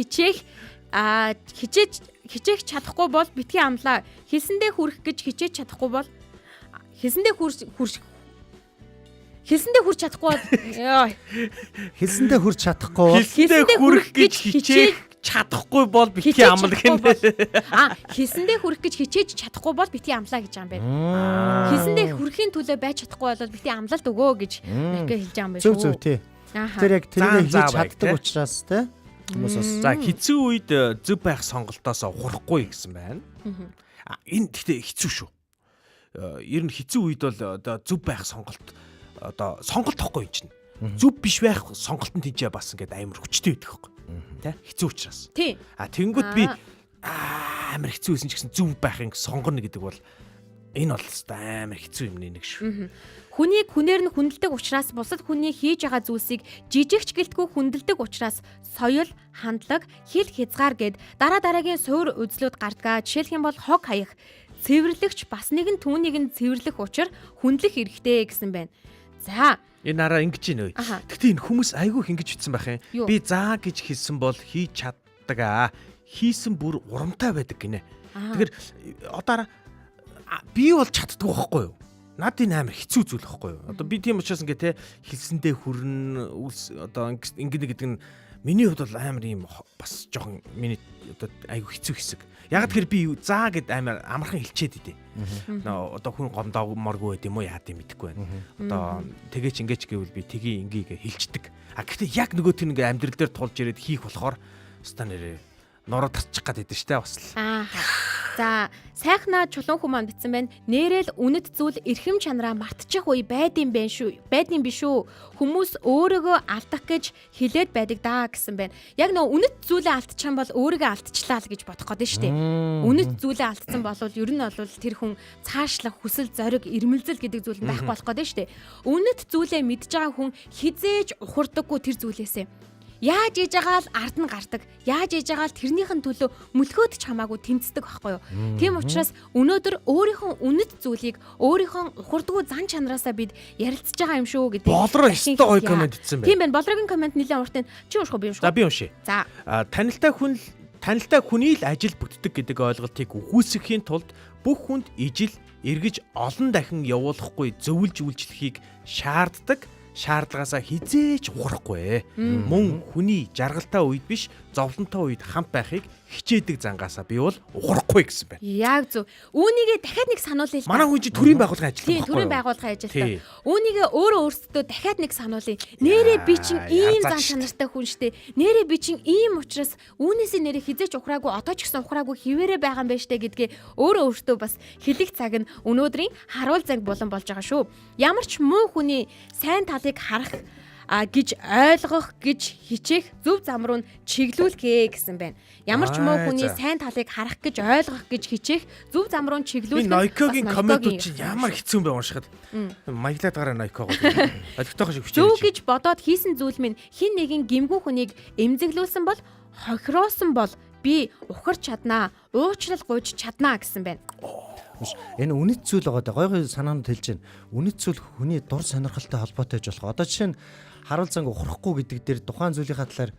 хичээж чадахгүй бол битгий амлаа. Хэлсэндээ хүрэх гэж хичээж чадахгүй бол хэлсэндээ хүрч чадахгүй бол хэлсэндээ хүрч чадахгүй бол хэлсэндээ хүрэх гэж хичээж чадахгүй бол битгий амлаа гэнэ. Хэлсэндээ хүрэх гэж хичээж чадахгүй бол битгий амлаа гэж юм байна. Хэлсэндээ хүрэхийн төлөө байж чадахгүй бол битгий амлалт өгөө гэж хэлж байгаа юм байна шүү. Зөв тий. Тэр яг тэрийг хийж чаддаг учраас тий. За хэцүү үед зөв байх сонголтоос ухрахгүй гэсэн байна. Энэ гэхдээ хэцүү шүү. Ер нь хэцүү үед бол одоо зөв байх сонголт одоо сонголт тохгүй юм чинь. Зөв биш байх сонголтод тийжээ бас ингээд амар хүчтэй байдаг байхгүй. Тэ? Хэцүү учраас. Тий. Тэнгүүд би амар хэцүү байсан ч гэсэн зөв байхын сонгоно гэдэг бол энэ бол амар хэцүү юм нэг шүү. Хүнийг хүнээр нь хүндэлдэг учраас бусад хүний хийж байгаа зүйлсийг жижигч гэлтгүй хүндэлдэг учраас соёл, хандлага, хэл хязгаар гэд дараагийн суур үзлүүд гардгаа. Жишээлх юм бол хог хаях, цэвэрлэгч бас нэгэн түүнийг нь цэвэрлэх учир хүндлэх эрхтэй гэсэн байна. За энэ араа ингэж нэ. Гэхдээ энэ хүмүүс айгүй ингэж бичсэн байх юм. Би заа гэж хэлсэн бол хийж чаддаг хийсэн бүр урамтай байдаг гинэ. Тэгэхээр одоо би бол чаддаг байхгүй юу? Наад энэ амар хэцүү зүйл байхгүй юу? Одоо би тийм учраас ингээ те хэлсэндээ хүрэн одоо ингэ нэг гэдэг нь миний хувьд бол амар юм бас жоохон миний одоо айгу хэцүү хэсэг. Яг тэр би заа гэд амар амархан хэлчихэд идэв. Одоо хүн гомдооморгүй байд юм уу яа гэм мэдэхгүй байна. Одоо тэгээч ингээч гэвэл би тгий ингээ хэлцдэг. Гэхдээ яг нөгөө тэр ингээ амьдрал дээр тулж ирээд хийх болохоор өстой нэрээ нороо татчих гад идэв штэ бас л. За сайхнаа чулуун хүмүүс бичсэн байна. Нэрэл үнэт зүйл эрхэм чанараа мартчих үе байдсан биш үү? Хүмүүс өөрийгөө алдах гэж хэлээд байдаг даа гэсэн байна. Яг нөгөө үнэт зүйлээ алдчихсан бол өөрийгөө алдчихлаа л гэж бодох гээд штэ. Үнэт зүйлээ алдсан бол ер нь бол тэр хүн цаашлах хүсэл зориг ирмэлзэл гэдэг зүйл байхгүй болох гээд штэ. Үнэт зүйлээ мэдж байгаа хүн хизээж ухардаггүй тэр зүйлээсээ. Яаж ээж байгаа л ард нь гардаг. Яаж ээж байгаа л тэрнийхэн төлөө мөлхөөд ч хамаагүй тэмцдэг байхгүй юу? Тийм учраас өнөөдөр өөрийнхөө үнэт зүйлийг өөрийнхөө ухардгүй зан чанараасаа бид ярилцж байгаа юм шүү гэдэг. Болроо өстой гоё комент итсэн байна. Тийм байна. Болрогийн комент нэлээд урт нь чи унших уу би унших уу? За би уншия. За. Танилтай хүний л ажил бүтдэг гэдэг ойлголтыг үгүйсгэхийн тулд бүх хүнд ижил эргэж олон дахин явуулахгүй зөвлөж үйлчлэхийг шаарддаг. Шаардлагаасаа хизээч ухрахгүй. Мөн хүний жаргалтай үед биш, зовлонтой үед хамт байхыг хичээдэг зангаасаа би бол ухрахгүй гэсэн байна. Яг зөв. Үүнийгээ дахиад нэг сануулъя л да. Манай хүн чинь төрийн байгууллагын ажилтан Тийм, байхгүй юу? төрийн байгууллагын ажилтан. Үүнийгээ өөрөө өөрсдөө дахиад нэг сануулъя. Нэрээ би чинь ийм зан чанартай хүн штэ. Нэрээ би чинь ийм учраас үүнээсээ нэрээ хизээч ухраагүй, одоо ч гэсэн ухраагүй хിവэрэ байгаа юм байна штэ гэдгээ өөрөө өөртөө бас хэлэх цаг нь өнөөдрийн харуул цаг болон болж байгаа шүү. Ямар ч муу хүний сайн талыг харах гэж ойлгох гэж хичээх зөв зам руу чиглүүлэхээ гэсэн байна. Ямар ч муу хүний сайн талыг харах гэж ойлгох гэж хичээх зөв зам руу чиглүүлэх. Нойкогийн комментууд чинь ямар хэцүү юм бэ уншихад. Маяглаад гараа Нойкогоо. Олигтойхоо шиг хүчтэй. Зөв гэж бодоод хийсэн зүйл минь хин нэгэн гимгүү хүнийг эмзэглүүлсэн бол хохироосон бол би ухарч чаднаа, уучлал гуйж чаднаа гэсэн байна. Энэ үнэт зүйл байгаа гой санаанд хэлж байна. Үнэт зүйл хүний дур сонирхолтой холбоотой гэж болох. Одоо жишээ нь харуул занг ухрахгүй гэдэг дээр тухайн зүйлийнхаа талаар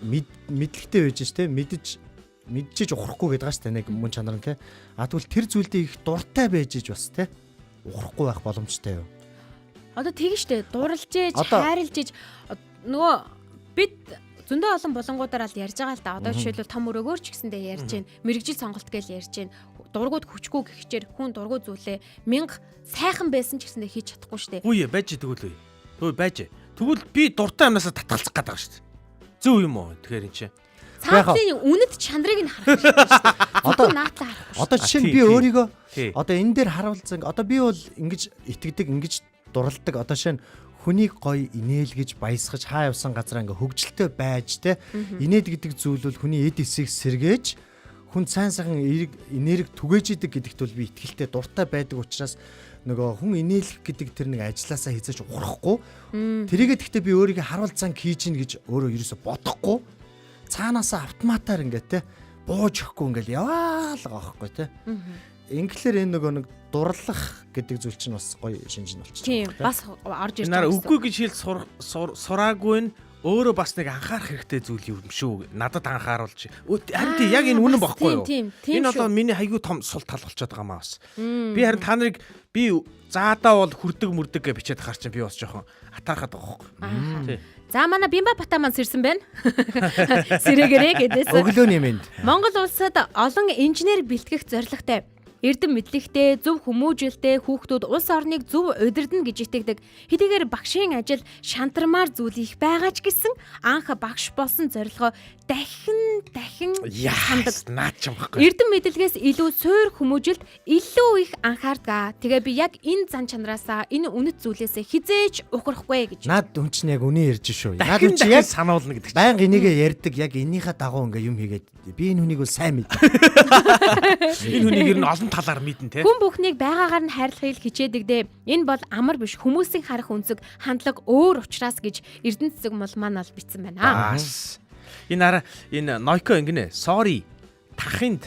мэдлэгтэй байж ш тэ мэдчихэж ухрахгүй гэдэг байгаа ш тэ нэг мөн чанар нь тэ. Тэгвэл тэр зүйлдээ их дуртай байж иж бас тэ ухрахгүй байх боломжтой юу? Одоо тэгэн штэ дурлж ээж, хайрлж ээж нөгөө бид зөндөө олон болонгуудаар л ярьж байгаа л да. Одоо жишээлбэл том өрөөгөөр ч гэсэндээ ярьж байна. Мэргэжил сонголт гэж ярьж байна. Дургууд хүчгүй гихчээр хүн дургуй зүйлээ 1000 сайхан байсан ч гэсэндээ хийж чадахгүй штэ. Үгүй байж тэгвэл үе. Төө байж. Тэгвэл би дуртай амнасаа татгалзах гээд байгаа штэ. Зөв юм уу? Тэгэхээр энэ чинь цаатлын үнэт чанарыг нь харах хэрэгтэй. Одоо наатлаа харахгүй. Одоо жишээ нь би өөрийгөө одоо энэ дээр харуулсан. Одоо би бол ингэж итгэдэг, ингэж дурладаг. Одоо жишээ нь хүнийг гоё инээлгэж баясгаж хаа явсан газараа ингээ хөвгөлтэй байж те инээд гэдэг зүйл бол хүний эд эсийг сэргээж хүн сайн сайхан энерги түгээж идэг гэдэгт бол би итгэлтэй дуртай байдаг учраас нөгөө хүн инээлэх гэдэг тэр нэг ажилласаа хийж ухрахгүй тэрийгээ гэхдээ би өөрийгөө харуул занг хийж ийн гэж өөрөө ерөөсө бодохгүй цаанаасаа автоматар ингээ те бууж өгөхгүй ингээл яваа л байгаа байхгүй те инглээр энэ нөгөө нэг дурлах гэдэг зүйл чинь бас гоё шинж нь болчихсон. Тийм, бас орж ирж байгаа. Үгүй гэж хэл сураагүй нь өөрөө бас нэг анхаарах хэрэгтэй зүйл юм шүү. Надад анхааруулж. Харин тийм яг энэ үнэн бохгүй юу? Энэ одоо миний хайгуу том сул тал болчиход байгаа маа бас. Би харин та нарыг би заадаа бол хүрдэг мөрдөг гэж бичээд хаар чинь би бас жоохон атаархаад байгаа байхгүй. За манай Бимба Бата маань сэрсэн байна. Сэрэгэрээ гэдээс. Өглөөний мэнд. Монгол улсад олон инженер бэлтгэх зорилготой эрдэм мэдлэгтэй, зөв хүмүүжлтэй хүүхдүүд улс орныг зөв удирдна гэж итгэдэг. Хэдийгээр багшийн ажил шантармаар зүйл их байгаа ч гэсэн анх багш болсон зорилгоо дахин хандаг. Наад ч юм баггүй. Эрдэм мэдлэгээс илүү суур хүмүүжилд илүү их анхаардаг. Тэгээ би яг энэ зан чанараасаа энэ үнэт зүйлээсээ хизээч ухрахгүй гэж. Наад хүн чинь яг үнэн ярьж шүү. Наад хүн чинь яг сануулна гэдэг чинь. Баян энийгээ ярьдаг яг энийхээ дагуу ингээ юм хийгээд би энэ хүнийг бол сайн мэд. Энэ хүнийг ер нь олон талаар мэднэ те. Хүн бүхнийг байгаагаар нь хайрлахыг хичээдэг дээ. Энэ бол амар биш. Хүмүүсийн харах үнцэг, хандлага өөр учраас гэж Эрдэнэ цэцэг мал маань л бичсэн байна. Энэ Нойко ингэнэ. Sorry. Тахинд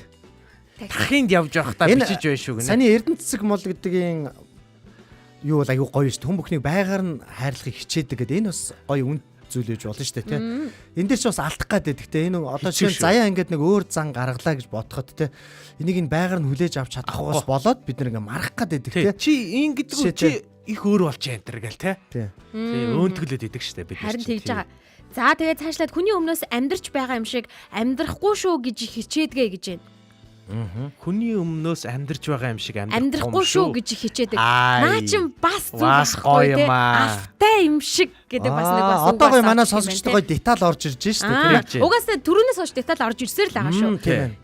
явж байхдаа бичиж байна шүү гэнэ. Саний Эрдэнэ цэцэг мал гэдгийн юу бол аюу гоё шүү. Хүн бүхнийг байгаагаар нь хайрлахыг хичээдэг гэдэг энэ бас гоё үн зүйл гэж болно шүү дээ тий. Энд дээр ч бас алдах гад байдаг тий. Энэ одоо чинь заяа ингээд нэг өөр зан гаргалаа гэж бодоход тий. Энийг энэ байгаар нь хүлээж авч чадахгүйс болоод бид нэг марах гад байдаг тий. Чи ин гэдэг үү чи их өөр болж энэ төр гэл тий. Өөнтгөлөд идэг шүү дээ бид. Харин тэгж байгаа. За тэгээд цаашлаад хүний өмнөөс амьдрч байгаа юм шиг амьдрахгүй шүү гэж хичээдгээ гэж байна. Хүний өмнөөс амьдрч байгаа юм шиг амьдрахгүй шүү гэж хичээдэг. Наа чин бас зүг байхгүй тий. Алтай юм шиг гэдэг бас нэг бас. Одоо гоё манай сонсогчтой гоё деталь орж ирж штэ. Угаасаа түрүүнээс хойш деталь орж ирсээр л байгаа шүү.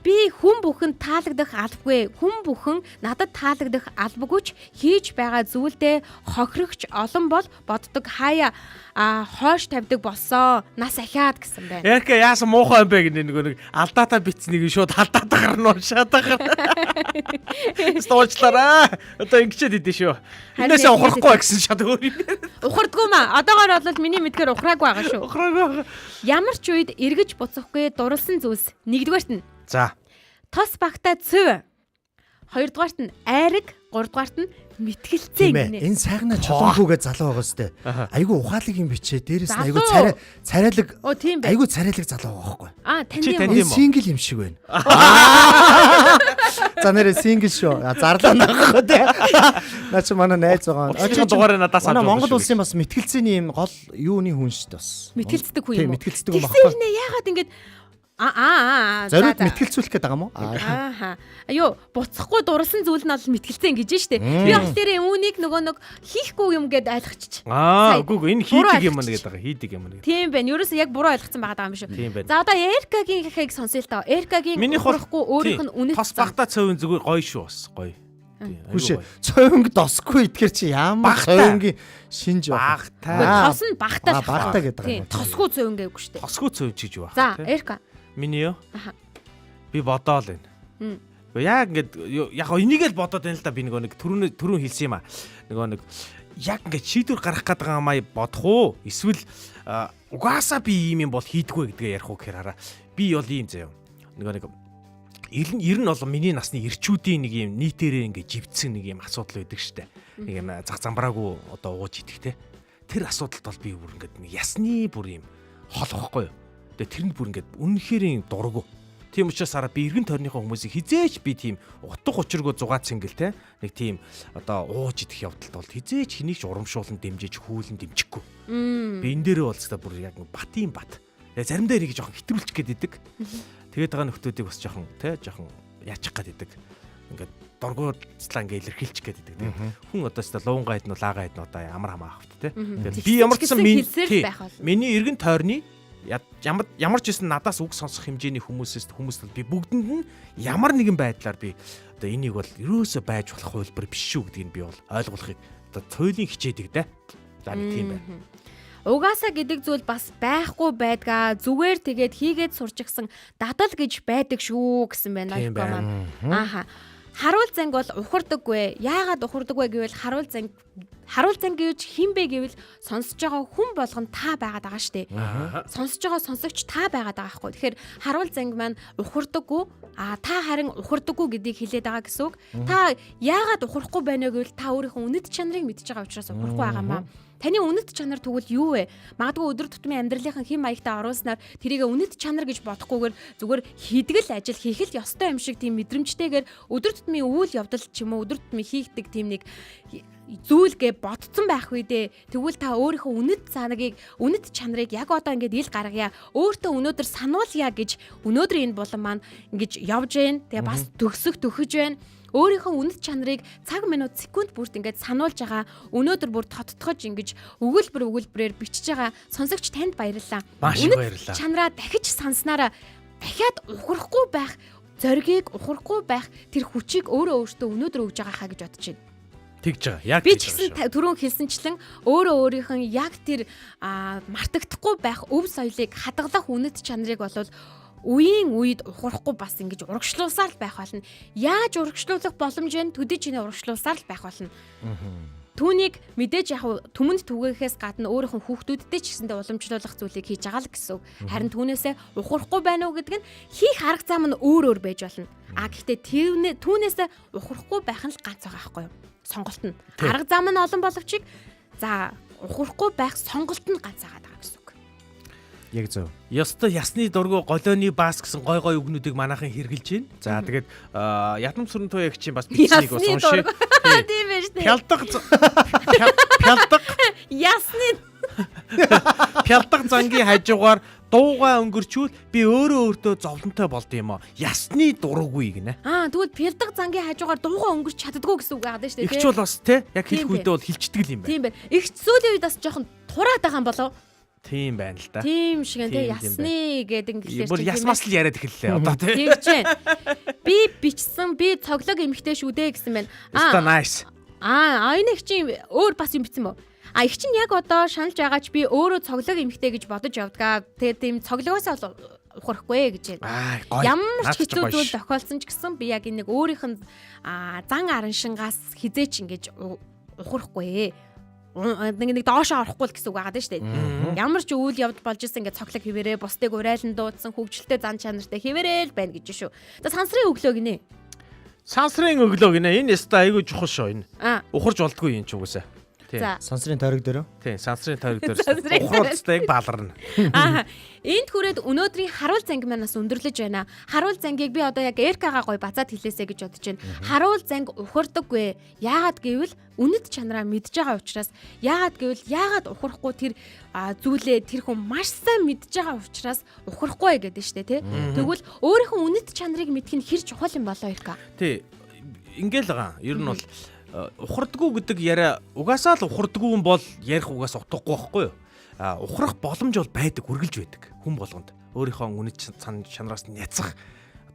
Би хүн бүхэн таалагдах албагүй. Хүн бүхэн надад таалагдах албагүйч хийж байгаа зүйлдээ хохирогч олон бол боддог хаяа хойш тавьдаг болсон. Нас ахиад гэсэн байна. Яг яасан муухай юм бэ гэнэ нэг алдаатаа битснийг шууд алдаад гарна уншаад байгаа. Стоочлаараа. Одоо ингэчээд идэв шүү. Энэсээ ухрахгүй гэсэн шат өөр юм. Ухардгүй маа. Одоогоор бол миний мэдгээр ухраагүй байгаа шүү. Ухраагүй. Ямар ч үед эргэж буцахгүй дурлсан зүйлс. Нэгдүгээрт нь За. тос багтаа цөв. Хоёрдугаарт нь айраг, гуравдугаарт нь мэтгэлцээ гинэ. Энэ сайхнаа чулуугүйгээ залуу байгаа сте. Айгу ухаалаг юм бичээ. Дээрээс нь айгу царайлаг. Тийм бай. Айгу царайлаг залуу байгаа байхгүй. Танд юм. Энэ сингл юм шиг байна. За нэрээ сингл шүү. Зарлаа наахгүй те. Наа чи манай найз байгаа. Очиж дугаараа надаас авч. Монгол улсын бас мэтгэлцээний юм гол юуны хүн шүү дээ бас. Мэтгэлцдэг хүн юм уу? Мэтгэлцдэг хүн баггүй. Тэгсэн яагаад ингэж Зориуд мэтгэлцүүлэх гээд байгаа юм уу? Ааха. Аюу, буцахгүй дурлсан зүйл нь бол мэтгэлцэн гэж штэ. Би бол тэр үүнийг нөгөө нэг хийхгүй юм гээд ойлгочих. Үгүй энэ хийдэг юм нэгэд байгаа. Хийдэг юм нэгэд. Тийм байна. Ерөөсөө яг буруу ойлгоцсон байгаа юм шүү. За одоо Эркагийн хахыг сонсъё л таа. Эркагийн ухрахгүй өөрийнх нь үнэт тос багтаа цовын зүгээр гоё шүү бас гоё. Хүшээ. Цовинг досгүй итгэр чи ямар цовингийн шинж багтаа. Тос нь багтаа. Багтаа гэдэг юм. Тосгүй цовин гэвгүй штэ. Тосгүй цовин чиж юу ба. За Эрка. Миний юу? Би бодоол байна. Яг ингээд яг энийг л бодоод байна л да би нэг түрүүн хэлсэн юм аа. Нэг яг ингээд шийдвэр гаргах гэдэг юм аа бодох уу? Эсвэл угаасаа би ийм юм бол хийдгүү гэдгээ ярих уу гэхээр хараа. Би бол ийм заяа. Нэг ер нь бол миний насны ирчүүдийн нэг юм нийтээрээ ингээд живцсэн нэг юм асуудал байдаг штэ. Нэг юм зах замбраагүй одоо ууж идэх те. Тэр асуудалд бол би бүр ингээд нэг ясны бүр юм хол واخхой юу. Тэгээ тэрэнд бүр ингээд үнэнхэрийн дургу. Тийм учраас араа би эргэн тойрныхоо хүмүүсийг хизээч би тийм утга учиргүй зугаа цэнгэл те нэг тийм одоо ууж идэх явдалд бол хизээч хэнийг ч урамшуулан дэмжиж хүүлэн дэмжихгүй. Би энэ дээрээ болцоо бүр яг батын бат. Заримдаа эрийг жоохон хэтрүүлчих гээд идэг. Тэгээд байгаа нөхдүүдийг бас жоохон те жоохон яачих гээд идэг. Ингээд дургууцлаа ингээд илэрхийлчих гээд идэг. Хүн одоо ч луунгаа иднэ лаагаа иднэ одоо ямар хамаа авахт те. Тэгээд би ямар ч сан миний эргэн тойрны ямар ч гэсэн надаас үг сонсох хэмжээний хүмүүс бол би бүгдэнд нь ямар нэгэн байдлаар би одоо энийг бол ерөөсөө байж болох хөлбөр биш шүү гэдгийг би бол ойлгуулахыг одоо цойлын хичээдэг дээ. За нэг тийм байна. Угаасаа гэдэг зүйл бас байхгүй байдгаа зүгээр тэгээд хийгээд сурчихсан дадал гэж байдаг шүү гэсэн байна аа. Ааха. Харуул занг бол ухардаггүй. Яагаад ухардаг вэ гэвэл харуул занг гэж хинбэ гэвэл сонсож байгаа хүн болгон та байгаад байгаа штэ. Сонсож байгаа сонсогч та байгаад байгаа байхгүй. Тэгэхээр харуул занг маань ухардаггүй. Та харин ухардаггүй гэдгийг хэлээд байгаа гэсэн үг. Та яагаад ухрахгүй байна вэ гэвэл та өөрийнхөө үнэт чанарыг мэдж байгаа учраас ухрахгүй байгаа юм аа. Таны үнэт чанар тэгвэл юу вэ? Магадгүй өдөр тутмын амьдралынхаа хэм маягтаа оруулснаар тэрийг үнэт чанар гэж бодохгүйгээр зүгээр хийдгэл ажил хийх л ёстой юм шиг тийм мэдрэмжтэйгээр өдөр тутмын үйл явдал ч юм уу өдөр тутмын хийгдэг тийм нэг зүйлгээ бодцсон байх үедээ тэгвэл та өөрийнхөө үнэт чанарыг яг одоо ингээд ил гаргая. Өөртөө өнөөдөр сануулъя гэж өнөөдөр энэ булан маань ингэж явж байна. Тэгээ бас төгсөж байна. Өөрийнхөө үнэт чанарыг цаг минут секунд бүрт ингээд сануулж байгаа. Өнөөдөр бүр тодтогож ингэж өгүүлбэрээр бичиж байгаа сонсогч танд баярлалаа. Үнэт чанараа дахиж санснараа дахиад ухрахгүй байх, зоригийг ухрахгүй байх тэр хүчийг өөртөө өнөөдөр өгж байгаа хаа гэж бодож байна. Тэгж байгаа. Яг би ч гэсэн түрүүн хэлсэнчлэн өөрийнх нь яг тэр мартагдахгүй байх өв соёлыг хадгалах үнэт чанарыг болвол үеийн үед ухрахгүй бас ингэж урагшлуулсаар л байх болно. Яаж урагшлуулах боломж вэ? Төдий чиний урагшлуулсаар л байх болно. Түүнийг мэдээж яг түмэнд түгээхээс гадна өөрийнхөө хүүхдүүдтэй ч гэсэндээ уламжлуулах зүйлийг хийж байгаа л гэсэн. Харин түүнээсээ ухрахгүй байна уу гэдэг нь хийх арга зам нь өөр байж болно. Гэхдээ түүнээсээ ухрахгүй байх нь л ганц байгаа байхгүй юу? Сонголт нь. Арга зам нь олон боловч ухрахгүй байх сонголт нь ганц байгаа гэсэн. Яг зөв. Ёстой ясны дургу голооны баас гэсэн гой гой үгнүүдийг манайхан хэрглэж байна. За тэгээд ядам сүрэн туягчийн бас бичсэнийг уншия. Тийм байж тээ. Пялдаг ясны пялдаг зангийн хажуугаар дуугаа өнгөрчүүл би өөртөө зовлонтой болд юм аа. Ясны дурггүй гинэ. Тэгвэл пялдаг зангийн хажуугаар дуугаа өнгөрч чаддгүй гэсэн үг байгаа шүү дээ. Игч бол бас те яг хэлэх үедээ бол хилчдэг юм байна. Тийм байна. Игч сүүлийн үед бас жоохон тураад байгаа юм болов. Тийм байна л да. Тийм шиг те ясны гэдэг инглиш. Бүр ясмаас л яриад эхэллээ одоо те. Тэгж байна. Би бичсэн, би цоглог эмхтэй шүү дээ гэсэн байна. Nice. Энэ их чинь өөр бас юм бичсэн мө. Их чинь яг одоо шаналж байгаач би өөрөө цоглог эмхтэй гэж бодож явдгаа. Тэгээд тийм цоглогоос бол ухрахгүй гэж байна. Ямар ч хэцүү зүйл тохиолдсон ч гэсэн би яг нэг өөрийнх нь зан араншингаас хизээч ингэж ухрахгүй. нэг доошоо орохгүй л гэсэн үг байгаа шүү дээ. Ямар ч үйл явдал болж исэн ингээд цоглог хിവэрээ бусдыг урайлан дуудсан хөвгчлөлтэй зан чанартай хിവэрээл байна гэж шүү. За сансрын өглөө гинэ. Сансрын өглөө гинэ. Энэ яста айгүй чухал шоо энэ. Ухарж болдгүй юм ч угсаа. За. Сансрын тойрог дээр. Тийм, сансрын тойрог дээр. Ухруулцтай баларна. Энд хүрээд өнөөдрийн харуул занги манаас өндөрлөж байна. Харуул зангийг би одоо яг Эркагаа гоё базаад хэлээсэ гэж бодож байна. Харуул занги ухардаггүй. Яагаад гэвэл үнэт чанараа мэдж байгаа учраас яагаад ухрахгүй тэр зүйлээ тэр хүн маш сайн мэдж байгаа учраас ухрахгүй гэдэг нь шүү дээ, тий. Тэгвэл өөрийнхөө үнэт чанарыг мэдэх нь хэр чухал юм болоо Эрка. Тий. Ингээл байгаа. Ер нь бол ухардггүй гэдэг яриа угаасаа л ухардггүй юм бол ярих угаас утгагүй байхгүй юу? Ухрах боломж бол байдаг, үргэлж байдаг. Хүн болгонд өөрийнхөө үнэт чанараас няцах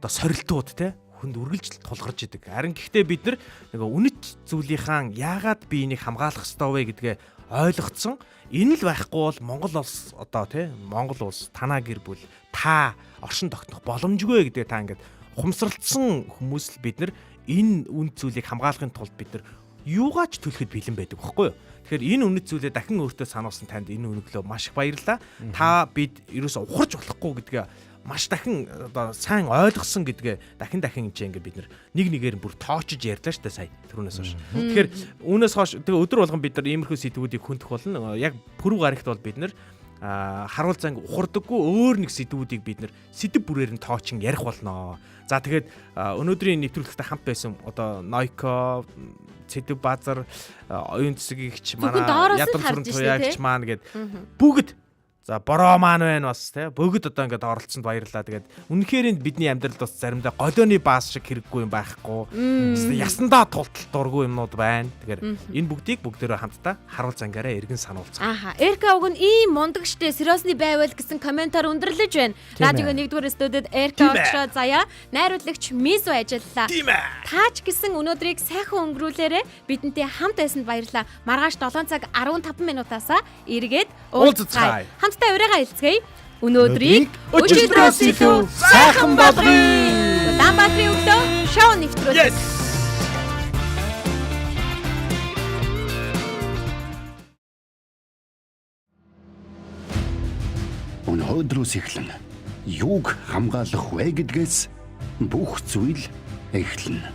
одоо сорилтууд те хүнд үргэлж тулгарч идэг. Харин гэхдээ бид нар нэг үнэт зүйлийнхаа яагаад би энийг хамгаалах ёстой вэ гэдгээ ойлгоцсон. Энэ л байхгүй бол Монгол улс одоо те Монгол улс танаа гэр бүл та оршин тогтнох боломжгүй гэдгээ та ингээд ухамсарлцсан хүмүүс л бид нар энэ үнд зүйлийг хамгаалахын тулд бид нар юугаач төлөхөд бэлэн байдаг байхгүй юу? Тэгэхээр энэ үнэт зүйлээ дахин өөртөө сануулсан танд энэ өнөглөө маш их баярлалаа. Та бид ерөөсө ухарж болохгүй гэдгээ маш дахин одоо сайн ойлгосон гэдгээ дахин ингээд бид нэг нэгээр бүр тоочж ярьлаа шүү дээ сая түрүүнээс хойш. Тэгэхээр үүнээс хойш тэгээ өдөр болгон бид нар иймэрхүү сэдвүүдийг хөндөх болно. Яг пүрэв гарагт бол бид нар харуул занг ухардаггүй өөр нэг сэдвүүдийг бид нар сэдв бүрээр нь тоочин ярих болно. За тэгээд өнөөдрийн нэвтрүүлэгтээ хамт байсан одоо Нойко, Цэдэв Базар, оюун цэцгийгч манай Ядар сүрэн туяагч маань гээд бүгд за бороо маань байна бас те бүгд одоо ингээд оролцсонд баярлалаа. Тэгээд үнэхээр бидний амьдралд бас заримдаа голооны бааз шиг хэрэггүй юм байхгүй. Ясандаа тултал дургүй юмнууд байна. Тэгэхээр энэ бүгдээрээ хамтдаа харуул зангаараа эргэн сануулцгаа. Эрка уг нь ийм мундагштэй сериосны байвал гэсэн комментаар өндөрлөж байна. Радиогийн 1-р студид Эрка очроо заяа найруулагч Мису ажиллалаа. Таач гэсэн өнөөдрийг сайхан өнгөрүүлээрэ бидэнтэй хамт байсанд баярлалаа. Маргааш 7 цаг 15 минутаас эргээд уулзцгаая. Хамтдаа урайгаа хэлцгээе. Өнөөдрийг өчигдрөөс илүү сайхан болгоё. Улаанбаатарын өглөө шоу нэвтрүүлэг. Өнөөдрөөс эхлэн юуг хамгаалах вэ гэдгээс бүх зүйл эхэлнэ.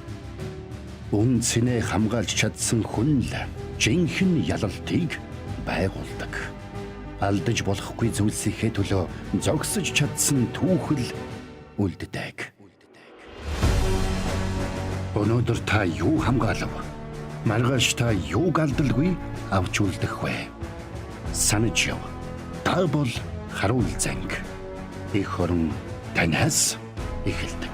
Үнцнээ хамгаалж чадсан хүн л жинхэнэ ялалтыг байгуулдаг. Алдаж болохгүй зүйлсийнхээ төлөө зогсож чадсан түүхэл үлддэг. Өнөөдөр та юу хамгаалав? Маргааш та юуг алдалгүй авч үлдэх вэ? Санаж яв. Та бол харуул занг. Их хорон танаас эхэлдэг.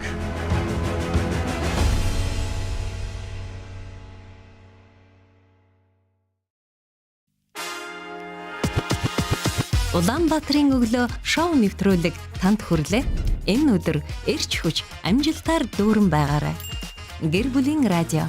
Улаанбаатарын өглөө шоу нэвтрүүлэг танд хүрлээ. Энэ өдөр эрч хүч амжилтаар дүүрэн байгаарай. Гэр бүлийн радио